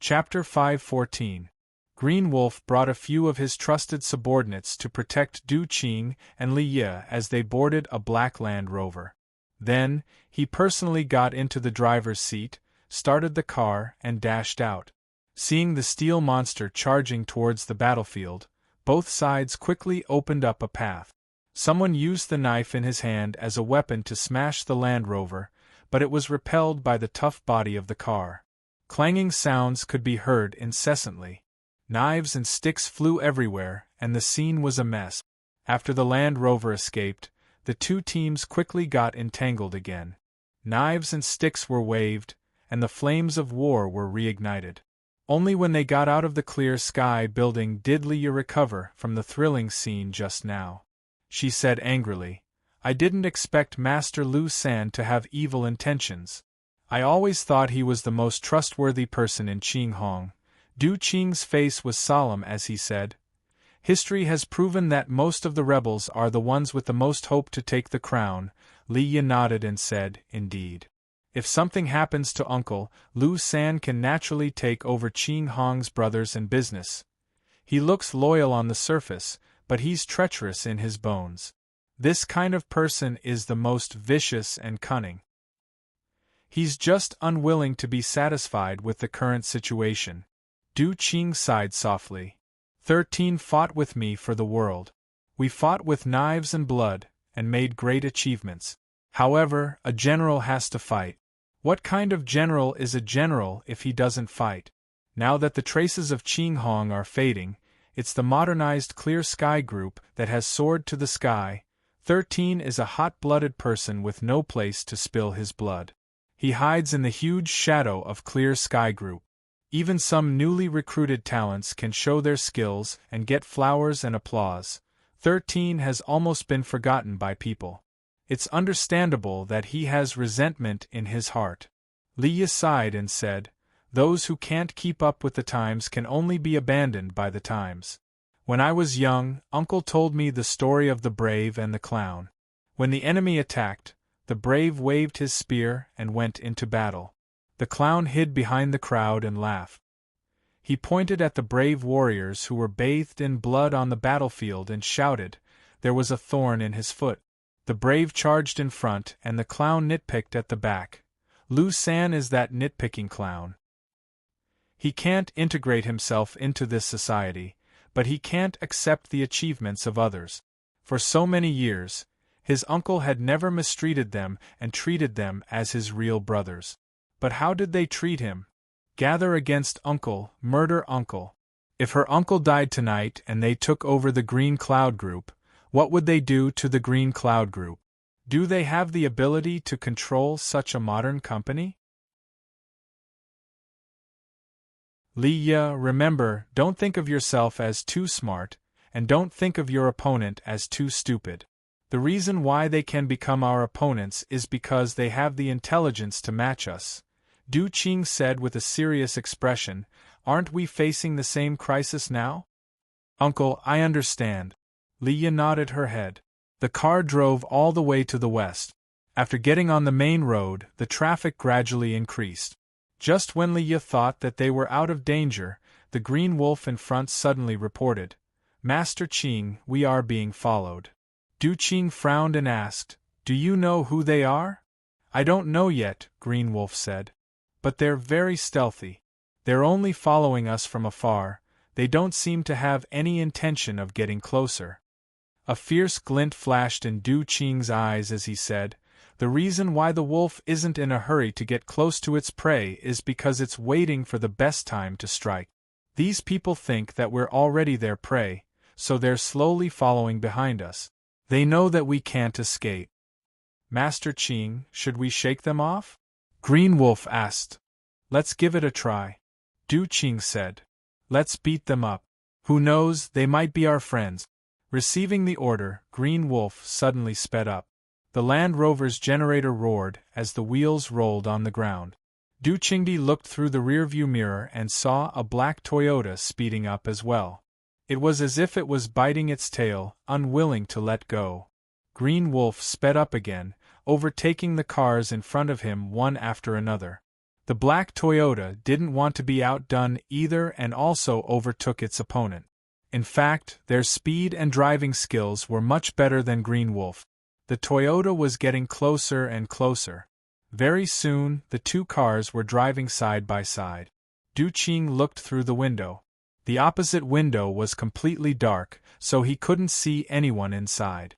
A: Chapter 514. Green Wolf brought a few of his trusted subordinates to protect Du Qing and Li Yi as they boarded a black Land Rover. Then, he personally got into the driver's seat, started the car, and dashed out. Seeing the steel monster charging towards the battlefield, both sides quickly opened up a path. Someone used the knife in his hand as a weapon to smash the Land Rover, but it was repelled by the tough body of the car. Clanging sounds could be heard incessantly. Knives and sticks flew everywhere, and the scene was a mess. After the Land Rover escaped, the two teams quickly got entangled again. Knives and sticks were waved, and the flames of war were reignited. Only when they got out of the clear sky building did Li Yi recover from the thrilling scene just now. She said angrily, "I didn't expect Master Lu San to have evil intentions. I always thought he was the most trustworthy person in Qinghong." Du Qing's face was solemn as he said, "History has proven that most of the rebels are the ones with the most hope to take the crown." Li Yi nodded and said, "Indeed. If something happens to Uncle, Lu San can naturally take over Qinghong's brothers and business. He looks loyal on the surface, but he's treacherous in his bones. This kind of person is the most vicious and cunning. He's just unwilling to be satisfied with the current situation." Du Qing sighed softly. 13 fought with me for the world. We fought with knives and blood, and made great achievements. However, a general has to fight. What kind of general is a general if he doesn't fight? Now that the traces of Qinghong are fading, it's the modernized Clear Sky Group that has soared to the sky. 13 is a hot-blooded person with no place to spill his blood. He hides in the huge shadow of Clear Sky Group. Even some newly recruited talents can show their skills and get flowers and applause. 13 has almost been forgotten by people. It's understandable that he has resentment in his heart. Li Yi sighed and said, "Those who can't keep up with the times can only be abandoned by the times. When I was young, Uncle told me the story of the brave and the clown. When the enemy attacked, the brave waved his spear and went into battle. The clown hid behind the crowd and laughed. He pointed at the brave warriors who were bathed in blood on the battlefield and shouted, 'There was a thorn in his foot.' The brave charged in front and the clown nitpicked at the back. Lu San is that nitpicking clown. He can't integrate himself into this society, but he can't accept the achievements of others. For so many years, his uncle had never mistreated them and treated them as his real brothers. But how did they treat him? Gather against uncle, murder uncle. If her uncle died tonight and they took over the Green Cloud Group, what would they do to the Green Cloud Group? Do they have the ability to control such a modern company? Li Yi, remember, don't think of yourself as too smart, and don't think of your opponent as too stupid. The reason why they can become our opponents is because they have the intelligence to match us." Du Qing said with a serious expression, "Aren't we facing the same crisis now?" "Uncle, I understand." Li Yi nodded her head. The car drove all the way to the west. After getting on the main road, the traffic gradually increased. Just when Li Yi thought that they were out of danger, the Green Wolf in front suddenly reported, "Master Qing, we are being followed." Du Qing frowned and asked, "Do you know who they are?" "I don't know yet," Green Wolf said. "But they're very stealthy. They're only following us from afar. They don't seem to have any intention of getting closer." A fierce glint flashed in Du Qing's eyes as he said, "The reason why the wolf isn't in a hurry to get close to its prey is because it's waiting for the best time to strike. These people think that we're already their prey, so they're slowly following behind us. They know that we can't escape." "Master Qing, should we shake them off?" Green Wolf asked. "Let's give it a try." Du Qing said. "Let's beat them up. Who knows, they might be our friends." Receiving the order, Green Wolf suddenly sped up. The Land Rover's generator roared as the wheels rolled on the ground. Du Qingdi looked through the rearview mirror and saw a black Toyota speeding up as well. It was as if it was biting its tail, unwilling to let go. Green Wolf sped up again, overtaking the cars in front of him one after another. The black Toyota didn't want to be outdone either and also overtook its opponent. In fact, their speed and driving skills were much better than Green Wolf. The Toyota was getting closer and closer. Very soon, the two cars were driving side by side. Du Qing looked through the window. The opposite window was completely dark, so he couldn't see anyone inside.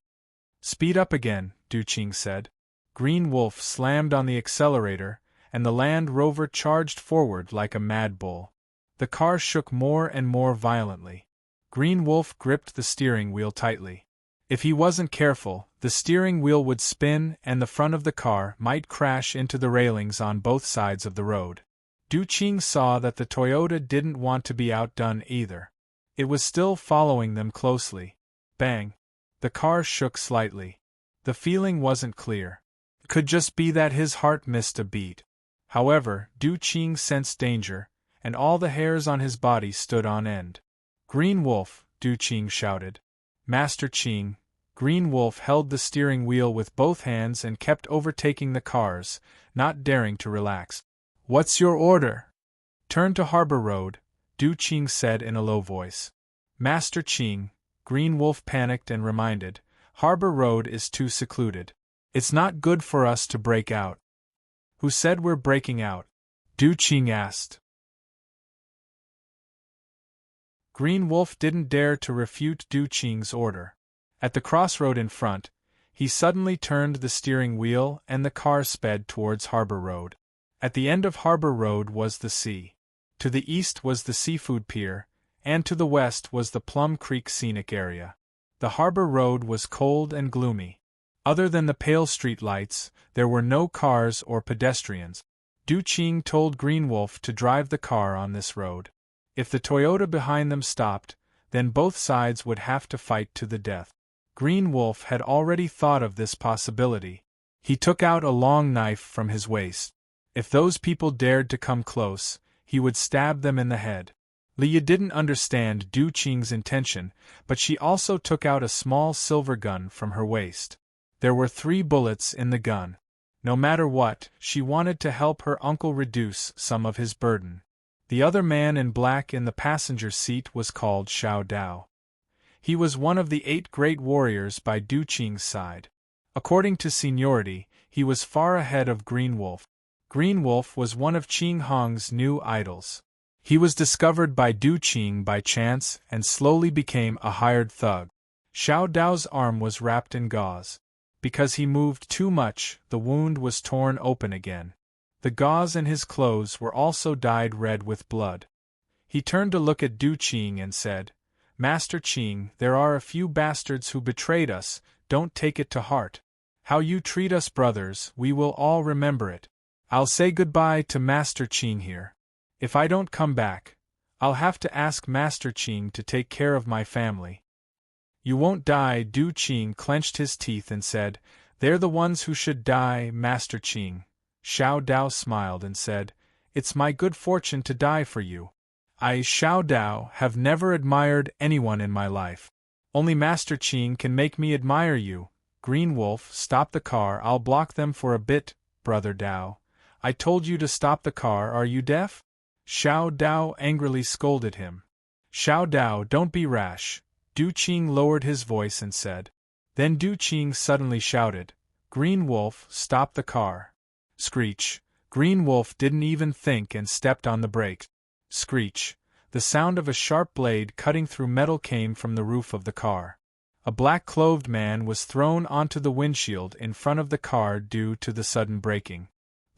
A: "Speed up again," Du Qing said. Green Wolf slammed on the accelerator, and the Land Rover charged forward like a mad bull. The car shook more and more violently. Green Wolf gripped the steering wheel tightly. If he wasn't careful, the steering wheel would spin and the front of the car might crash into the railings on both sides of the road. Du Qing saw that the Toyota didn't want to be outdone either. It was still following them closely. Bang! The car shook slightly. The feeling wasn't clear. It could just be that his heart missed a beat. However, Du Qing sensed danger, and all the hairs on his body stood on end. "Green Wolf!" Du Qing shouted. "Master Qing!" Green Wolf held the steering wheel with both hands and kept overtaking the cars, not daring to relax. "What's your order?" "Turn to Harbor Road," Du Qing said in a low voice. "Master Qing," Green Wolf panicked and reminded, "Harbor Road is too secluded. It's not good for us to break out." "Who said we're breaking out?" Du Qing asked. Green Wolf didn't dare to refute Du Qing's order. At the crossroad in front, he suddenly turned the steering wheel and the car sped towards Harbor Road. At the end of Harbor Road was the sea. To the east was the seafood pier, and to the west was the Plum Creek scenic area. The Harbor Road was cold and gloomy. Other than the pale street lights, there were no cars or pedestrians. Du Qing told Green Wolf to drive the car on this road. If the Toyota behind them stopped, then both sides would have to fight to the death. Green Wolf had already thought of this possibility. He took out a long knife from his waist. If those people dared to come close, he would stab them in the head. Leah didn't understand Du Qing's intention, but she also took out a small silver gun from her waist. There were 3 bullets in the gun. No matter what, she wanted to help her uncle reduce some of his burden. The other man in black in the passenger seat was called Xiao Dao. He was one of the 8 great warriors by Du Qing's side. According to seniority, he was far ahead of Green Wolf. Green Wolf was one of Qing Hong's new idols. He was discovered by Du Qing by chance and slowly became a hired thug. Xiao Dao's arm was wrapped in gauze. Because he moved too much, the wound was torn open again. The gauze in his clothes were also dyed red with blood. He turned to look at Du Qing and said, "Master Qing, there are a few bastards who betrayed us, don't take it to heart. How you treat us brothers, we will all remember it. I'll say goodbye to Master Qing here. If I don't come back, I'll have to ask Master Qing to take care of my family." "You won't die," Du Qing clenched his teeth and said, "They're the ones who should die, Master Qing." Xiao Dao smiled and said, "It's my good fortune to die for you. I, Xiao Dao, have never admired anyone in my life. Only Master Qing can make me admire you." Green Wolf, "Stop the car, I'll block them for a bit, Brother Dao. I told you to stop the car, are you deaf?" Xiao Dao angrily scolded him. "Xiao Dao, don't be rash." Du Qing lowered his voice and said. Then Du Qing suddenly shouted, "Green Wolf, stop the car." Screech. Green Wolf didn't even think and stepped on the brake. Screech. The sound of a sharp blade cutting through metal came from the roof of the car. A black-clothed man was thrown onto the windshield in front of the car due to the sudden braking.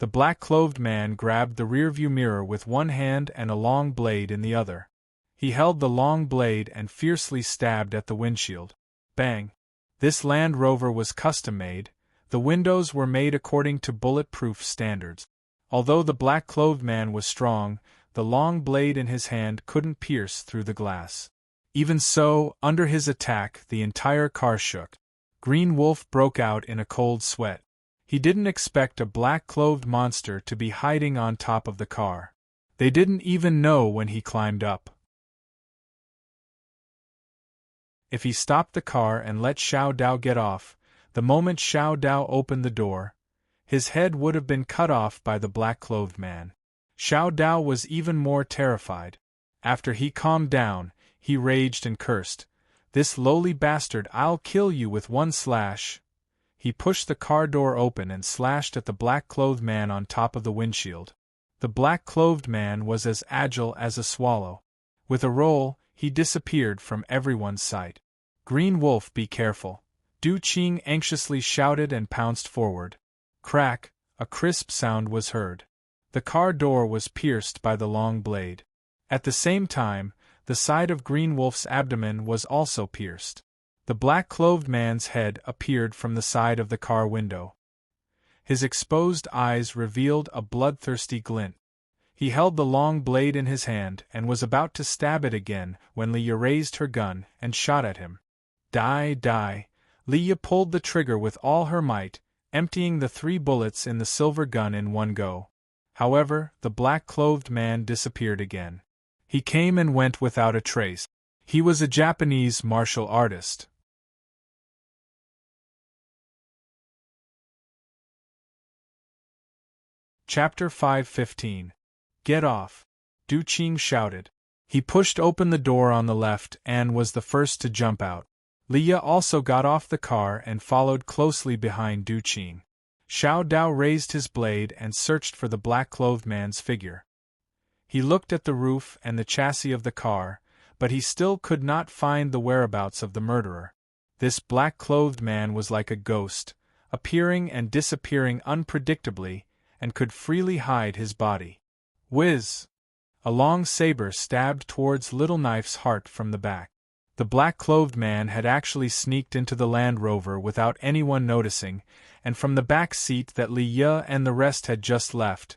A: The black-clothed man grabbed the rearview mirror with one hand and a long blade in the other. He held the long blade and fiercely stabbed at the windshield. Bang! This Land Rover was custom-made. The windows were made according to bulletproof standards. Although the black-clothed man was strong, the long blade in his hand couldn't pierce through the glass. Even so, under his attack, the entire car shook. Green Wolf broke out in a cold sweat. He didn't expect a black-clothed monster to be hiding on top of the car. They didn't even know when he climbed up. If he stopped the car and let Xiao Dao get off, the moment Xiao Dao opened the door, his head would have been cut off by the black-clothed man. Xiao Dao was even more terrified. After he calmed down, he raged and cursed. "This lowly bastard, I'll kill you with one slash." He pushed the car door open and slashed at the black-clothed man on top of the windshield. The black-clothed man was as agile as a swallow. With a roll, he disappeared from everyone's sight. "Green Wolf, be careful!" Du Qing anxiously shouted and pounced forward. Crack, a crisp sound was heard. The car door was pierced by the long blade. At the same time, the side of Green Wolf's abdomen was also pierced. The black-clothed man's head appeared from the side of the car window. His exposed eyes revealed a bloodthirsty glint. He held the long blade in his hand and was about to stab it again when Leia raised her gun and shot at him. Die, die! Leia pulled the trigger with all her might, emptying the 3 bullets in the silver gun in one go. However, the black-clothed man disappeared again. He came and went without a trace. He was a Japanese martial artist. Chapter 5:15. Get off! Du Qing shouted. He pushed open the door on the left and was the first to jump out. Leia also got off the car and followed closely behind Du Qing. Xiao Dao raised his blade and searched for the black-clothed man's figure. He looked at the roof and the chassis of the car, but he still could not find the whereabouts of the murderer. This black-clothed man was like a ghost, appearing and disappearing unpredictably, and could freely hide his body. Whiz! A long saber stabbed towards Little Knife's heart from the back. The black-clothed man had actually sneaked into the Land Rover without anyone noticing, and from the back seat that Li Ye and the rest had just left,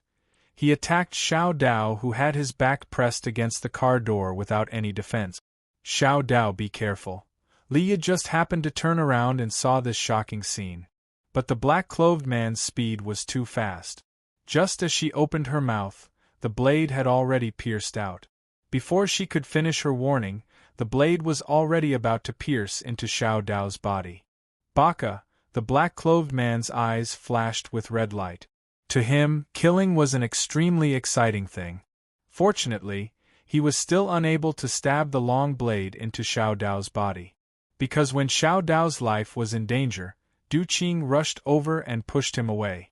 A: he attacked Xiao Dao, who had his back pressed against the car door without any defense. "Xiao Dao, be careful." Li Ye just happened to turn around and saw this shocking scene. But the black-clothed man's speed was too fast. Just as she opened her mouth, the blade had already pierced out. Before she could finish her warning, the blade was already about to pierce into Xiao Dao's body. Baka, the black-clothed man's eyes flashed with red light. To him, killing was an extremely exciting thing. Fortunately, he was still unable to stab the long blade into Xiao Dao's body. Because when Xiao Dao's life was in danger, Du Qing rushed over and pushed him away.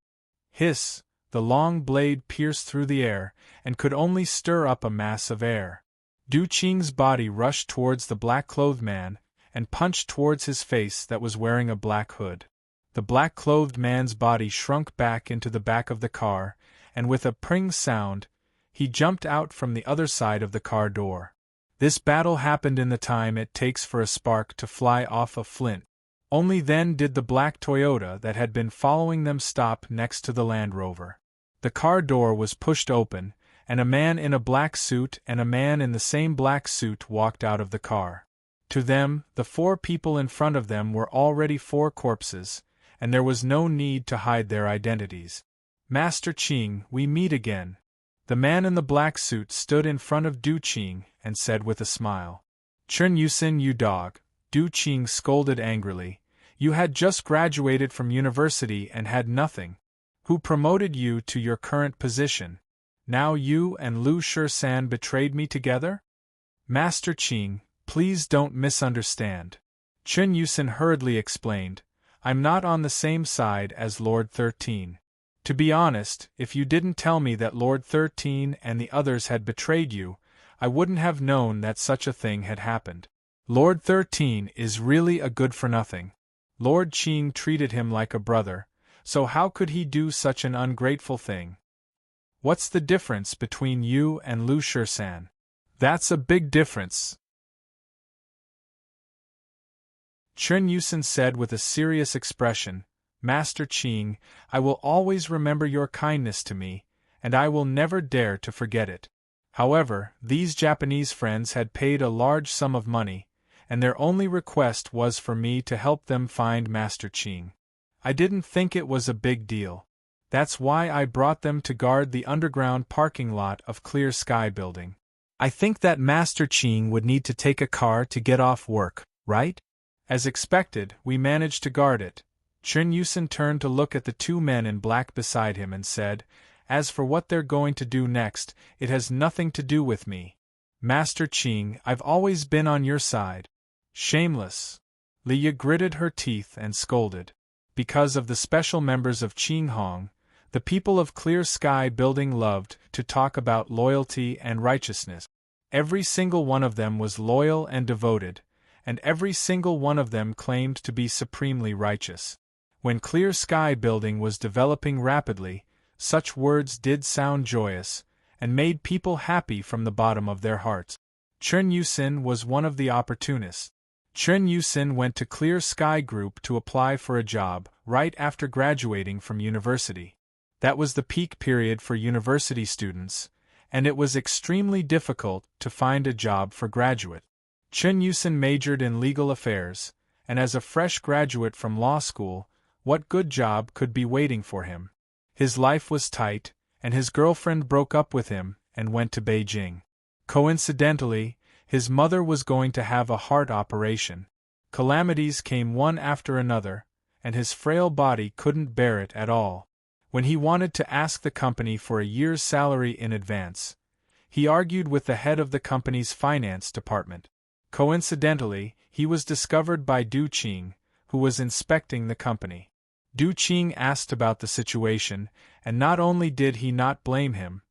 A: Hiss! The long blade pierced through the air, and could only stir up a mass of air. Du Qing's body rushed towards the black-clothed man, and punched towards his face that was wearing a black hood. The black-clothed man's body shrunk back into the back of the car, and with a pring sound, he jumped out from the other side of the car door. This battle happened in the time it takes for a spark to fly off a flint. Only then did the black Toyota that had been following them stop next to the Land Rover. The car door was pushed open, and a man in a black suit and a man in the same black suit walked out of the car. To them, the 4 people in front of them were already 4 corpses, and there was no need to hide their identities. "Master Qing, we meet again." The man in the black suit stood in front of Du Qing and said with a smile. "Chen Yusin, you dog," Du Qing scolded angrily. "You had just graduated from university and had nothing. Who promoted you to your current position? Now you and Lu Shisan betrayed me together?" "Master Qing, please don't misunderstand." Chen Yusin hurriedly explained. "I'm not on the same side as Lord 13. To be honest, if you didn't tell me that Lord 13 and the others had betrayed you, I wouldn't have known that such a thing had happened. Lord 13 is really a good-for-nothing. Lord Qing treated him like a brother, so how could he do such an ungrateful thing? What's the difference between you and Lu Shisan?" "That's a big difference," Chen Yusin said with a serious expression. "Master Qing, I will always remember your kindness to me, and I will never dare to forget it." However, these Japanese friends had paid a large sum of money, and their only request was for me to help them find Master Qing. I didn't think it was a big deal. That's why I brought them to guard the underground parking lot of Clear Sky Building. I think that Master Qing would need to take a car to get off work, right? As expected, we managed to guard it. Chen Yusin turned to look at the 2 men in black beside him and said, As for what they're going to do next, it has nothing to do with me. Master Qing, I've always been on your side. Shameless. Leah gritted her teeth and scolded. Because of the special members of Qinghong, the people of Clear Sky Building loved to talk about loyalty and righteousness. Every single one of them was loyal and devoted, and every single one of them claimed to be supremely righteous. When Clear Sky Building was developing rapidly, such words did sound joyous, and made people happy from the bottom of their hearts. Chen Yusin was one of the opportunists. Chen Yusin went to Clear Sky Group to apply for a job right after graduating from university. That was the peak period for university students, and it was extremely difficult to find a job for graduate. Chen Yusin majored in legal affairs, and as a fresh graduate from law school, what good job could be waiting for him? His life was tight, and his girlfriend broke up with him and went to Beijing. Coincidentally, his mother was going to have a heart operation. Calamities came one after another, and his frail body couldn't bear it at all. When he wanted to ask the company for a year's salary in advance, he argued with the head of the company's finance department. Coincidentally, he was discovered by Du Qing, who was inspecting the company. Du Qing asked about the situation, and not only did he not blame him,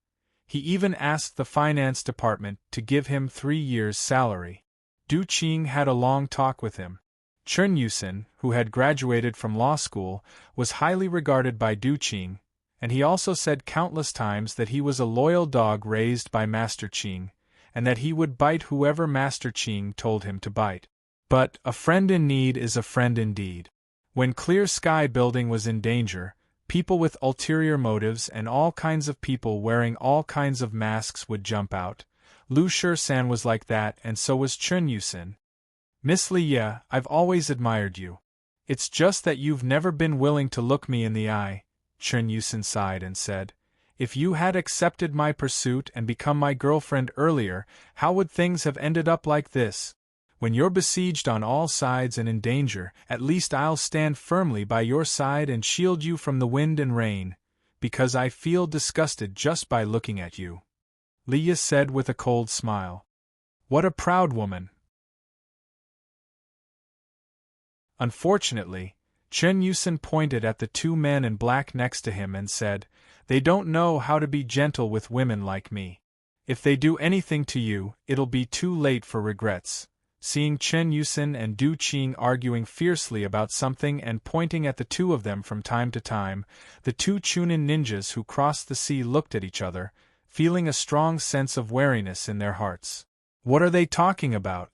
A: he even asked the finance department to give him 3 years' salary. Du Qing had a long talk with him. Chen Yusin, who had graduated from law school, was highly regarded by Du Qing, and he also said countless times that he was a loyal dog raised by Master Qing, and that he would bite whoever Master Qing told him to bite. But a friend in need is a friend indeed. When Clear Sky Building was in danger, people with ulterior motives and all kinds of people wearing all kinds of masks would jump out. Lu Shisan was like that, and so was Chen Yusin. Miss Leah, I've always admired you. It's just that you've never been willing to look me in the eye, Chen Yusin sighed and said. If you had accepted my pursuit and become my girlfriend earlier, how would things have ended up like this? When you're besieged on all sides and in danger, at least I'll stand firmly by your side and shield you from the wind and rain, because I feel disgusted just by looking at you. Leah said with a cold smile. What a proud woman. Unfortunately, Chen Yusin pointed at the 2 men in black next to him and said, They don't know how to be gentle with women like me. If they do anything to you, it'll be too late for regrets. Seeing Chen Yusin and Du Qing arguing fiercely about something and pointing at the 2 of them from time to time, the 2 Chunin ninjas who crossed the sea looked at each other, feeling a strong sense of wariness in their hearts. What are they talking about?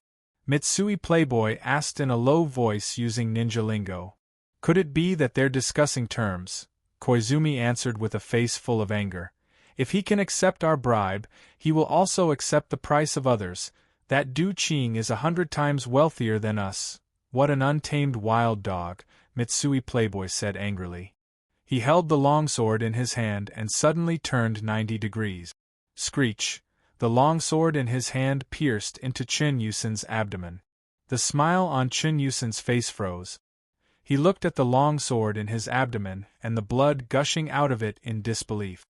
A: Mitsui Playboy asked in a low voice using ninja lingo. Could it be that they're discussing terms? Koizumi answered with a face full of anger. If he can accept our bribe, he will also accept the price of others. That Du Qing is 100 times wealthier than us. What an untamed wild dog, Mitsui Playboy said angrily. He held the longsword in his hand and suddenly turned 90 degrees. Screech! The longsword in his hand pierced into Chen Yusin's abdomen. The smile on Chen Yusin's face froze. He looked at the longsword in his abdomen and the blood gushing out of it in disbelief.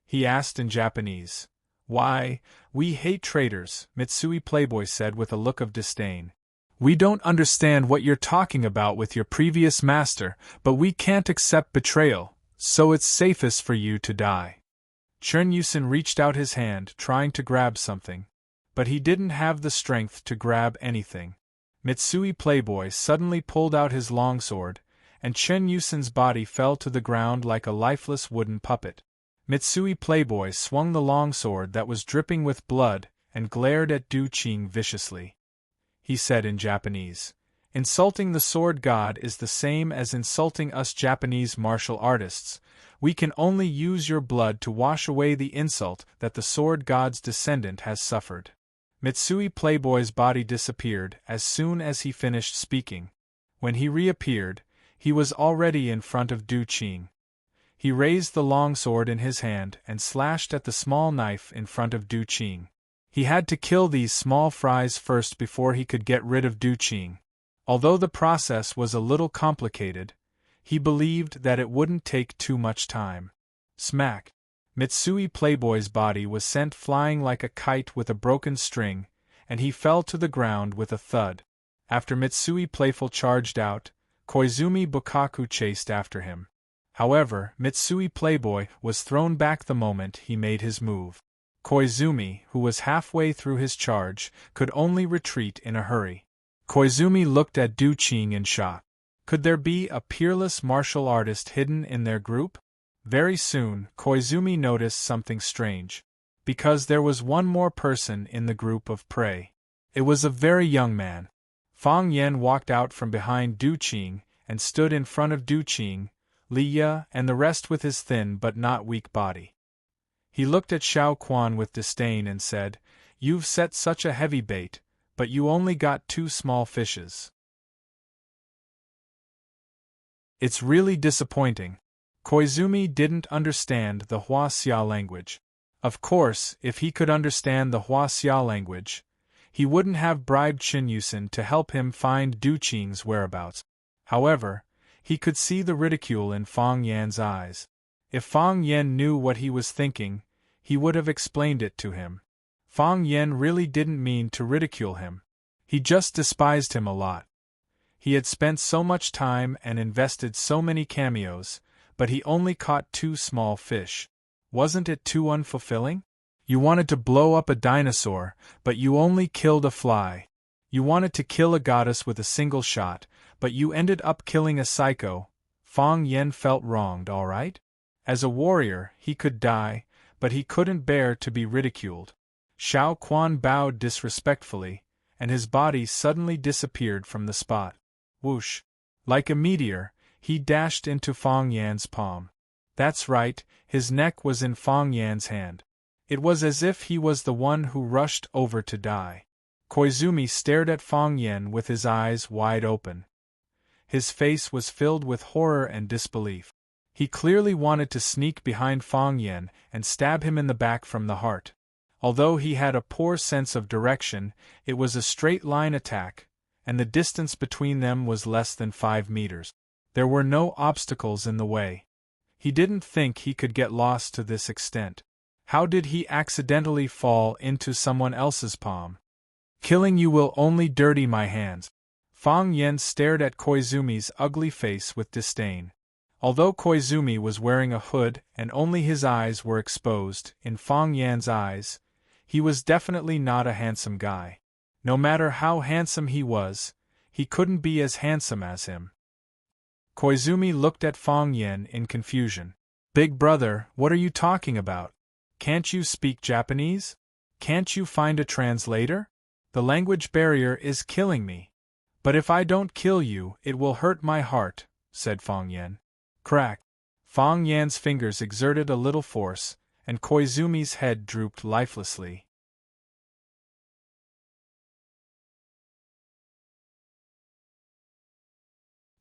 A: He asked in Japanese. Why, we hate traitors, Mitsui Playboy said with a look of disdain. We don't understand what you're talking about with your previous master, but we can't accept betrayal, so it's safest for you to die. Chen Yusin reached out his hand, trying to grab something. But he didn't have the strength to grab anything. Mitsui Playboy suddenly pulled out his longsword, and Chen Yusin's body fell to the ground like a lifeless wooden puppet. Mitsui Playboy swung the longsword that was dripping with blood and glared at Du Qing viciously. He said in Japanese, Insulting the sword god is the same as insulting us Japanese martial artists. We can only use your blood to wash away the insult that the sword god's descendant has suffered. Mitsui Playboy's body disappeared as soon as he finished speaking. When he reappeared, he was already in front of Du Qing. He raised the longsword in his hand and slashed at the small knife in front of Du Qing. He had to kill these small fries first before he could get rid of Du Qing. Although the process was a little complicated, he believed that it wouldn't take too much time. Smack! Mitsui Playboy's body was sent flying like a kite with a broken string, and he fell to the ground with a thud. After Mitsui Playful charged out, Koizumi Bukaku chased after him. However, Mitsui Playboy was thrown back the moment he made his move. Koizumi, who was halfway through his charge, could only retreat in a hurry. Koizumi looked at Du Qing in shock. Could there be a peerless martial artist hidden in their group? Very soon, Koizumi noticed something strange. Because there was one more person in the group of prey. It was a very young man. Fang Yan walked out from behind Du Qing and stood in front of Du Qing, Li Ye, and the rest with his thin but not weak body. He looked at Xiao Quan with disdain and said, "You've set such a heavy bait, but you only got 2 small fishes. It's really disappointing." Koizumi didn't understand the Huaxia language. Of course, if he could understand the Huaxia language, he wouldn't have bribed Qin Yusen to help him find Du Qing's whereabouts. However, he could see the ridicule in Fang Yan's eyes. If Fang Yan knew what he was thinking, he would have explained it to him. Fang Yan really didn't mean to ridicule him. He just despised him a lot. He had spent so much time and invested so many cameos, but he only caught 2 small fish. Wasn't it too unfulfilling? You wanted to blow up a dinosaur, but you only killed a fly. You wanted to kill a goddess with a single shot, but you ended up killing a psycho. Fang Yan felt wronged, all right? As a warrior, he could die, but he couldn't bear to be ridiculed. Xiao Quan bowed disrespectfully, and his body suddenly disappeared from the spot. Whoosh! Like a meteor, he dashed into Fang Yan's palm. That's right, his neck was in Fang Yan's hand. It was as if he was the one who rushed over to die. Koizumi stared at Fang Yan with his eyes wide open. His face was filled with horror and disbelief. He clearly wanted to sneak behind Fang Yan and stab him in the back from the heart. Although he had a poor sense of direction, it was a straight-line attack, and the distance between them was less than 5 meters. There were no obstacles in the way. He didn't think he could get lost to this extent. How did he accidentally fall into someone else's palm? Killing you will only dirty my hands. Fang Yan stared at Koizumi's ugly face with disdain. Although Koizumi was wearing a hood and only his eyes were exposed, in Fang Yan's eyes, he was definitely not a handsome guy. No matter how handsome he was, he couldn't be as handsome as him. Koizumi looked at Fang Yan in confusion. "Big brother, what are you talking about? Can't you speak Japanese? Can't you find a translator? The language barrier is killing me. But if I don't kill you, it will hurt my heart," said Fang Yan. Crack! Fang Yan's fingers exerted a little force, and Koizumi's head drooped lifelessly.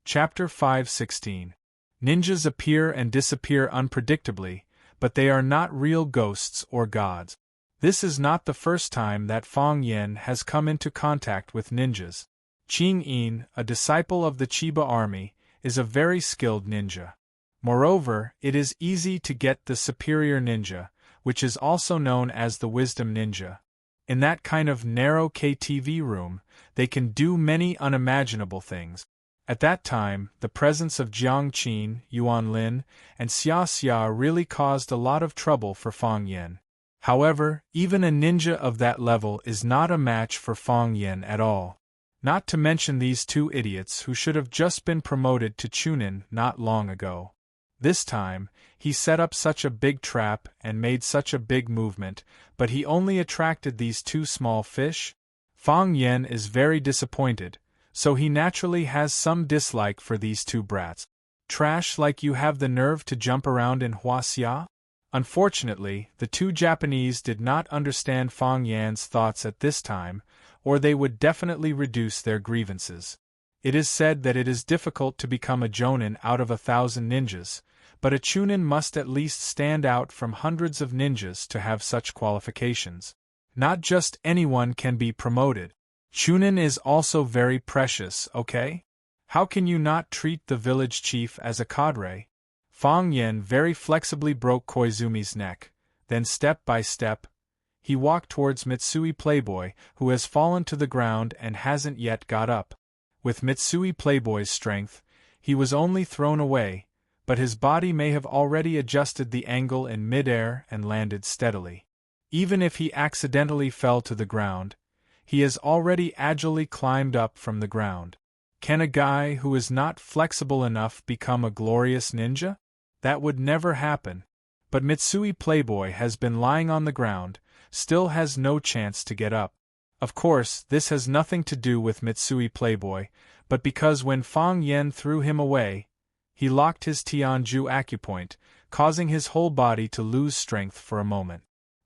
A: Chapter 5:16. Ninjas appear and disappear unpredictably, but they are not real ghosts or gods. This is not the first time that Fang Yan has come into contact with ninjas. Qing Yin, a disciple of the Chiba army, is a very skilled ninja. Moreover, it is easy to get the superior ninja, which is also known as the wisdom ninja. In that kind of narrow KTV room, they can do many unimaginable things. At that time, the presence of Jiang Qin, Yuan Lin, and Xia Xia really caused a lot of trouble for Fang Yan. However, even a ninja of that level is not a match for Fang Yan at all. Not to mention these 2 idiots who should have just been promoted to Chunin not long ago. This time, he set up such a big trap and made such a big movement, but he only attracted these 2 small fish? Fang Yan is very disappointed, so he naturally has some dislike for these 2 brats. Trash like you have the nerve to jump around in Huaxia? Unfortunately, the 2 Japanese did not understand Fang Yan's thoughts at this time, or they would definitely reduce their grievances. It is said that it is difficult to become a jonin out of 1,000 ninjas, but a chunin must at least stand out from hundreds of ninjas to have such qualifications. Not just anyone can be promoted. Chunin is also very precious, okay? How can you not treat the village chief as a cadre? Fang Yen very flexibly broke Koizumi's neck, then step by step, he walked towards Mitsui Playboy, who has fallen to the ground and hasn't yet got up. With Mitsui Playboy's strength, he was only thrown away, but his body may have already adjusted the angle in midair and landed steadily. Even if he accidentally fell to the ground, he has already agilely climbed up from the ground. Can a guy who is not flexible enough become a glorious ninja? That would never happen. But Mitsui Playboy has been lying on the ground, still has no chance to get up. Of course, this has nothing to do with Mitsui Playboy, but because when Fang Yen threw him away, he locked his Tianju acupoint, causing his whole body to lose strength for a moment.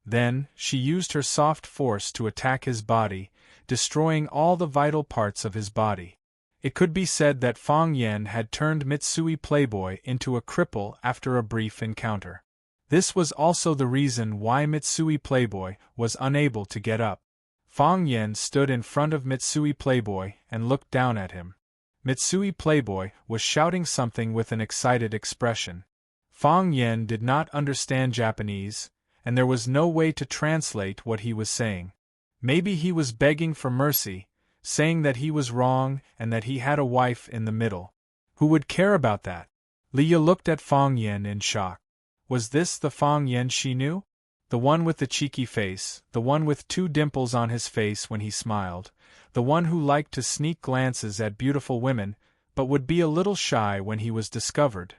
A: Then, she used her soft force to attack his body, destroying all the vital parts of his body. It could be said that Fang Yen had turned Mitsui Playboy into a cripple after a brief encounter. This was also the reason why Mitsui Playboy was unable to get up. Fang Yen stood in front of Mitsui Playboy and looked down at him. Mitsui Playboy was shouting something with an excited expression. Fang Yen did not understand Japanese, and there was no way to translate what he was saying. Maybe he was begging for mercy, saying that he was wrong and that he had a wife in the middle. Who would care about that? Leah looked at Fang Yen in shock. Was this the Fang Yen she knew? The one with the cheeky face, the one with 2 dimples on his face when he smiled, the one who liked to sneak glances at beautiful women, but would be a little shy when he was discovered.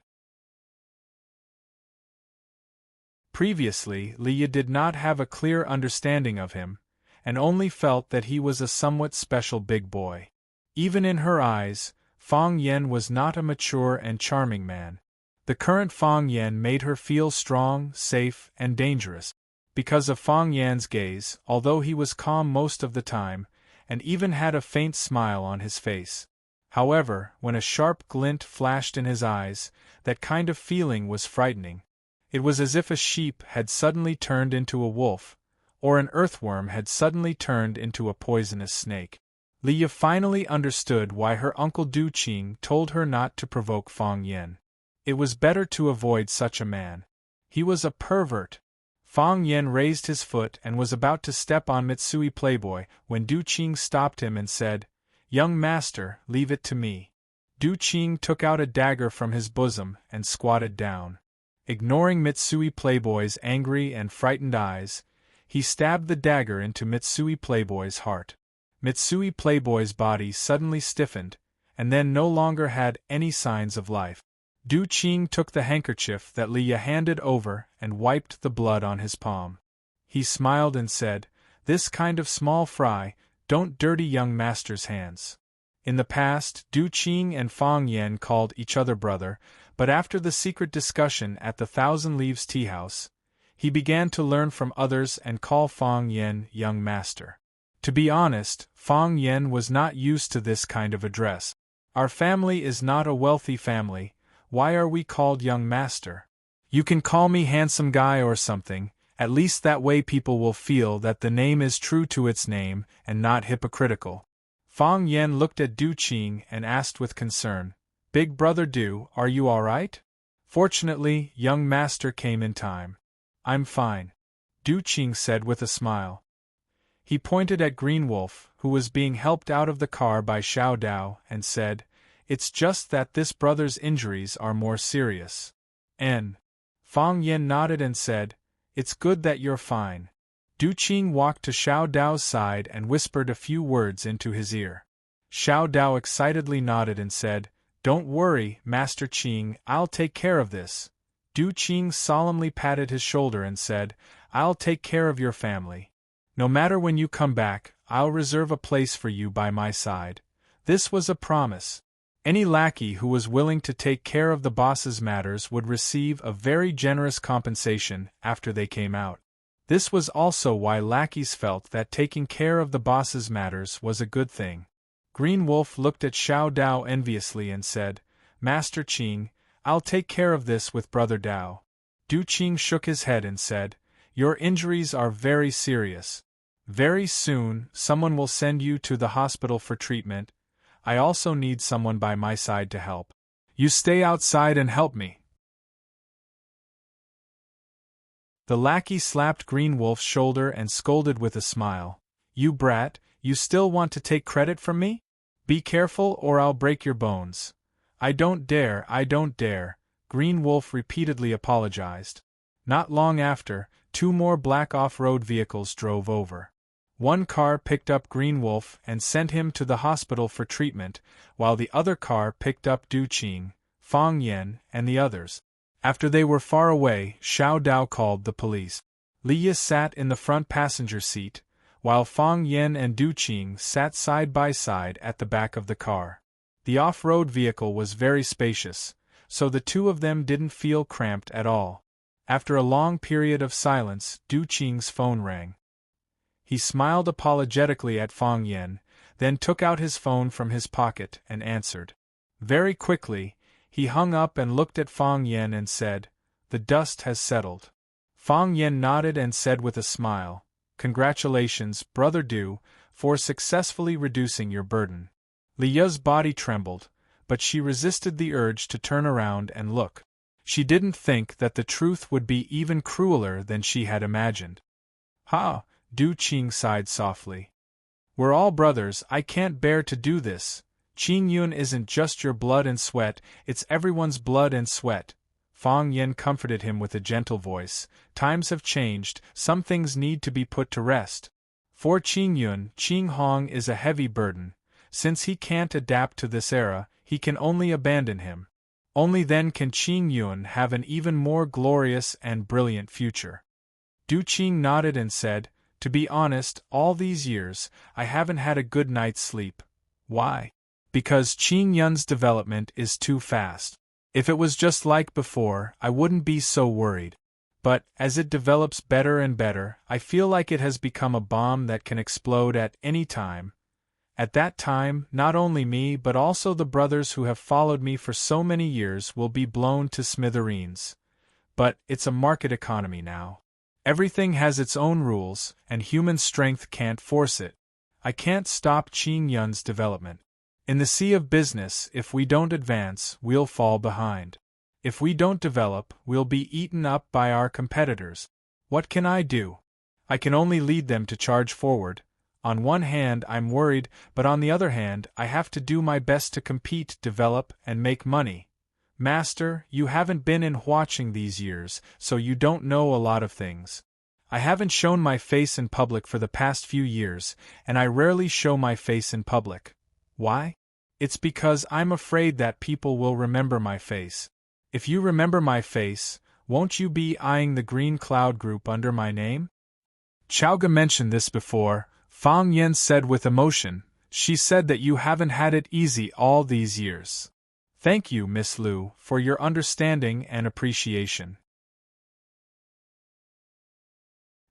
A: Previously, Leah did not have a clear understanding of him, and only felt that he was a somewhat special big boy. Even in her eyes, Fang Yen was not a mature and charming man. The current Fang Yen made her feel strong, safe, and dangerous. Because of Fang Yan's gaze, although he was calm most of the time, and even had a faint smile on his face. However, when a sharp glint flashed in his eyes, that kind of feeling was frightening. It was as if a sheep had suddenly turned into a wolf, or an earthworm had suddenly turned into a poisonous snake. Leah finally understood why her uncle Du Qing told her not to provoke Fang Yen. It was better to avoid such a man. He was a pervert. Fang Yen raised his foot and was about to step on Mitsui Playboy when Du Qing stopped him and said, "Young master, leave it to me." Du Qing took out a dagger from his bosom and squatted down. Ignoring Mitsui Playboy's angry and frightened eyes, he stabbed the dagger into Mitsui Playboy's heart. Mitsui Playboy's body suddenly stiffened, and then no longer had any signs of life. Du Qing took the handkerchief that Leah handed over and wiped the blood on his palm. He smiled and said, "This kind of small fry, don't dirty young master's hands." In the past, Du Qing and Fang Yen called each other brother, but after the secret discussion at the Thousand Leaves Tea House, he began to learn from others and call Fang Yen young master. To be honest, Fang Yen was not used to this kind of address. "Our family is not a wealthy family. Why are we called young master? You can call me handsome guy or something, at least that way people will feel that the name is true to its name and not hypocritical." Fang Yen looked at Du Qing and asked with concern, "Big brother Du, are you all right?" Fortunately, young master came in time. "I'm fine," Du Qing said with a smile. He pointed at Green Wolf, who was being helped out of the car by Xiao Dao, and said, "It's just that this brother's injuries are more serious." Fang Yen nodded and said, "It's good that you're fine." Du Qing walked to Xiao Dao's side and whispered a few words into his ear. Xiao Dao excitedly nodded and said, "Don't worry, Master Qing, I'll take care of this." Du Qing solemnly patted his shoulder and said, "I'll take care of your family. No matter when you come back, I'll reserve a place for you by my side." This was a promise. Any lackey who was willing to take care of the boss's matters would receive a very generous compensation after they came out. This was also why lackeys felt that taking care of the boss's matters was a good thing. Green Wolf looked at Xiao Dao enviously and said, "Master Qing, I'll take care of this with Brother Dao." Du Qing shook his head and said, "Your injuries are very serious. Very soon, someone will send you to the hospital for treatment. I also need someone by my side to help. You stay outside and help me." The lackey slapped Green Wolf's shoulder and scolded with a smile. "You brat, you still want to take credit from me? Be careful or I'll break your bones." I don't dare," Green Wolf repeatedly apologized. Not long after, 2 more black off-road vehicles drove over. One car picked up Green Wolf and sent him to the hospital for treatment, while the other car picked up Du Qing, Fang Yen, and the others. After they were far away, Xiao Dao called the police. Li Yi sat in the front passenger seat, while Fang Yen and Du Qing sat side by side at the back of the car. The off-road vehicle was very spacious, so the two of them didn't feel cramped at all. After a long period of silence, Du Qing's phone rang. He smiled apologetically at Fang Yen, then took out his phone from his pocket and answered. Very quickly, he hung up and looked at Fang Yen and said, "The dust has settled." Fang Yen nodded and said with a smile, "Congratulations, Brother Du, for successfully reducing your burden." Li Yi's body trembled, but she resisted the urge to turn around and look. She didn't think that the truth would be even crueler than she had imagined. "Ha!" Du Qing sighed softly. "We're all brothers, I can't bear to do this. Qing Yun isn't just your blood and sweat, it's everyone's blood and sweat." Fang Yen comforted him with a gentle voice. "Times have changed, some things need to be put to rest. For Qing Yun, Qing Hong is a heavy burden. Since he can't adapt to this era, he can only abandon him. Only then can Qing Yun have an even more glorious and brilliant future." Du Qing nodded and said, "To be honest, all these years, I haven't had a good night's sleep." "Why?" "Because Qing Yun's development is too fast. If it was just like before, I wouldn't be so worried. But, as it develops better and better, I feel like it has become a bomb that can explode at any time. At that time, not only me but also the brothers who have followed me for so many years will be blown to smithereens. But, it's a market economy now. Everything has its own rules, and human strength can't force it. I can't stop Qing Yun's development. In the sea of business, if we don't advance, we'll fall behind. If we don't develop, we'll be eaten up by our competitors. What can I do? I can only lead them to charge forward. On one hand, I'm worried, but on the other hand, I have to do my best to compete, develop, and make money. Master, you haven't been in Huaqing these years, so you don't know a lot of things. I haven't shown my face in public for the past few years, and I rarely show my face in public. Why? It's because I'm afraid that people will remember my face. If you remember my face, won't you be eyeing the Green Cloud Group under my name?" Chaoga mentioned this before, Fang Yen said with emotion. "She said that you haven't had it easy all these years. Thank you, Miss Lu, for your understanding and appreciation."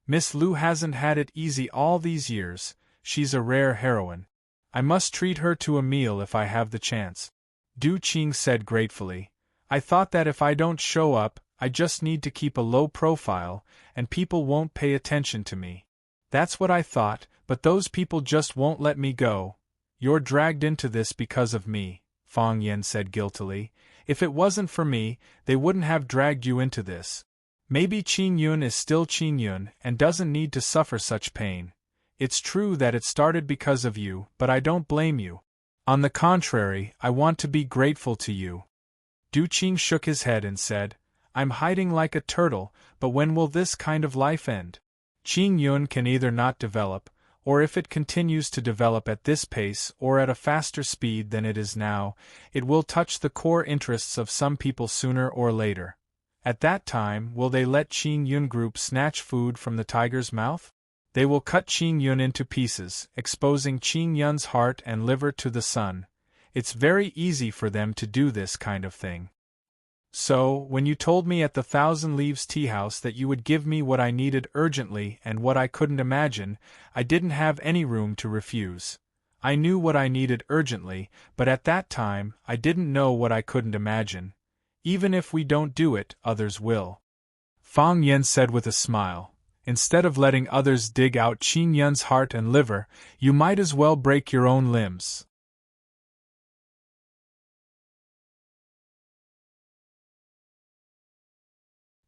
A: Miss Lu hasn't had it easy all these years, she's a rare heroine. I must treat her to a meal if I have the chance. Du Qing said gratefully. "I thought that if I don't show up, I just need to keep a low profile, and people won't pay attention to me. That's what I thought, but those people just won't let me go." "You're dragged into this because of me," Fang Yen said guiltily. "If it wasn't for me, they wouldn't have dragged you into this. Maybe Qing Yun is still Qing Yun and doesn't need to suffer such pain. It's true that it started because of you, but I don't blame you. On the contrary, I want to be grateful to you." Du Qing shook his head and said, "I'm hiding like a turtle, but when will this kind of life end? Qing Yun can either not develop, or if it continues to develop at this pace or at a faster speed than it is now, it will touch the core interests of some people sooner or later. At that time, will they let Qing Yun Group snatch food from the tiger's mouth? They will cut Qing Yun into pieces, exposing Qing Yun's heart and liver to the sun. It's very easy for them to do this kind of thing. So, when you told me at the Thousand Leaves Tea House that you would give me what I needed urgently and what I couldn't imagine, I didn't have any room to refuse. I knew what I needed urgently, but at that time, I didn't know what I couldn't imagine. Even if we don't do it, others will." Fang Yen said with a smile, "Instead of letting others dig out Qing Yun's heart and liver, you might as well break your own limbs."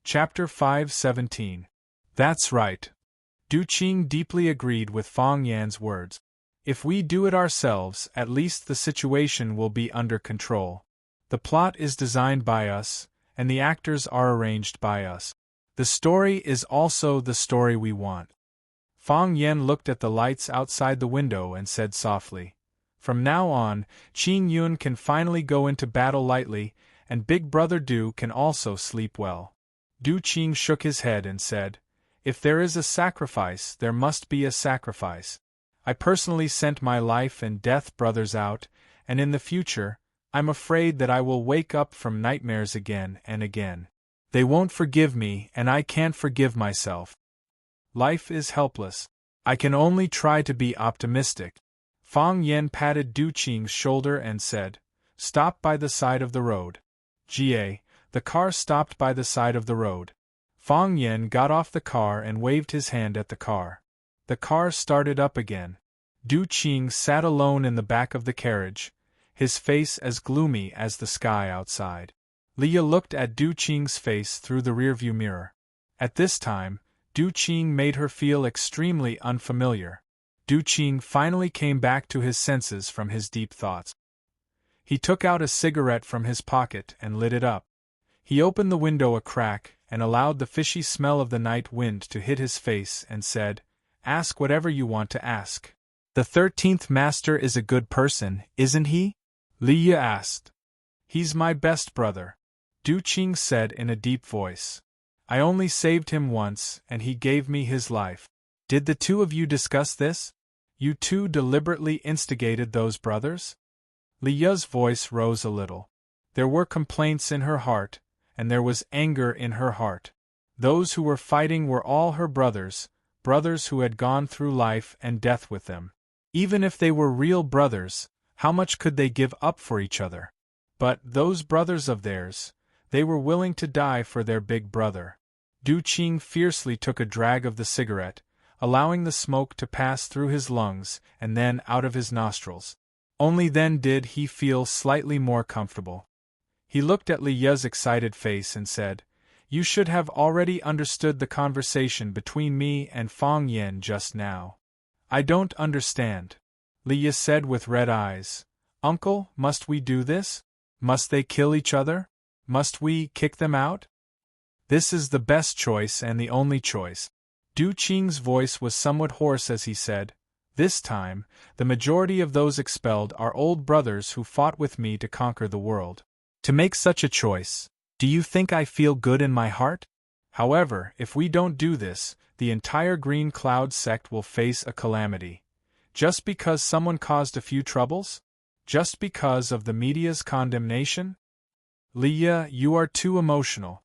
A: Chapter 5:17 That's right. Du Qing deeply agreed with Fang Yan's words. If we do it ourselves, at least the situation will be under control. The plot is designed by us, and the actors are arranged by us. The story is also the story we want. Fang Yan looked at the lights outside the window and said softly, "From now on, Qing Yun can finally go into battle lightly, and Big Brother Du can also sleep well." Du Qing shook his head and said, "If there is a sacrifice, there must be a sacrifice. I personally sent my life and death brothers out, and in the future, I'm afraid that I will wake up from nightmares again and again. They won't forgive me, and I can't forgive myself. Life is helpless. I can only try to be optimistic." Fang Yan patted Du Qing's shoulder and said, "Stop by the side of the road." "Ga." The car stopped by the side of the road. Fang Yan got off the car and waved his hand at the car. The car started up again. Du Qing sat alone in the back of the carriage, his face as gloomy as the sky outside. Leah looked at Du Qing's face through the rearview mirror. At this time, Du Qing made her feel extremely unfamiliar. Du Qing finally came back to his senses from his deep thoughts. He took out a cigarette from his pocket and lit it up. He opened the window a crack and allowed the fishy smell of the night wind to hit his face and said, "Ask whatever you want to ask." "The 13th Master is a good person, isn't he?" Leah asked. "He's my best brother," Du Qing said in a deep voice. "I only saved him once, and he gave me his life." "Did the two of you discuss this? You two deliberately instigated those brothers?" Leah's voice rose a little. There were complaints in her heart, and there was anger in her heart. Those who were fighting were all her brothers, brothers who had gone through life and death with them. Even if they were real brothers, how much could they give up for each other? But those brothers of theirs, they were willing to die for their big brother. Du Qing fiercely took a drag of the cigarette, allowing the smoke to pass through his lungs and then out of his nostrils. Only then did he feel slightly more comfortable. He looked at Leah's excited face and said, "You should have already understood the conversation between me and Fang Yan just now." "I don't understand," Leah said with red eyes. "Uncle, must we do this? Must they kill each other? Must we kick them out?" "This is the best choice and the only choice." Du Qing's voice was somewhat hoarse as he said, "This time, the majority of those expelled are old brothers who fought with me to conquer the world. To make such a choice, do you think I feel good in my heart? However, if we don't do this, the entire Green Cloud sect will face a calamity. Just because someone caused a few troubles? Just because of the media's condemnation? Leah, you are too emotional."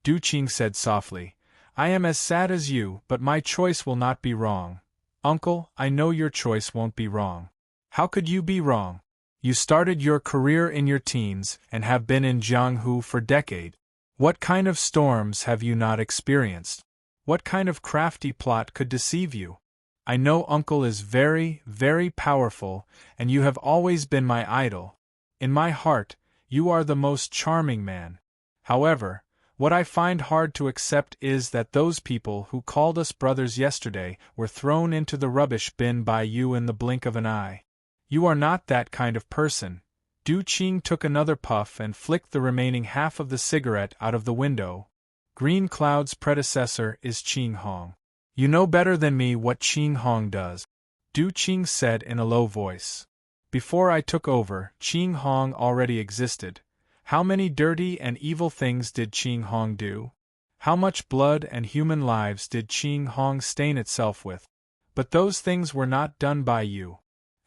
A: Du Qing said softly, "I am as sad as you, but my choice will not be wrong. Uncle, I know your choice won't be wrong." "How could you be wrong? You started your career in your teens and have been in Jianghu for decades. What kind of storms have you not experienced? What kind of crafty plot could deceive you? I know Uncle is very, very powerful, and you have always been my idol. In my heart, you are the most charming man. However, what I find hard to accept is that those people who called us brothers yesterday were thrown into the rubbish bin by you in the blink of an eye. You are not that kind of person." Du Qing took another puff and flicked the remaining half of the cigarette out of the window. "Green Cloud's predecessor is Qing Hong. You know better than me what Qing Hong does," Du Qing said in a low voice. "Before I took over, Qing Hong already existed. How many dirty and evil things did Qing Hong do? How much blood and human lives did Qing Hong stain itself with? But those things were not done by you.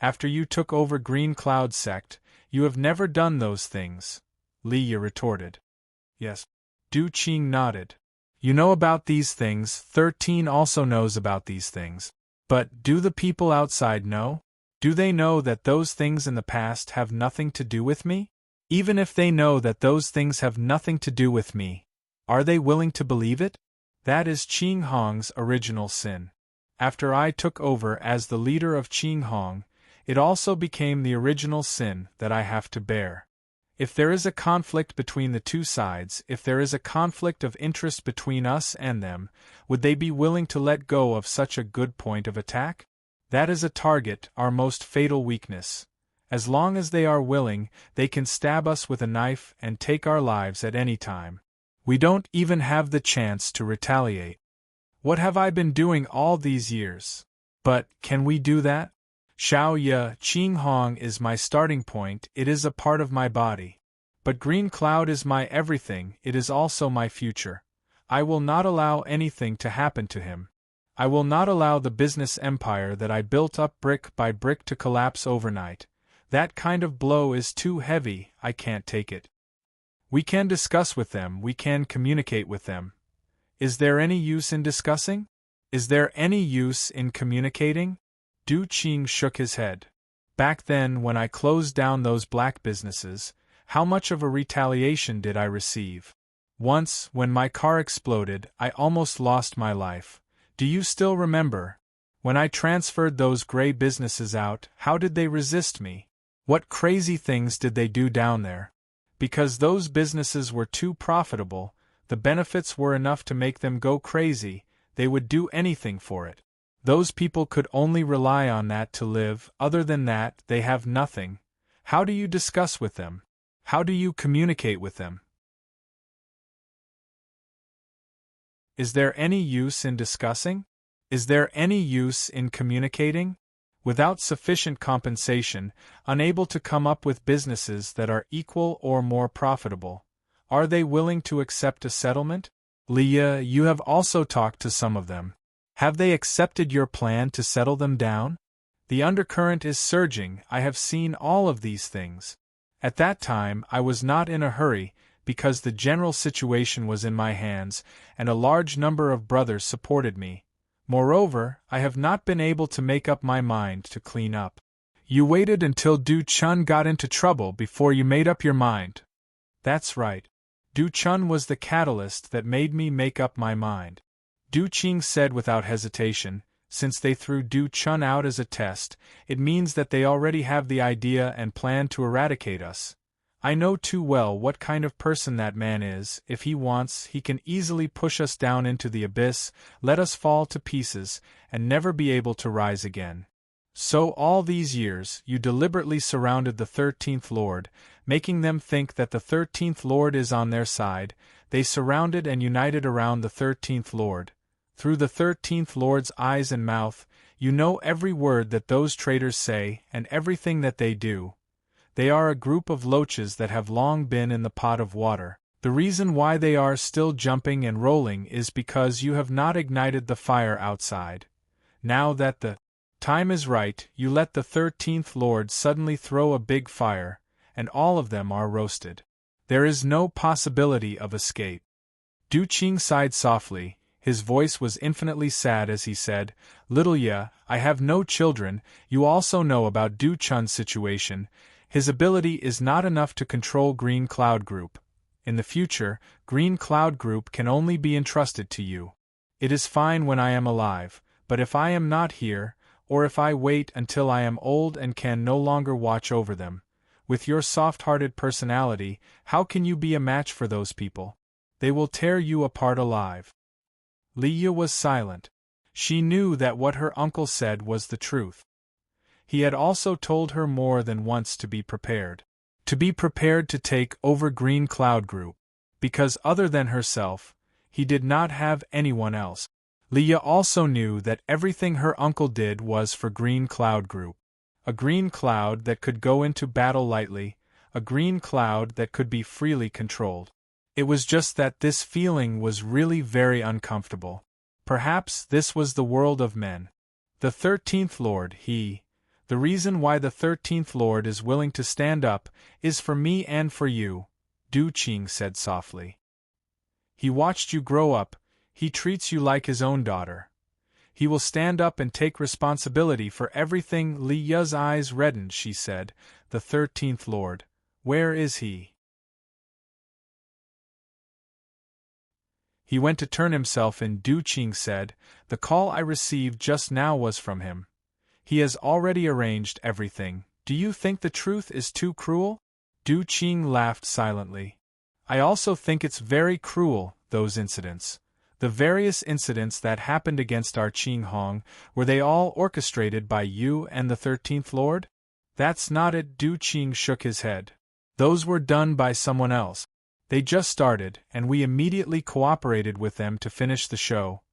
A: After you took over Green Cloud sect, you have never done those things," Leah retorted. "Yes." Du Qing nodded. "You know about these things, 13 also knows about these things. But do the people outside know? Do they know that those things in the past have nothing to do with me? Even if they know that those things have nothing to do with me, are they willing to believe it? That is Qing Hong's original sin. After I took over as the leader of Qing Hong, it also became the original sin that I have to bear. If there is a conflict between the two sides, if there is a conflict of interest between us and them, would they be willing to let go of such a good point of attack? That is a target, our most fatal weakness. As long as they are willing, they can stab us with a knife and take our lives at any time. We don't even have the chance to retaliate. What have I been doing all these years? But, can we do that? Xiao Ye Qing Hong is my starting point, it is a part of my body. But Green Cloud is my everything, it is also my future. I will not allow anything to happen to him. I will not allow the business empire that I built up brick by brick to collapse overnight. That kind of blow is too heavy, I can't take it. We can discuss with them, we can communicate with them. Is there any use in discussing? Is there any use in communicating? Du Qing shook his head. Back then, when I closed down those black businesses, how much of a retaliation did I receive? Once, when my car exploded, I almost lost my life. Do you still remember? When I transferred those gray businesses out, how did they resist me? What crazy things did they do down there? Because those businesses were too profitable, the benefits were enough to make them go crazy, they would do anything for it. Those people could only rely on that to live, other than that, they have nothing. How do you discuss with them? How do you communicate with them? Is there any use in discussing? Is there any use in communicating? Without sufficient compensation, unable to come up with businesses that are equal or more profitable, are they willing to accept a settlement? Leah, you have also talked to some of them. Have they accepted your plan to settle them down? The undercurrent is surging, I have seen all of these things. At that time, I was not in a hurry, because the general situation was in my hands, and a large number of brothers supported me. Moreover, I have not been able to make up my mind to clean up. You waited until Du Chun got into trouble before you made up your mind. That's right. Du Chun was the catalyst that made me make up my mind. Du Qing said without hesitation, since they threw Du Chun out as a test, it means that they already have the idea and plan to eradicate us. I know too well what kind of person that man is. If he wants, he can easily push us down into the abyss, let us fall to pieces, and never be able to rise again. So all these years, you deliberately surrounded the 13th Lord, making them think that the 13th Lord is on their side. They surrounded and united around the 13th Lord. Through the 13th Lord's eyes and mouth, you know every word that those traitors say and everything that they do. They are a group of loaches that have long been in the pot of water. The reason why they are still jumping and rolling is because you have not ignited the fire outside. Now that the time is right, you let the 13th Lord suddenly throw a big fire, and all of them are roasted. There is no possibility of escape. Du Qing sighed softly. His voice was infinitely sad as he said, Little Ye, I have no children. You also know about Du Chun's situation. His ability is not enough to control Green Cloud Group. In the future, Green Cloud Group can only be entrusted to you. It is fine when I am alive, but if I am not here, or if I wait until I am old and can no longer watch over them, with your soft-hearted personality, how can you be a match for those people? They will tear you apart alive. Leah was silent. She knew that what her uncle said was the truth. He had also told her more than once to be prepared. To be prepared to take over Green Cloud Group. Because other than herself, he did not have anyone else. Leah also knew that everything her uncle did was for Green Cloud Group. A green cloud that could go into battle lightly, a green cloud that could be freely controlled. It was just that this feeling was really very uncomfortable. Perhaps this was the world of men. The 13th Lord, the reason why the 13th Lord is willing to stand up is for me and for you, Du Qing said softly. He watched you grow up, he treats you like his own daughter. He will stand up and take responsibility for everything. Li Ye's eyes reddened. She said, The 13th Lord, where is he? He went to turn himself in. Du Qing said, The call I received just now was from him. He has already arranged everything. Do you think the truth is too cruel? Du Qing laughed silently. I also think it's very cruel, those incidents. The various incidents that happened against our Qing Hong, were they all orchestrated by you and the 13th Lord? That's not it. Du Qing shook his head. Those were done by someone else. They just started, and we immediately cooperated with them to finish the show.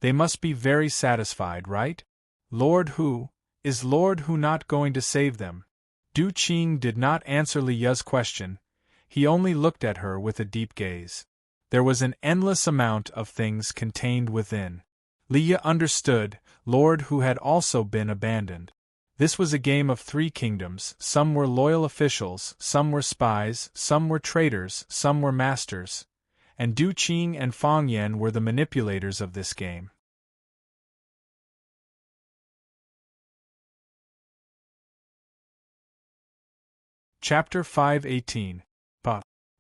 A: They must be very satisfied, right? Is Lord Hu not going to save them? Du Qing did not answer Li Yu's question. He only looked at her with a deep gaze. There was an endless amount of things contained within. Li Yu understood. Lord Hu had also been abandoned. This was a game of 3 kingdoms. Some were loyal officials, some were spies, some were traitors, some were masters. And Du Qing and Fang Yan were the manipulators of this game. Chapter 518.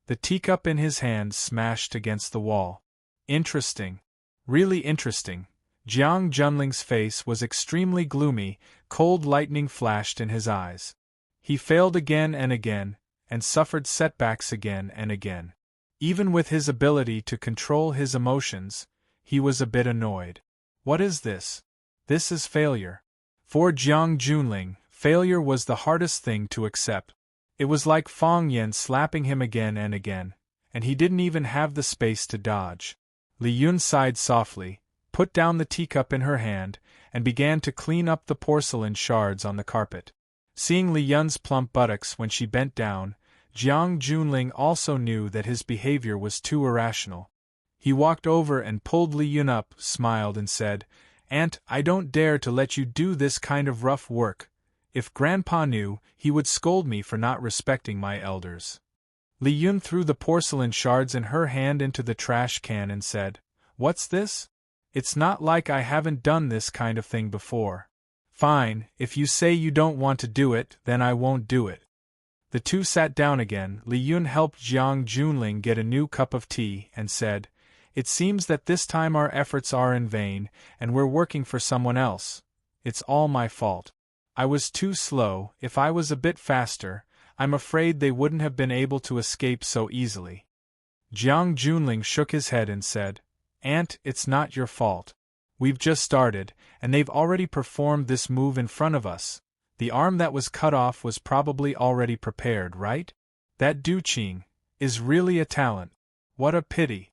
A: The teacup in his hand smashed against the wall. Interesting. Really interesting. Jiang Junling's face was extremely gloomy, cold lightning flashed in his eyes. He failed again and again, and suffered setbacks again and again. Even with his ability to control his emotions, he was a bit annoyed. What is this? This is failure. For Jiang Junling, failure was the hardest thing to accept. It was like Fang Yan slapping him again, and he didn't even have the space to dodge. Li Yun sighed softly, put down the teacup in her hand, and began to clean up the porcelain shards on the carpet. Seeing Li Yun's plump buttocks when she bent down, Jiang Junling also knew that his behavior was too irrational. He walked over and pulled Li Yun up, smiled and said, "Aunt, I don't dare to let you do this kind of rough work. If Grandpa knew, he would scold me for not respecting my elders." Li Yun threw the porcelain shards in her hand into the trash can and said, "What's this? It's not like I haven't done this kind of thing before." "Fine, if you say you don't want to do it, then I won't do it." The two sat down again. Li Yun helped Jiang Junling get a new cup of tea and said, "It seems that this time our efforts are in vain, and we're working for someone else. It's all my fault. I was too slow. If I was a bit faster, I'm afraid they wouldn't have been able to escape so easily." Jiang Junling shook his head and said, "Aunt, it's not your fault. We've just started, and they've already performed this move in front of us. The arm that was cut off was probably already prepared, right? That Du Qing is really a talent. What a pity."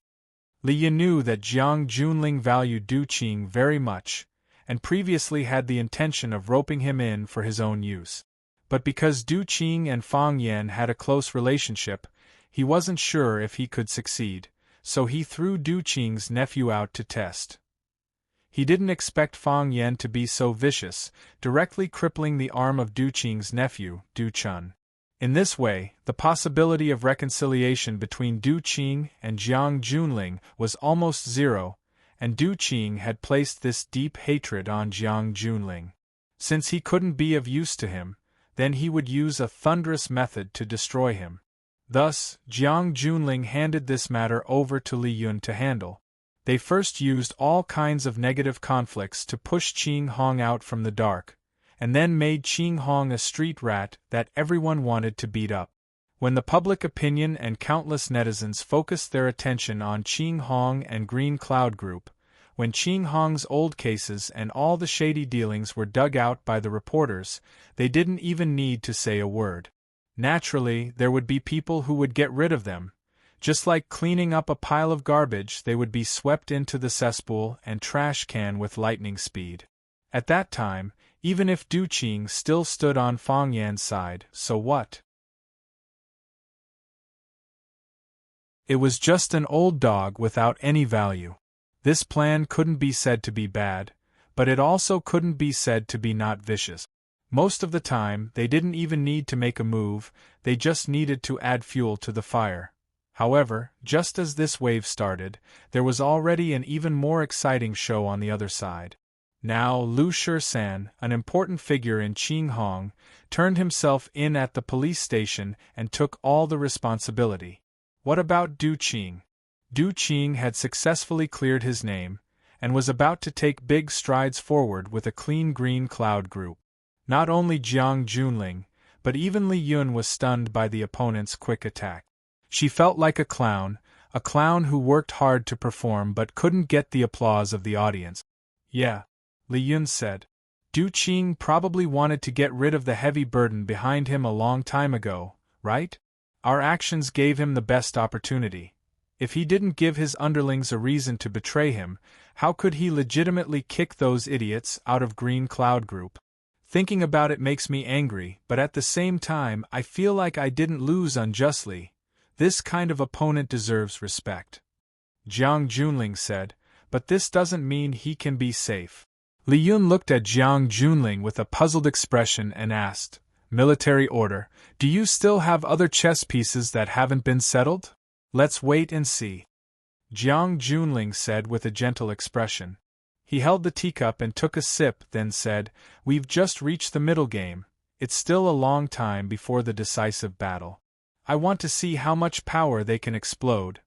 A: Li Yu knew that Jiang Junling valued Du Qing very much, and previously had the intention of roping him in for his own use. But because Du Qing and Fang Yan had a close relationship, he wasn't sure if he could succeed, so he threw Du Qing's nephew out to test. He didn't expect Fang Yan to be so vicious, directly crippling the arm of Du Qing's nephew, Du Chun. In this way, the possibility of reconciliation between Du Qing and Jiang Junling was almost zero, and Du Qing had placed this deep hatred on Jiang Junling. Since he couldn't be of use to him, then he would use a thunderous method to destroy him. Thus, Jiang Junling handed this matter over to Li Yun to handle. They first used all kinds of negative conflicts to push Qing Hong out from the dark, and then made Qing Hong a street rat that everyone wanted to beat up. When the public opinion and countless netizens focused their attention on Qing Hong and Green Cloud Group, when Qing Hong's old cases and all the shady dealings were dug out by the reporters, they didn't even need to say a word. Naturally, there would be people who would get rid of them. Just like cleaning up a pile of garbage, they would be swept into the cesspool and trash can with lightning speed. At that time, even if Du Qing still stood on Fang Yan's side, so what? It was just an old dog without any value. This plan couldn't be said to be bad, but it also couldn't be said to be not vicious. Most of the time, they didn't even need to make a move, they just needed to add fuel to the fire. However, just as this wave started, there was already an even more exciting show on the other side. Now Lu Shisan, an important figure in Qing Hong, turned himself in at the police station and took all the responsibility. What about Du Qing? Du Qing had successfully cleared his name, and was about to take big strides forward with a clean Green Cloud Group. Not only Jiang Junling, but even Li Yun was stunned by the opponent's quick attack. She felt like a clown who worked hard to perform but couldn't get the applause of the audience. Yeah, Li Yun said. Du Qing probably wanted to get rid of the heavy burden behind him a long time ago, right? Our actions gave him the best opportunity. If he didn't give his underlings a reason to betray him, how could he legitimately kick those idiots out of Green Cloud Group? Thinking about it makes me angry, but at the same time I feel like I didn't lose unjustly. This kind of opponent deserves respect. Jiang Junling said, but this doesn't mean he can be safe. Li Yun looked at Jiang Junling with a puzzled expression and asked, Military order, do you still have other chess pieces that haven't been settled? Let's wait and see. Jiang Junling said with a gentle expression. He held the teacup and took a sip, then said, We've just reached the middle game. It's still a long time before the decisive battle. I want to see how much power they can explode.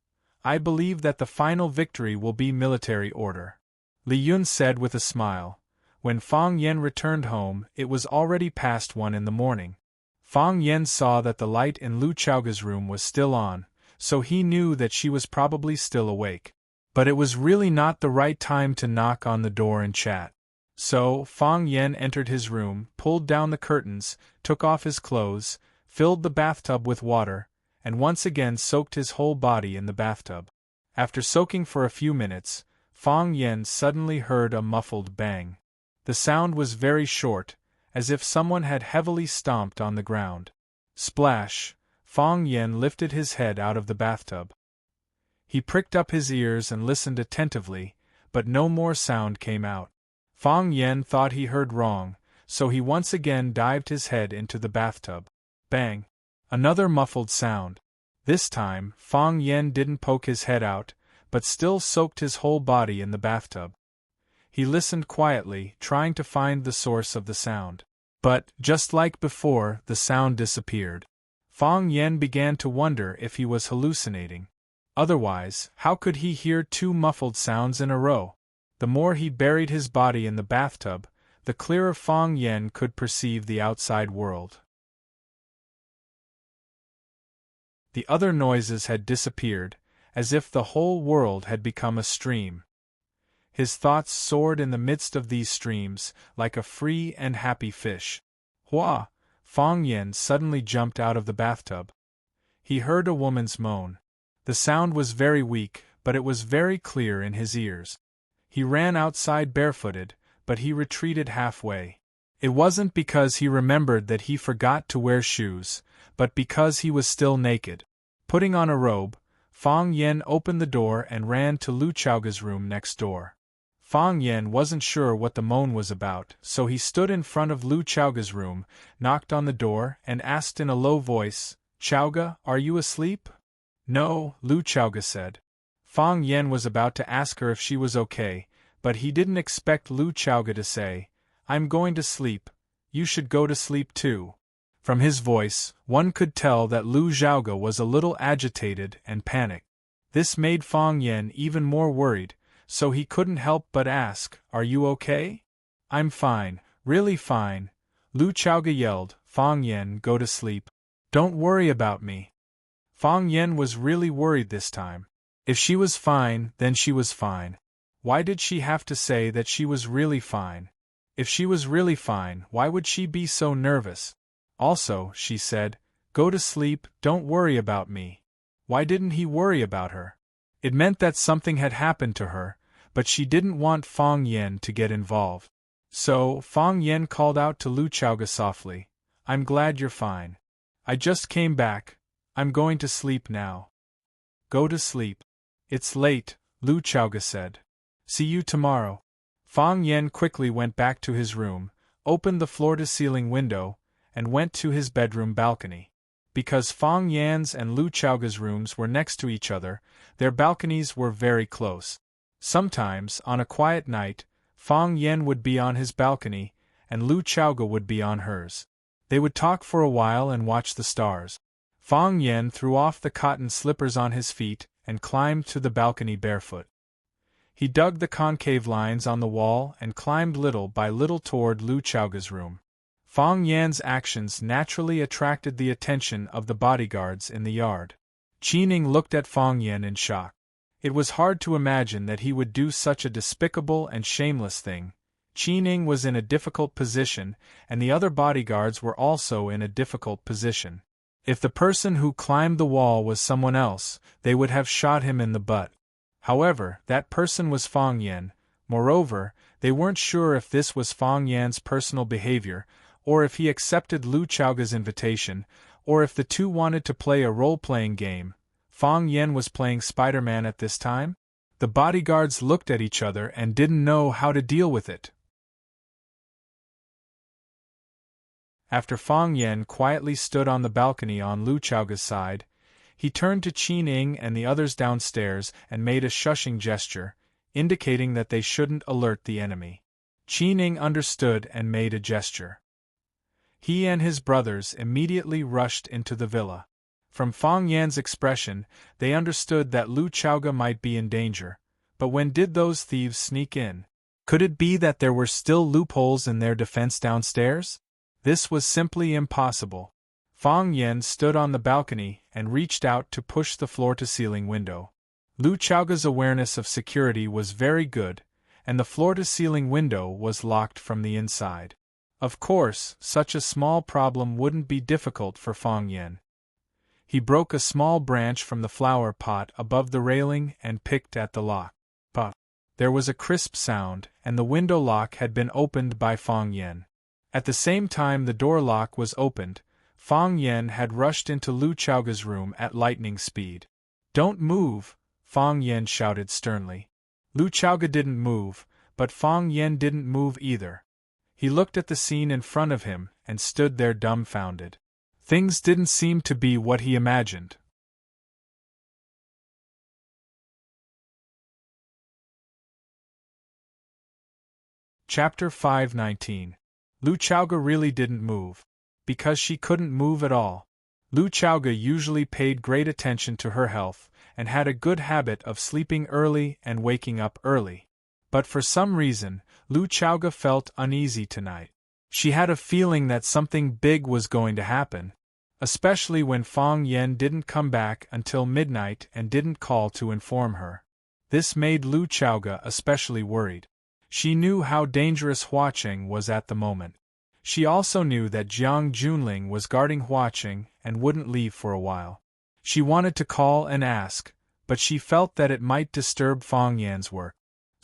A: I believe that the final victory will be military order. Li Yun said with a smile. When Fang Yen returned home, it was already past 1 in the morning. Fang Yen saw that the light in Lu Chaoga's room was still on, so he knew that she was probably still awake. But it was really not the right time to knock on the door and chat. So, Fang Yen entered his room, pulled down the curtains, took off his clothes, filled the bathtub with water, and once again soaked his whole body in the bathtub. After soaking for a few minutes, Fang Yen suddenly heard a muffled bang. The sound was very short, as if someone had heavily stomped on the ground. Splash! Fang Yen lifted his head out of the bathtub. He pricked up his ears and listened attentively, but no more sound came out. Fang Yen thought he heard wrong, so he once again dived his head into the bathtub. Bang! Another muffled sound. This time, Fang Yen didn't poke his head out, but still soaked his whole body in the bathtub. He listened quietly, trying to find the source of the sound. But, just like before, the sound disappeared. Fang Yen began to wonder if he was hallucinating. Otherwise, how could he hear 2 muffled sounds in a row? The more he buried his body in the bathtub, the clearer Fang Yen could perceive the outside world. The other noises had disappeared, as if the whole world had become a stream. His thoughts soared in the midst of these streams, like a free and happy fish. Hua! Fang Yen suddenly jumped out of the bathtub. He heard a woman's moan. The sound was very weak, but it was very clear in his ears. He ran outside barefooted, but he retreated halfway. It wasn't because he remembered that he forgot to wear shoes, but because he was still naked. Putting on a robe, Fang Yen opened the door and ran to Lu Chaoga's room next door. Fang Yen wasn't sure what the moan was about, so he stood in front of Lu Chaoga's room, knocked on the door, and asked in a low voice, Chaoga, are you asleep? No, Lu Chaoga said. Fang Yen was about to ask her if she was okay, but he didn't expect Lu Chaoga to say, I'm going to sleep, you should go to sleep too. From his voice, one could tell that Lu Chaoga was a little agitated and panicked. This made Fang Yen even more worried, so he couldn't help but ask, Are you okay? I'm fine, really fine. Lu Chaoga yelled, Fang Yen, go to sleep. Don't worry about me. Fang Yen was really worried this time. If she was fine, then she was fine. Why did she have to say that she was really fine? If she was really fine, why would she be so nervous? Also, she said, go to sleep, don't worry about me. Why didn't he worry about her? It meant that something had happened to her, but she didn't want Fang Yen to get involved. So, Fang Yen called out to Lu Chaoga softly, I'm glad you're fine. I just came back, I'm going to sleep now. Go to sleep. It's late, Lu Chaoga said. See you tomorrow. Fang Yen quickly went back to his room, opened the floor-to-ceiling window, and went to his bedroom balcony. Because Fang Yan's and Lu Chaoga's rooms were next to each other, their balconies were very close. Sometimes, on a quiet night, Fang Yen would be on his balcony, and Lu Chaoga would be on hers. They would talk for a while and watch the stars. Fang Yen threw off the cotton slippers on his feet and climbed to the balcony barefoot. He dug the concave lines on the wall and climbed little by little toward Lu Chaoga's room. Fang Yan's actions naturally attracted the attention of the bodyguards in the yard. Qining looked at Fang Yan in shock. It was hard to imagine that he would do such a despicable and shameless thing. Qining was in a difficult position, and the other bodyguards were also in a difficult position. If the person who climbed the wall was someone else, they would have shot him in the butt. However, that person was Fang Yan. Moreover, they weren't sure if this was Fang Yan's personal behavior, or if he accepted Lu Chaoga's invitation, or if the two wanted to play a role-playing game. Fang Yan was playing Spider-Man at this time? The bodyguards looked at each other and didn't know how to deal with it. After Fang Yan quietly stood on the balcony on Lu Chaoga's side, he turned to Qin Ning and the others downstairs and made a shushing gesture, indicating that they shouldn't alert the enemy. Qin Ning understood and made a gesture. He and his brothers immediately rushed into the villa. From Fang Yan's expression, they understood that Lu Chaoga might be in danger, but when did those thieves sneak in? Could it be that there were still loopholes in their defense downstairs? This was simply impossible. Fang Yan stood on the balcony and reached out to push the floor-to-ceiling window. Lu Chaoga's awareness of security was very good, and the floor-to-ceiling window was locked from the inside. Of course, such a small problem wouldn't be difficult for Fang Yan. He broke a small branch from the flower pot above the railing and picked at the lock. But there was a crisp sound, and the window lock had been opened by Fang Yan. At the same time the door lock was opened, Fang Yan had rushed into Lu Chaoga's room at lightning speed. "Don't move!" Fang Yan shouted sternly. Lu Chaoga didn't move, but Fang Yan didn't move either. He looked at the scene in front of him and stood there dumbfounded. Things didn't seem to be what he imagined. Chapter 519. Lu Chaoga really didn't move. Because she couldn't move at all. Lu Chaoga usually paid great attention to her health, and had a good habit of sleeping early and waking up early. But for some reason, Lu Chaoga felt uneasy tonight. She had a feeling that something big was going to happen, especially when Fang Yan didn't come back until midnight and didn't call to inform her. This made Lu Chaoga especially worried. She knew how dangerous Huaqing was at the moment. She also knew that Jiang Junling was guarding Huaqing and wouldn't leave for a while. She wanted to call and ask, but she felt that it might disturb Fang Yan's work.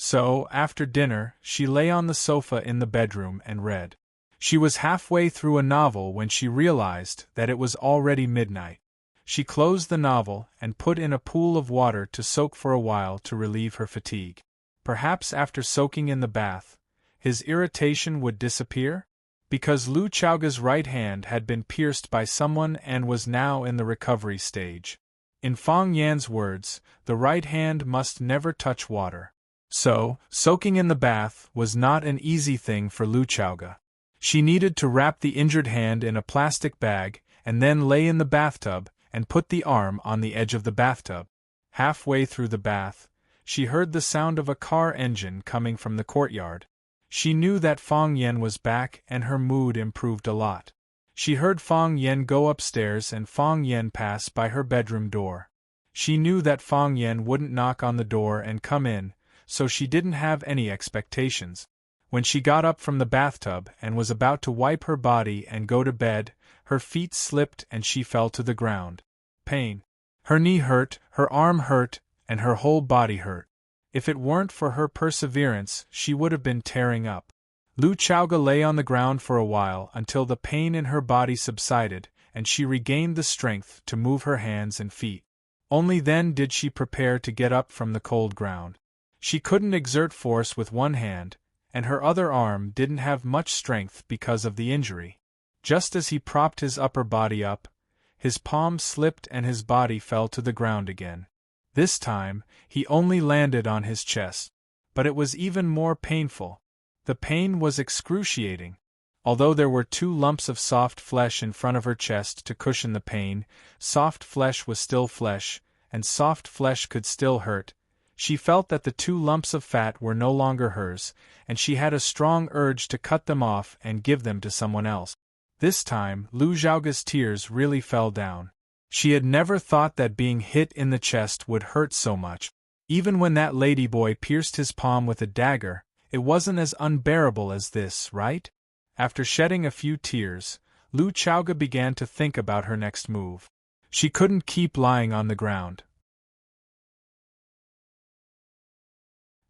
A: So, after dinner, she lay on the sofa in the bedroom and read. She was halfway through a novel when she realized that it was already midnight. She closed the novel and put in a pool of water to soak for a while to relieve her fatigue. Perhaps after soaking in the bath, his irritation would disappear? Because Lu Chaoga's right hand had been pierced by someone and was now in the recovery stage. In Fang Yan's words, the right hand must never touch water. So, soaking in the bath was not an easy thing for Lu Chaoga. She needed to wrap the injured hand in a plastic bag, and then lay in the bathtub, and put the arm on the edge of the bathtub. Halfway through the bath, she heard the sound of a car engine coming from the courtyard. She knew that Fang Yan was back and her mood improved a lot. She heard Fang Yan go upstairs and Fang Yan pass by her bedroom door. She knew that Fang Yan wouldn't knock on the door and come in, so she didn't have any expectations. When she got up from the bathtub and was about to wipe her body and go to bed, her feet slipped and she fell to the ground. Pain. Her knee hurt, her arm hurt, and her whole body hurt. If it weren't for her perseverance, she would have been tearing up. Lu Chaoga lay on the ground for a while until the pain in her body subsided and she regained the strength to move her hands and feet. Only then did she prepare to get up from the cold ground. She couldn't exert force with one hand, and her other arm didn't have much strength because of the injury. Just as he propped his upper body up, his palm slipped and his body fell to the ground again. This time, he only landed on his chest. But it was even more painful. The pain was excruciating. Although there were 2 lumps of soft flesh in front of her chest to cushion the pain, soft flesh was still flesh, and soft flesh could still hurt. She felt that the 2 lumps of fat were no longer hers, and she had a strong urge to cut them off and give them to someone else. This time, Lu Xiaoga's tears really fell down. She had never thought that being hit in the chest would hurt so much. Even when that ladyboy pierced his palm with a dagger, it wasn't as unbearable as this, right? After shedding a few tears, Lu Xiaoga began to think about her next move. She couldn't keep lying on the ground.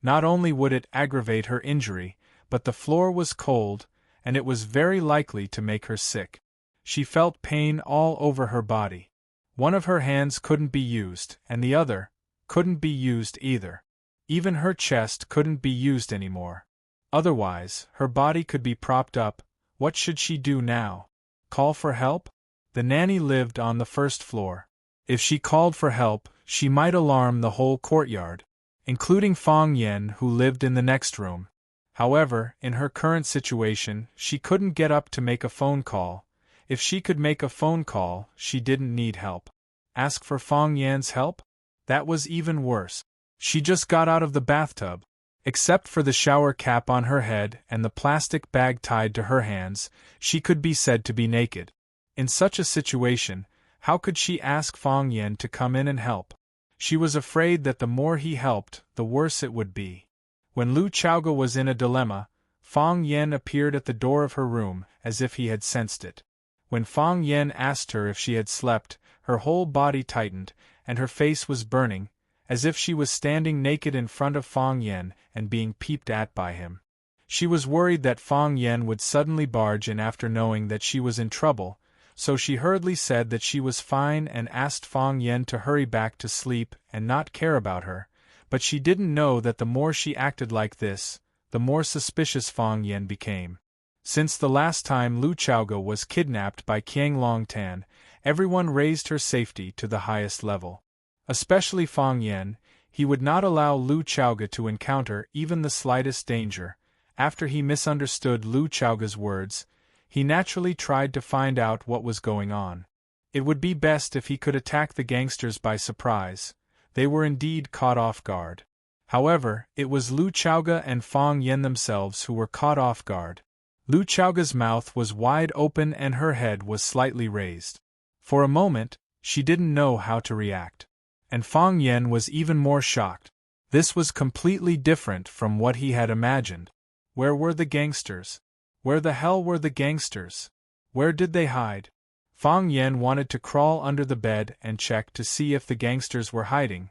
A: Not only would it aggravate her injury, but the floor was cold, and it was very likely to make her sick. She felt pain all over her body. One of her hands couldn't be used, and the other couldn't be used either. Even her chest couldn't be used anymore. Otherwise, her body could be propped up. What should she do now? Call for help? The nanny lived on the first floor. If she called for help, she might alarm the whole courtyard, including Fang Yan, who lived in the next room. However, in her current situation, she couldn't get up to make a phone call. If she could make a phone call, she didn't need help. Ask for Fang Yan's help? That was even worse. She just got out of the bathtub. Except for the shower cap on her head and the plastic bag tied to her hands, she could be said to be naked. In such a situation, how could she ask Fang Yan to come in and help? She was afraid that the more he helped, the worse it would be. When Lu Xiaoga was in a dilemma, Fang Yan appeared at the door of her room, as if he had sensed it. When Fang Yan asked her if she had slept, her whole body tightened, and her face was burning, as if she was standing naked in front of Fang Yan and being peeped at by him. She was worried that Fang Yan would suddenly barge in after knowing that she was in trouble, so she hurriedly said that she was fine and asked Fang Yan to hurry back to sleep and not care about her, but she didn't know that the more she acted like this, the more suspicious Fang Yan became. Since the last time Lu Xiaoga was kidnapped by Qiang Longtan, everyone raised her safety to the highest level. Especially Fang Yan. He would not allow Lu Xiaoga to encounter even the slightest danger. After he misunderstood Lu Xiaoga's words, he naturally tried to find out what was going on. It would be best if he could attack the gangsters by surprise. They were indeed caught off guard. However, it was Lu Xiaoga and Fang Yan themselves who were caught off guard. Lu Xiaoga's mouth was wide open and her head was slightly raised. For a moment, she didn't know how to react. And Fang Yan was even more shocked. This was completely different from what he had imagined. Where were the gangsters? Where the hell were the gangsters? Where did they hide? Fang Yan wanted to crawl under the bed and check to see if the gangsters were hiding.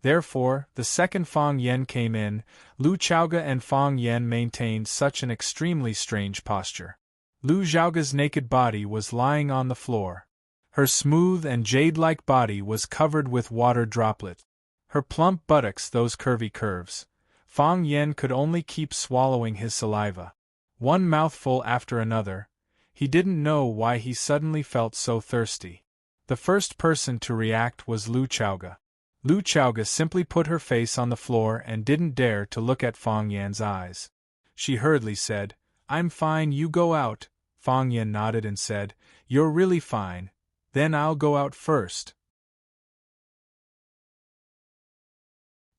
A: Therefore, the second Fang Yan came in, Lu Xiaoga and Fang Yan maintained such an extremely strange posture. Lu Xiaoga's naked body was lying on the floor. Her smooth and jade-like body was covered with water droplets. Her plump buttocks those curvy curves. Fang Yan could only keep swallowing his saliva. One mouthful after another. He didn't know why he suddenly felt so thirsty. The first person to react was Lu Xiaoga. Lu Xiaoga simply put her face on the floor and didn't dare to look at Fang Yan's eyes. She hurriedly said, "I'm fine, you go out." Fang Yan nodded and said, "You're really fine. Then I'll go out first."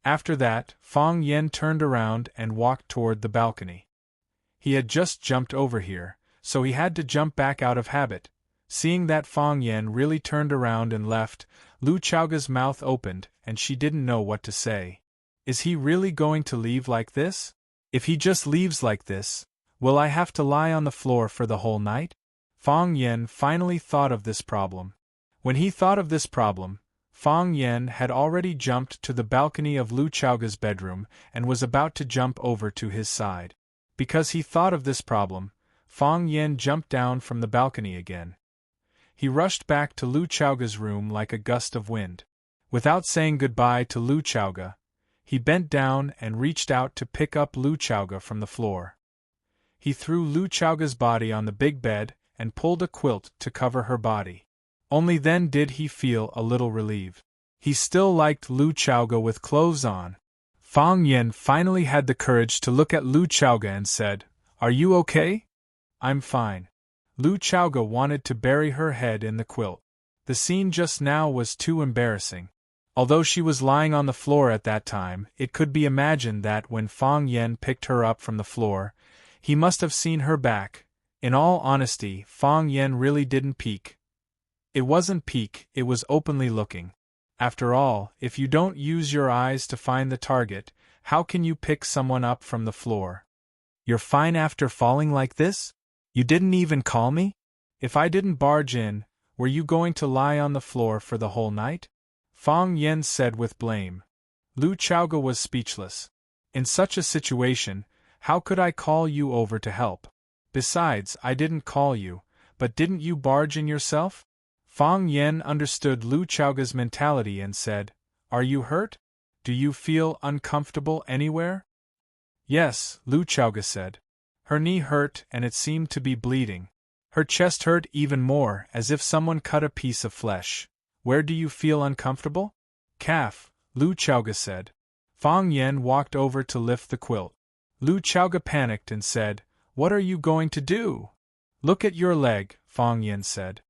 A: After that, Fang Yan turned around and walked toward the balcony. He had just jumped over here, so he had to jump back out of habit. Seeing that Fang Yan really turned around and left, Lu Xiaoga's mouth opened, and she didn't know what to say. Is he really going to leave like this? If he just leaves like this, will I have to lie on the floor for the whole night? Fang Yan finally thought of this problem. When he thought of this problem, Fang Yan had already jumped to the balcony of Lu Xiaoga's bedroom and was about to jump over to his side. Because he thought of this problem, Fang Yan jumped down from the balcony again. He rushed back to Lu Xiaoga's room like a gust of wind. Without saying goodbye to Lu Xiaoga, he bent down and reached out to pick up Lu Xiaoga from the floor. He threw Lu Xiaoga's body on the big bed and pulled a quilt to cover her body. Only then did he feel a little relieved. He still liked Lu Xiaoga with clothes on. Fang Yan finally had the courage to look at Lu Xiaoga and said, "Are you okay?" "I'm fine." Lu Xiaoga wanted to bury her head in the quilt. The scene just now was too embarrassing. Although she was lying on the floor at that time, it could be imagined that when Fang Yan picked her up from the floor, he must have seen her back, In all honesty, Fang Yen really didn't peek. It wasn't peek, it was openly looking. After all, if you don't use your eyes to find the target, how can you pick someone up from the floor? You're fine after falling like this? You didn't even call me? If I didn't barge in, were you going to lie on the floor for the whole night? Fang Yen said with blame. Lu Chaoga was speechless. In such a situation, how could I call you over to help? Besides, I didn't call you, but didn't you barge in yourself? Fang Yen understood Lu Chaoga's mentality and said, Are you hurt? Do you feel uncomfortable anywhere? Yes, Lu Chaoga said. Her knee hurt and it seemed to be bleeding. Her chest hurt even more, as if someone cut a piece of flesh. Where do you feel uncomfortable? Calf, Lu Chaoga said. Fang Yen walked over to lift the quilt. Lu Chaoga panicked and said, What are you going to do? Look at your leg, Fang Yen said.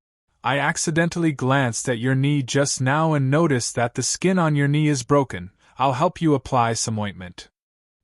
A: I accidentally glanced at your knee just now and noticed that the skin on your knee is broken. I'll help you apply some ointment.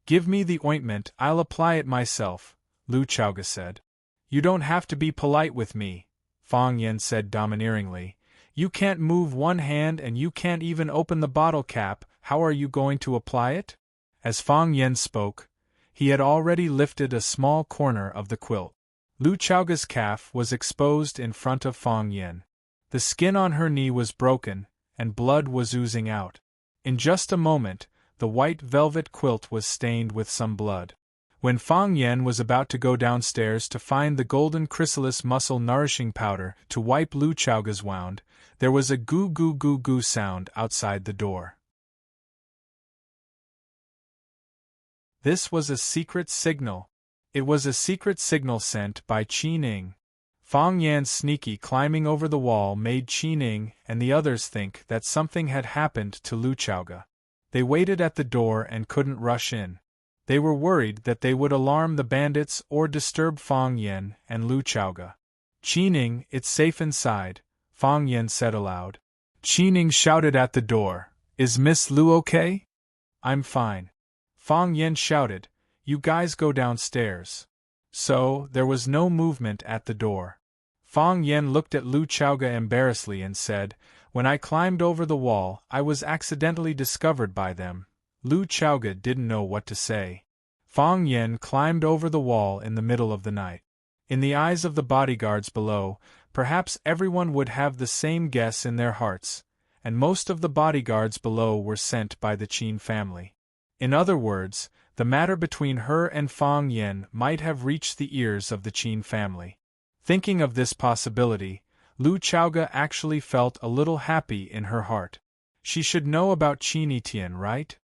A: Give me the ointment, I'll apply it myself, Lu Chaoga said. You don't have to be polite with me, Fang Yen said domineeringly. You can't move one hand and you can't even open the bottle cap, how are you going to apply it? As Fang Yen spoke, he had already lifted a small corner of the quilt. Lu Chaoga's calf was exposed in front of Fang Yen. The skin on her knee was broken, and blood was oozing out. In just a moment, the white velvet quilt was stained with some blood. When Fang Yen was about to go downstairs to find the golden chrysalis muscle nourishing powder to wipe Lu Chaoga's wound, there was a goo goo goo goo sound outside the door. This was a secret signal. It was a secret signal sent by Qi Ning. Fang Yan's sneaky climbing over the wall made Qi Ning and the others think that something had happened to Lu Chaoga. They waited at the door and couldn't rush in. They were worried that they would alarm the bandits or disturb Fang Yen and Lu Chaoga. Qi Ning, it's safe inside, Fang Yen said aloud. Qi Ning shouted at the door, Is Miss Lu okay? I'm fine. Fang Yen shouted, You guys go downstairs. So, there was no movement at the door. Fang Yen looked at Lu Chaoga embarrassedly and said, When I climbed over the wall, I was accidentally discovered by them. Lu Chaoga didn't know what to say. Fang Yen climbed over the wall in the middle of the night. In the eyes of the bodyguards below, perhaps everyone would have the same guess in their hearts, and most of the bodyguards below were sent by the Qin family. In other words, the matter between her and Fang Yen might have reached the ears of the Qin family. Thinking of this possibility, Lu Chaoga actually felt a little happy in her heart. She should know about Qin Tian, right?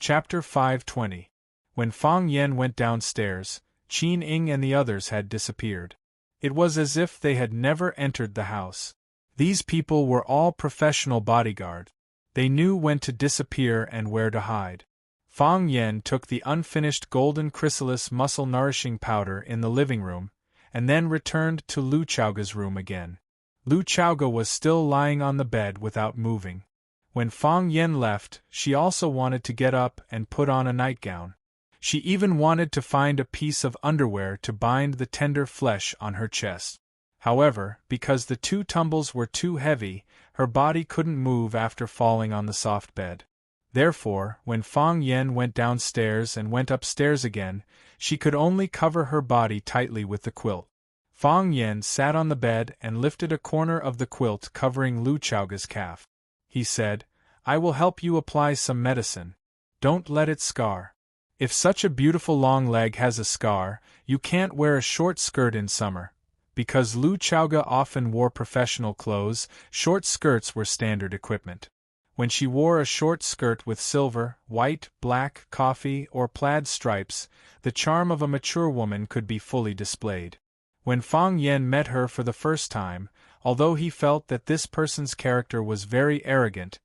A: Chapter 520. When Fang Yen went downstairs, Qin Ing and the others had disappeared. It was as if they had never entered the house. These people were all professional bodyguard. They knew when to disappear and where to hide. Fang Yen took the unfinished golden chrysalis muscle nourishing powder in the living room, and then returned to Lu Chaoga's room again. Lu Chaoga was still lying on the bed without moving. When Fang Yen left, she also wanted to get up and put on a nightgown. She even wanted to find a piece of underwear to bind the tender flesh on her chest. However, because the 2 tumbles were too heavy, her body couldn't move after falling on the soft bed. Therefore, when Fang Yen went downstairs and went upstairs again, she could only cover her body tightly with the quilt. Fang Yen sat on the bed and lifted a corner of the quilt covering Lu Chaoga's calf. He said, I will help you apply some medicine. Don't let it scar. If such a beautiful long leg has a scar, you can't wear a short skirt in summer. Because Lu Chaoga often wore professional clothes, short skirts were standard equipment. When she wore a short skirt with silver, white, black, coffee, or plaid stripes, the charm of a mature woman could be fully displayed. When Fang Yen met her for the first time, although he felt that this person's character was very arrogant,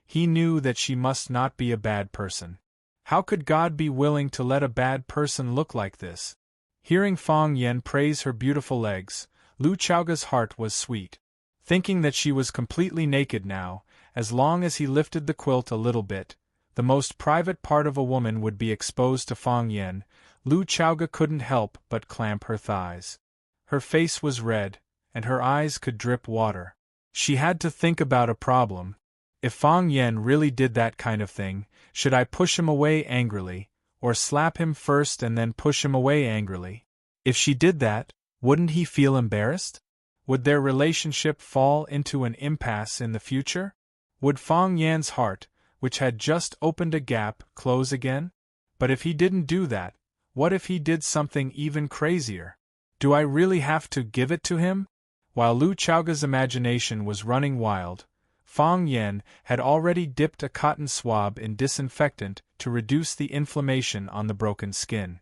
A: he knew that she must not be a bad person. How could God be willing to let a bad person look like this? Hearing Fang Yen praise her beautiful legs, Lu Chaoga's heart was sweet. Thinking that she was completely naked now, as long as he lifted the quilt a little bit, The most private part of a woman would be exposed to Fang Yen. Lu Chaoga couldn't help but clamp her thighs. Her face was red, and her eyes could drip water. She had to think about a problem. If Fang Yen really did that kind of thing, should I push him away angrily, or slap him first and then push him away angrily? If she did that, wouldn't he feel embarrassed? Would their relationship fall into an impasse in the future? Would Fang Yan's heart, which had just opened a gap, close again? But if he didn't do that, what if he did something even crazier? Do I really have to give it to him? While Lu Chaoga's imagination was running wild, Fang Yen had already dipped a cotton swab in disinfectant to reduce the inflammation on the broken skin.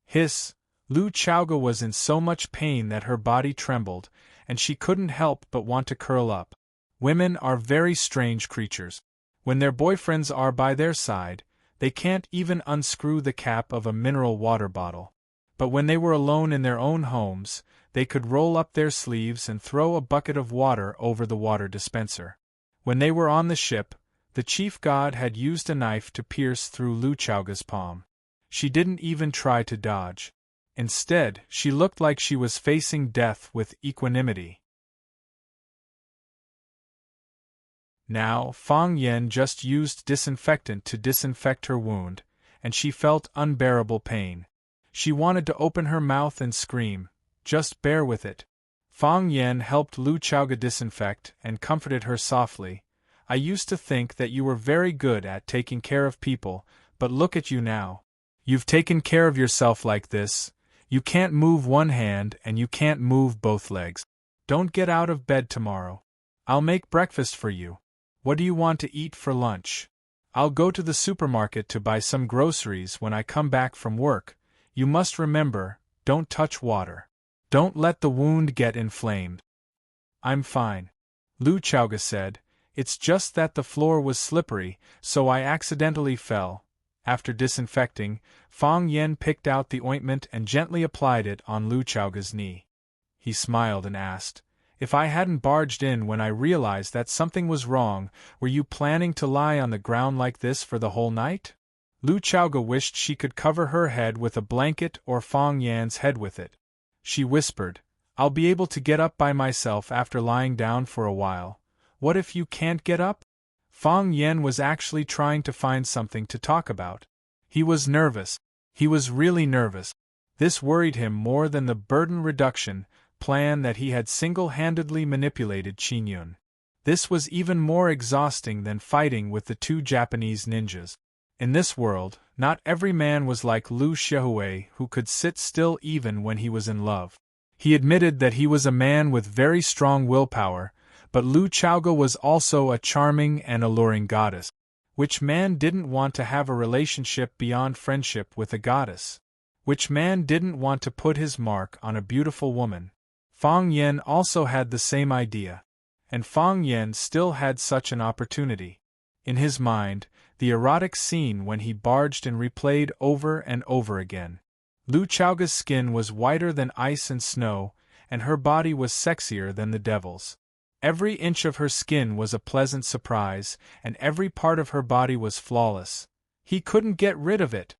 A: Hiss! Lu Chaoga was in so much pain that her body trembled, and she couldn't help but want to curl up. Women are very strange creatures. When their boyfriends are by their side, they can't even unscrew the cap of a mineral water bottle. But when they were alone in their own homes, they could roll up their sleeves and throw a bucket of water over the water dispenser. When they were on the ship, the chief god had used a knife to pierce through Lu Chaoga's palm. She didn't even try to dodge. Instead, she looked like she was facing death with equanimity. Now, Fang Yen just used disinfectant to disinfect her wound, and she felt unbearable pain. She wanted to open her mouth and scream, "Just bear with it." Fang Yen helped Lu Chaoga disinfect and comforted her softly. "I used to think that you were very good at taking care of people, but look at you now. You've taken care of yourself like this. You can't move one hand and you can't move both legs. Don't get out of bed tomorrow. I'll make breakfast for you. What do you want to eat for lunch? I'll go to the supermarket to buy some groceries when I come back from work. You must remember, don't touch water. Don't let the wound get inflamed." "I'm fine," Lu Chaoga said. "It's just that the floor was slippery, so I accidentally fell." After disinfecting, Fang Yen picked out the ointment and gently applied it on Lu Chaoga's knee. He smiled and asked, "If I hadn't barged in when I realized that something was wrong, were you planning to lie on the ground like this for the whole night?" Lu Chaoga wished she could cover her head with a blanket or Fang Yan's head with it. She whispered, "I'll be able to get up by myself after lying down for a while. What if you can't get up?" Fang Yen was actually trying to find something to talk about. He was nervous. He was really nervous. This worried him more than the burden reduction plan that he had single-handedly manipulated Qin Yun. This was even more exhausting than fighting with the two Japanese ninjas. In this world, not every man was like Lu Xiaohui, who could sit still even when he was in love. He admitted that he was a man with very strong willpower, but Lu Chaoga was also a charming and alluring goddess. Which man didn't want to have a relationship beyond friendship with a goddess? Which man didn't want to put his mark on a beautiful woman? Fang Yen also had the same idea. And Fang Yen still had such an opportunity. In his mind, the erotic scene when he barged in replayed over and over again. Lu Chaoga's skin was whiter than ice and snow, and her body was sexier than the devil's. Every inch of her skin was a pleasant surprise, and every part of her body was flawless. He couldn't get rid of it.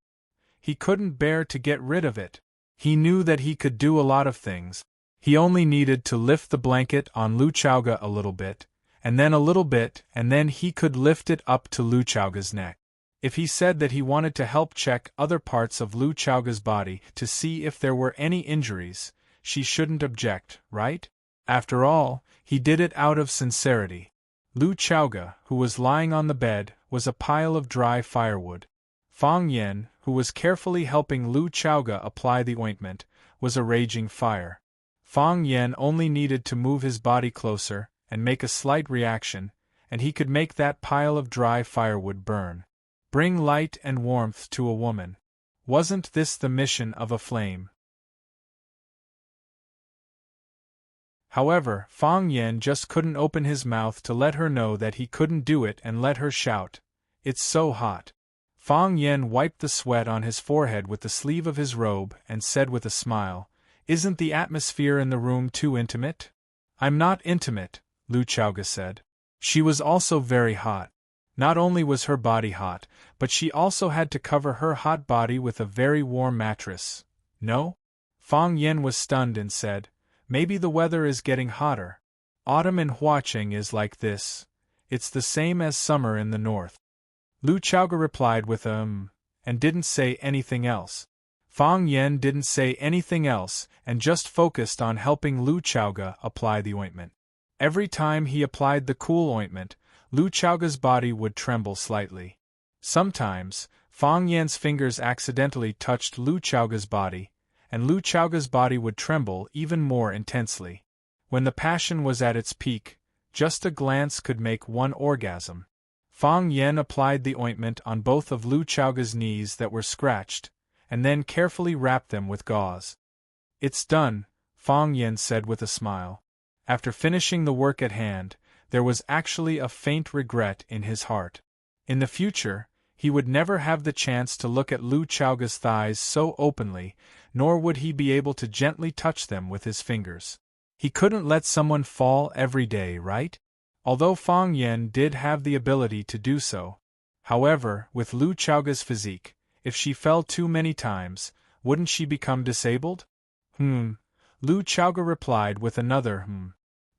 A: He couldn't bear to get rid of it. He knew that he could do a lot of things. He only needed to lift the blanket on Lu Chaoga a little bit, and then a little bit, and then he could lift it up to Lu Chaoga's neck. If he said that he wanted to help check other parts of Lu Chaoga's body to see if there were any injuries, she shouldn't object, right? After all, he did it out of sincerity. Lu Chaoga, who was lying on the bed, was a pile of dry firewood. Fang Yen, who was carefully helping Lu Chaoga apply the ointment, was a raging fire. Fang Yen only needed to move his body closer and make a slight reaction, and he could make that pile of dry firewood burn. Bring light and warmth to a woman. Wasn't this the mission of a flame? However, Fang Yen just couldn't open his mouth to let her know that he couldn't do it and let her shout, "It's so hot." Fang Yen wiped the sweat on his forehead with the sleeve of his robe and said with a smile, "Isn't the atmosphere in the room too intimate?" "I'm not intimate," Lu Chaoga said. She was also very hot. Not only was her body hot, but she also had to cover her hot body with a very warm mattress. No? Fang Yen was stunned and said, "Maybe the weather is getting hotter. Autumn in Huaqing is like this. It's the same as summer in the north." Lu Chaoge replied with and didn't say anything else. Fang Yen didn't say anything else and just focused on helping Lu Chaoge apply the ointment. Every time he applied the cool ointment, Lu Chaoge's body would tremble slightly. Sometimes, Fang Yan's fingers accidentally touched Lu Chaoge's body, and Lu Chaoge's body would tremble even more intensely. When the passion was at its peak, just a glance could make one orgasm. Fang Yen applied the ointment on both of Lu Chaoge's knees that were scratched, and then carefully wrapped them with gauze. "It's done," Fang Yen said with a smile. After finishing the work at hand, there was actually a faint regret in his heart. In the future, he would never have the chance to look at Lu Chaoge's thighs so openly, nor would he be able to gently touch them with his fingers. He couldn't let someone fall every day, right? Although Fang Yen did have the ability to do so. However, with Lu Chaoge's physique, if she fell too many times, wouldn't she become disabled? Lu Chaoge replied with another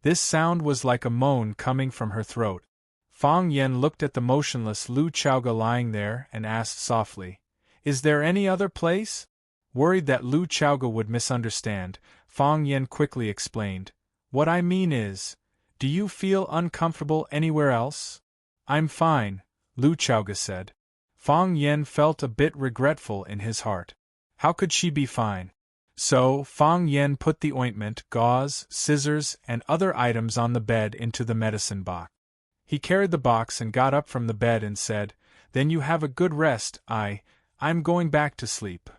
A: This sound was like a moan coming from her throat. Fang Yen looked at the motionless Lu Chaoge lying there and asked softly, "Is there any other place?" Worried that Lu Chaoge would misunderstand, Fang Yen quickly explained, "What I mean is, do you feel uncomfortable anywhere else?" "I'm fine," Lu Chaoge said. Fang Yen felt a bit regretful in his heart. How could she be fine? So, Fang Yen put the ointment, gauze, scissors, and other items on the bed into the medicine box. He carried the box and got up from the bed and said, "Then you have a good rest. I'm going back to sleep."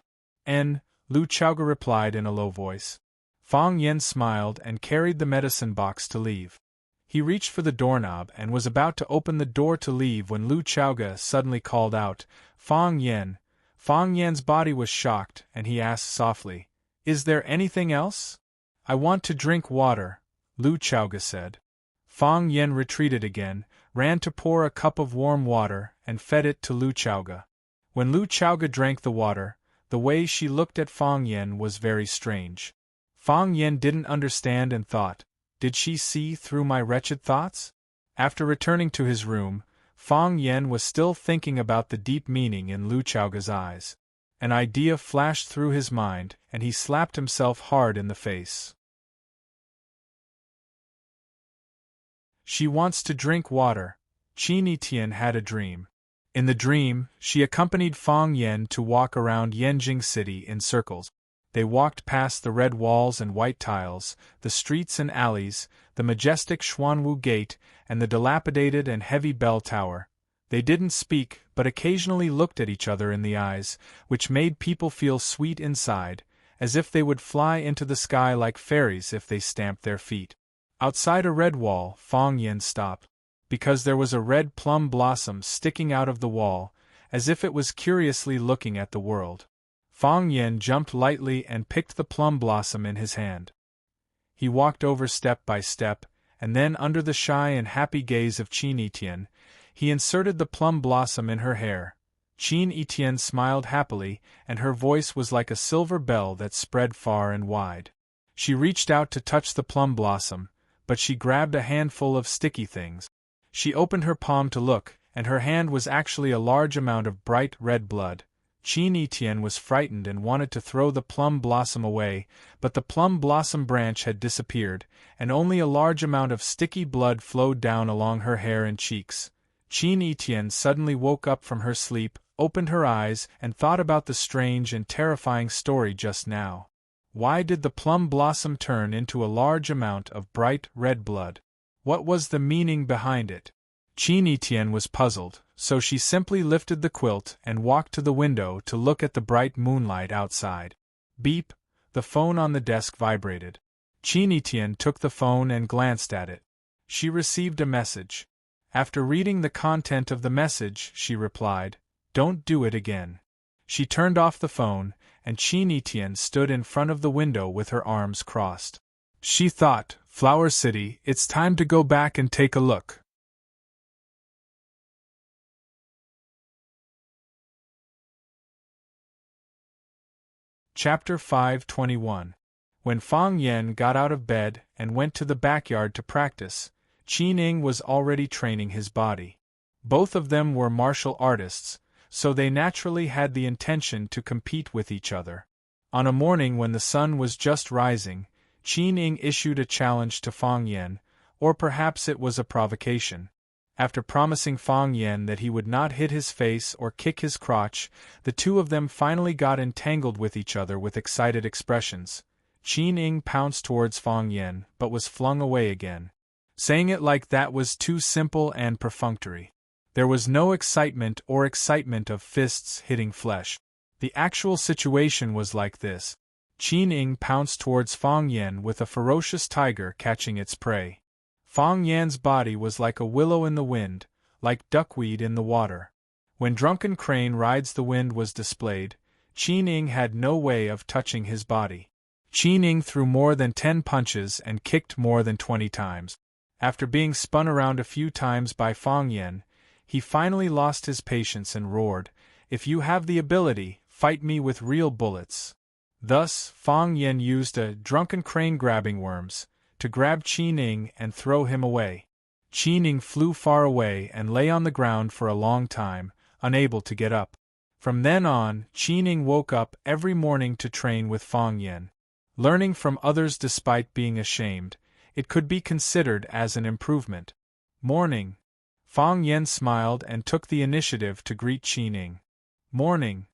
A: Lu Chaoge replied in a low voice. Fang Yen smiled and carried the medicine box to leave. He reached for the doorknob and was about to open the door to leave when Lu Chaoge suddenly called out, "Fang Yen." Fang Yan's body was shocked and he asked softly, "Is there anything else?" "I want to drink water," Lu Chaoge said. Fang Yen retreated again, ran to pour a cup of warm water, and fed it to Lu Chaoge. When Lu Chaoge drank the water, the way she looked at Fang Yen was very strange. Fang Yen didn't understand and thought, did she see through my wretched thoughts? After returning to his room, Fang Yen was still thinking about the deep meaning in Lu Chaoge's eyes. An idea flashed through his mind, and he slapped himself hard in the face. She wants to drink water. Qin Tian had a dream. In the dream, she accompanied Fang Yen to walk around Yanjing City in circles. They walked past the red walls and white tiles, the streets and alleys, the majestic Xuanwu Gate, and the dilapidated and heavy bell tower. They didn't speak, but occasionally looked at each other in the eyes, which made people feel sweet inside, as if they would fly into the sky like fairies if they stamped their feet. Outside a red wall, Fang Yen stopped, because there was a red plum blossom sticking out of the wall, as if it was curiously looking at the world. Fang Yen jumped lightly and picked the plum blossom in his hand. He walked over step by step, and then under the shy and happy gaze of Qin Tian, he inserted the plum blossom in her hair. Qin Tian smiled happily, and her voice was like a silver bell that spread far and wide. She reached out to touch the plum blossom, but she grabbed a handful of sticky things. She opened her palm to look, and her hand was actually a large amount of bright red blood. Qin Tian was frightened and wanted to throw the plum blossom away, but the plum blossom branch had disappeared, and only a large amount of sticky blood flowed down along her hair and cheeks. Qin Tian suddenly woke up from her sleep, opened her eyes, and thought about the strange and terrifying story just now. Why did the plum blossom turn into a large amount of bright red blood? What was the meaning behind it? Qin Tian was puzzled, so she simply lifted the quilt and walked to the window to look at the bright moonlight outside. Beep! The phone on the desk vibrated. Qin Tian took the phone and glanced at it. She received a message. After reading the content of the message, she replied, "Don't do it again." She turned off the phone, and Qin Tian stood in front of the window with her arms crossed. She thought, "Flower City, it's time to go back and take a look." Chapter 521. When Fang Yen got out of bed and went to the backyard to practice, Qi Ning was already training his body. Both of them were martial artists, so they naturally had the intention to compete with each other. On a morning when the sun was just rising, Qi Ning issued a challenge to Fang Yen, or perhaps it was a provocation. After promising Fang Yen that he would not hit his face or kick his crotch, the two of them finally got entangled with each other with excited expressions. Qi Ning pounced towards Fang Yen, but was flung away again. Saying it like that was too simple and perfunctory. There was no excitement of fists hitting flesh. The actual situation was like this. Qi Ning pounced towards Fang Yen with a ferocious tiger catching its prey. Fang Yan's body was like a willow in the wind, like duckweed in the water. When drunken crane rides the wind was displayed, Qi Ning had no way of touching his body. Qi Ning threw more than 10 punches and kicked more than 20 times. After being spun around a few times by Fang Yen, he finally lost his patience and roared, "If you have the ability, fight me with real bullets." Thus, Fang Yen used a drunken crane grabbing worms to grab Qi Ning and throw him away. Qi Ning flew far away and lay on the ground for a long time, unable to get up. From then on, Qi Ning woke up every morning to train with Fang Yen. Learning from others despite being ashamed, it could be considered as an improvement. Morning. Fang Yen smiled and took the initiative to greet Qi Ning. Morning,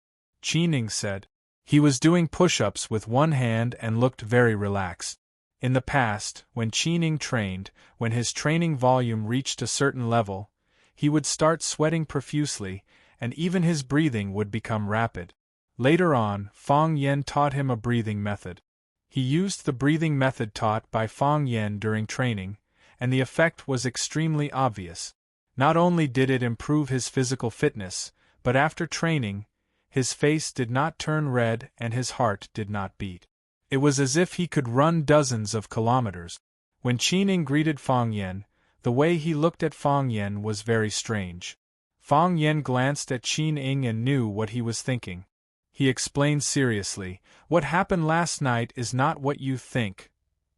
A: Qi Ning said. He was doing push-ups with one hand and looked very relaxed. In the past, when Qi Ning trained, when his training volume reached a certain level, he would start sweating profusely, and even his breathing would become rapid. Later on, Fang Yen taught him a breathing method. He used the breathing method taught by Fang Yen during training, and the effect was extremely obvious. Not only did it improve his physical fitness, but after training, his face did not turn red and his heart did not beat. It was as if he could run dozens of kilometers. When Qi Ning greeted Fang Yen, the way he looked at Fang Yen was very strange. Fang Yen glanced at Qi Ning and knew what he was thinking. He explained seriously, "What happened last night is not what you think.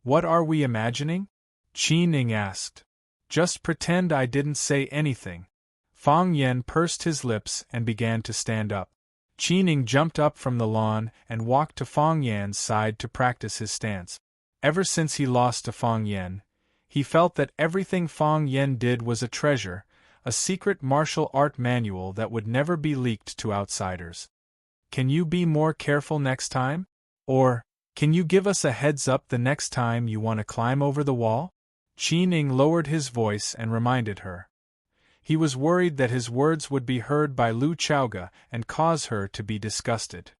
A: What are we imagining?" Qi Ning asked. "Just pretend I didn't say anything." Fang Yen pursed his lips and began to stand up. Qi Ning jumped up from the lawn and walked to Fang Yan's side to practice his stance. Ever since he lost to Fang Yen, he felt that everything Fang Yen did was a treasure, a secret martial art manual that would never be leaked to outsiders. "Can you be more careful next time? Or, can you give us a heads up the next time you want to climb over the wall?" Qi Ning lowered his voice and reminded her. He was worried that his words would be heard by Lu Chaoga and cause her to be disgusted.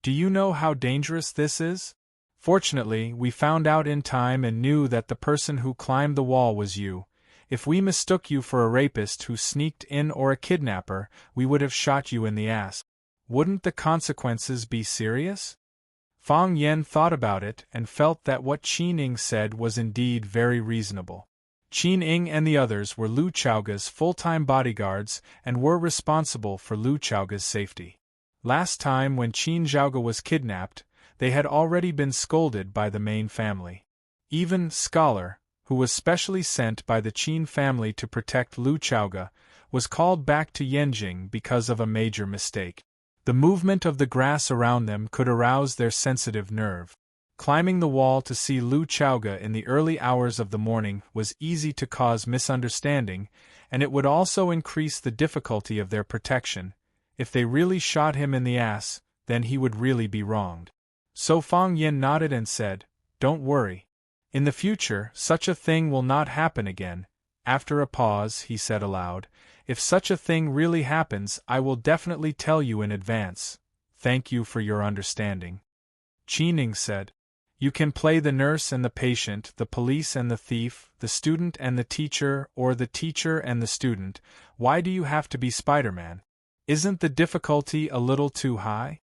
A: Do you know how dangerous this is? Fortunately, we found out in time and knew that the person who climbed the wall was you. If we mistook you for a rapist who sneaked in or a kidnapper, we would have shot you in the ass. Wouldn't the consequences be serious? Fang Yen thought about it and felt that what Qi Ning said was indeed very reasonable. Qi Ning and the others were Lu Chaoga's full-time bodyguards and were responsible for Lu Chaoga's safety. Last time when Qin Zhaoga was kidnapped, they had already been scolded by the main family. Even Scholar, who was specially sent by the Qin family to protect Lu Chaoga, was called back to Yanjing because of a major mistake. The movement of the grass around them could arouse their sensitive nerve. Climbing the wall to see Lu Chaoga in the early hours of the morning was easy to cause misunderstanding, and it would also increase the difficulty of their protection. If they really shot him in the ass, then he would really be wronged. So Fang Yen nodded and said, "Don't worry. In the future, such a thing will not happen again." After a pause, he said aloud, "If such a thing really happens, I will definitely tell you in advance. Thank you for your understanding." Qi Ning said, "You can play the nurse and the patient, the police and the thief, the student and the teacher, or the teacher and the student. Why do you have to be Spider-Man? Isn't the difficulty a little too high?"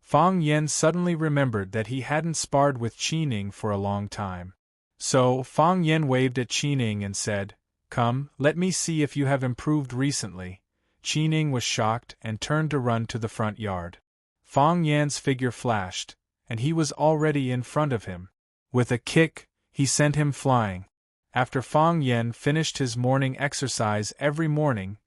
A: Fang Yen suddenly remembered that he hadn't sparred with Qi Ning for a long time. So, Fang Yen waved at Qi Ning and said, "Come, let me see if you have improved recently. Qining was shocked and turned to run to the front yard. Fang Yan's figure flashed, and he was already in front of him. With a kick, he sent him flying. After Fang Yan finished his morning exercise every morning,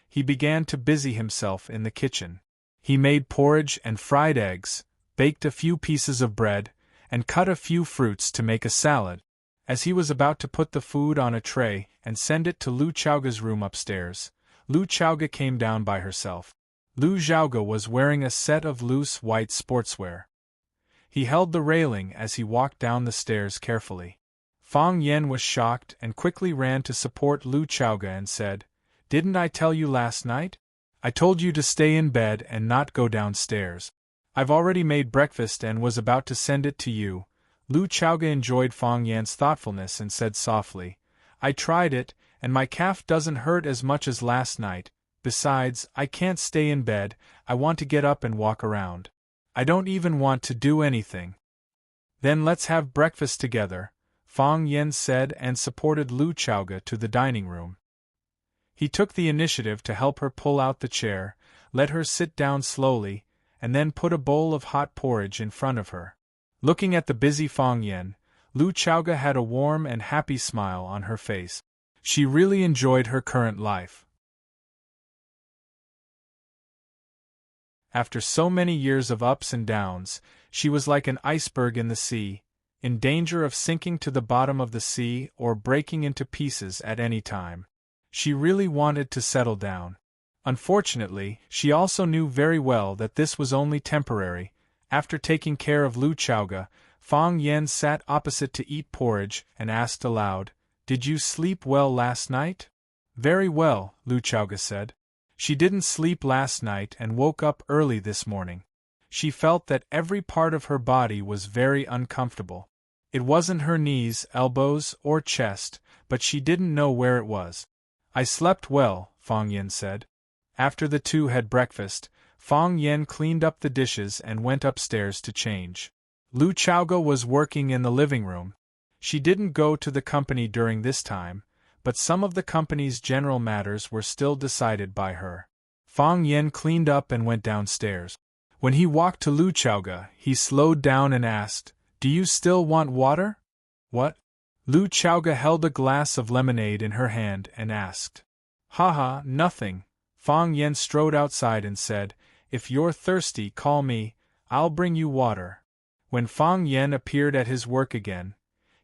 A: he began to busy himself in the kitchen. He made porridge and fried eggs, baked a few pieces of bread, and cut a few fruits to make a salad. As he was about to put the food on a tray and send it to Lu Chaoga's room upstairs, Lu Chaoga came down by herself. Lu Xiaoga was wearing a set of loose white sportswear. He held the railing as he walked down the stairs carefully. Fang Yan was shocked and quickly ran to support Lu Chaoga and said, "Didn't I tell you last night? I told you to stay in bed and not go downstairs. I've already made breakfast and was about to send it to you." Lu Chaoga enjoyed Fang Yan's thoughtfulness and said softly, "I tried it, and my calf doesn't hurt as much as last night. Besides, I can't stay in bed, I want to get up and walk around. I don't even want to do anything." "Then let's have breakfast together," Fang Yan said and supported Lu Chaoga to the dining room. He took the initiative to help her pull out the chair, let her sit down slowly, and then put a bowl of hot porridge in front of her. Looking at the busy Fang Yan, Lu Chaoga had a warm and happy smile on her face. She really enjoyed her current life. After so many years of ups and downs, she was like an iceberg in the sea, in danger of sinking to the bottom of the sea or breaking into pieces at any time. She really wanted to settle down. Unfortunately, she also knew very well that this was only temporary. After taking care of Lu Chaoga, Fang Yan sat opposite to eat porridge and asked aloud, "Did you sleep well last night?" "Very well," Lu Chaoga said. She didn't sleep last night and woke up early this morning. She felt that every part of her body was very uncomfortable. It wasn't her knees, elbows, or chest, but she didn't know where it was. "I slept well," Fang Yan said. After the two had breakfast, Fang Yan cleaned up the dishes and went upstairs to change. Lu Chaoga was working in the living room. She didn't go to the company during this time, but some of the company's general matters were still decided by her. Fang Yan cleaned up and went downstairs. When he walked to Lu Chaoga, he slowed down and asked, "Do you still want water?" "What?" Lu Chaoga held a glass of lemonade in her hand and asked. "Haha, nothing." Fang Yan strode outside and said, "If you're thirsty, call me, I'll bring you water." When Fang Yan appeared at his work again,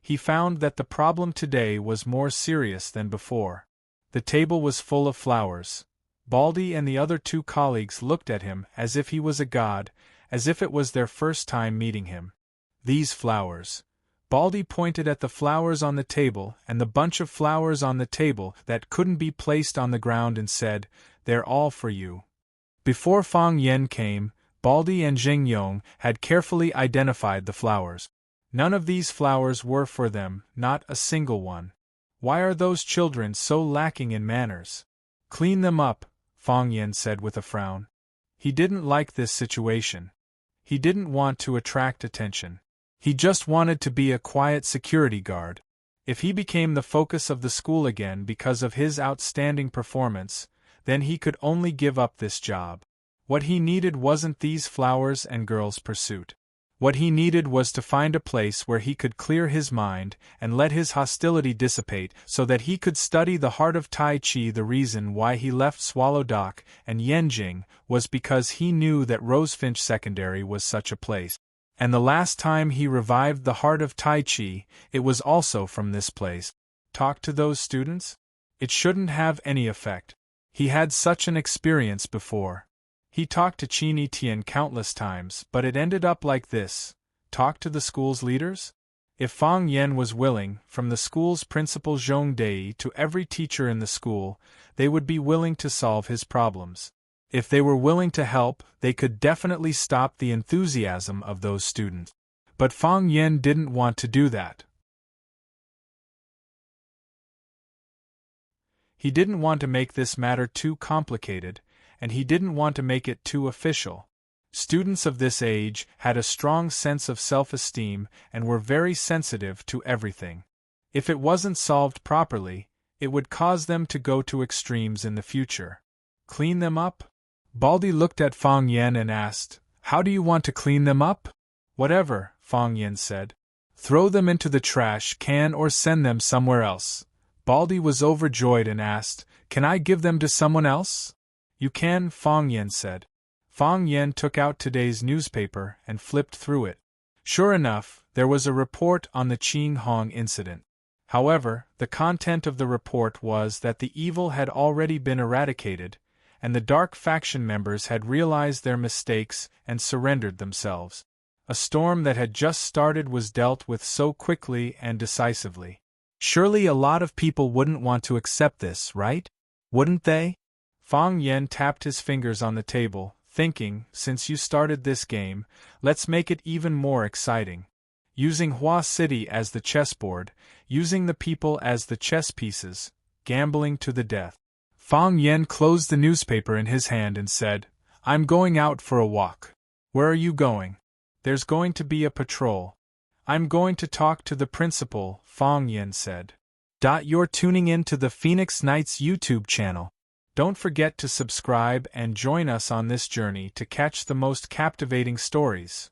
A: he found that the problem today was more serious than before. The table was full of flowers. Baldy and the other two colleagues looked at him as if he was a god, as if it was their first time meeting him. "These flowers." Baldy pointed at the flowers on the table and the bunch of flowers on the table that couldn't be placed on the ground and said, "They're all for you." Before Fang Yan came, Baldy and Jing Yong had carefully identified the flowers. None of these flowers were for them, not a single one. Why are those children so lacking in manners? "Clean them up," Fang Yan said with a frown. He didn't like this situation. He didn't want to attract attention. He just wanted to be a quiet security guard. If he became the focus of the school again because of his outstanding performance, then he could only give up this job. What he needed wasn't these flowers and girls' pursuit. What he needed was to find a place where he could clear his mind and let his hostility dissipate so that he could study the heart of Tai Chi. The reason why he left Swallow Dock and Yenjing was because he knew that Rosefinch Secondary was such a place. And the last time he revived the heart of Tai Chi, it was also from this place. Talk to those students? It shouldn't have any effect. He had such an experience before. He talked to Qin Tian countless times, but it ended up like this. Talk to the school's leaders? If Fang Yan was willing, from the school's principal Zhong Dei to every teacher in the school, they would be willing to solve his problems. If they were willing to help, they could definitely stop the enthusiasm of those students. But Fang Yan didn't want to do that. He didn't want to make this matter too complicated, and he didn't want to make it too official. Students of this age had a strong sense of self-esteem and were very sensitive to everything. If it wasn't solved properly, it would cause them to go to extremes in the future. Clean them up? Baldy looked at Fang Yen and asked, How do you want to clean them up? Whatever, Fang Yen said. Throw them into the trash can or send them somewhere else. Baldy was overjoyed and asked, Can I give them to someone else? You can, Fang Yen said. Fang Yen took out today's newspaper and flipped through it. Sure enough, there was a report on the Qing Hong incident. However, the content of the report was that the evil had already been eradicated, and the dark faction members had realized their mistakes and surrendered themselves. A storm that had just started was dealt with so quickly and decisively. Surely a lot of people wouldn't want to accept this, right? Wouldn't they? Fang Yen tapped his fingers on the table, thinking, since you started this game, let's make it even more exciting. Using Hua City as the chessboard, using the people as the chess pieces, gambling to the death. Fang Yen closed the newspaper in his hand and said, I'm going out for a walk. Where are you going? There's going to be a patrol. I'm going to talk to the principal, Fang Yen said. You're tuning in to the Phoenix Knights YouTube channel. Don't forget to subscribe and join us on this journey to catch the most captivating stories.